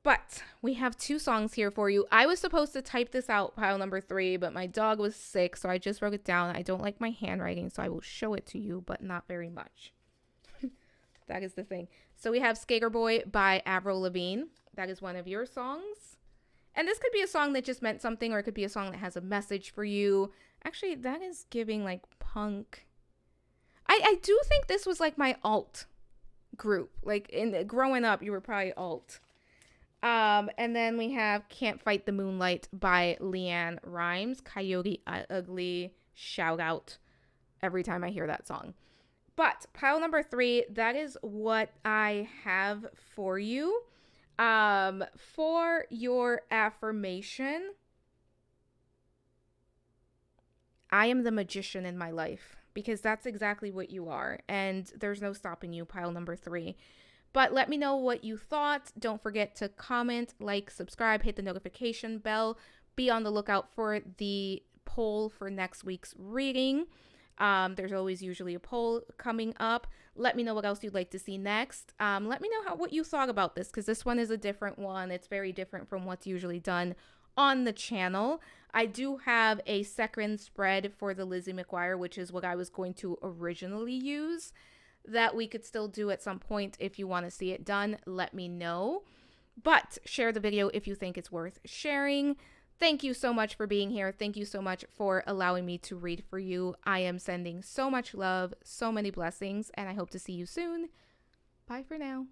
But we have 2 songs here for you. I was supposed to type this out, pile number 3, but my dog was sick, so I just wrote it down. I don't like my handwriting, so I will show it to you, but not very much. That is the thing. So we have Skater Boy by Avril Lavigne. That is one of your songs. And this could be a song that just meant something, or it could be a song that has a message for you. Actually, that is giving like punk. I do think this was like my alt group. Like growing up, you were probably alt. And then we have Can't Fight the Moonlight by Leanne Rimes. Coyote Ugly, shout out every time I hear that song. But pile number 3, that is what I have for you. For your affirmation, I am the magician in my life, because that's exactly what you are. And there's no stopping you, pile number 3. But let me know what you thought. Don't forget to comment, like, subscribe, hit the notification bell. Be on the lookout for the poll for next week's reading. There's always usually a poll coming up. Let me know what else you'd like to see next. Let me know what you thought about this, because this one is a different one. It's very different from what's usually done on the channel. I do have a second spread for the Lizzie McGuire, which is what I was going to originally use, that we could still do at some point. If you want to see it done, let me know. But share the video if you think it's worth sharing. Thank you so much for being here. Thank you so much for allowing me to read for you. I am sending so much love, so many blessings, and I hope to see you soon. Bye for now.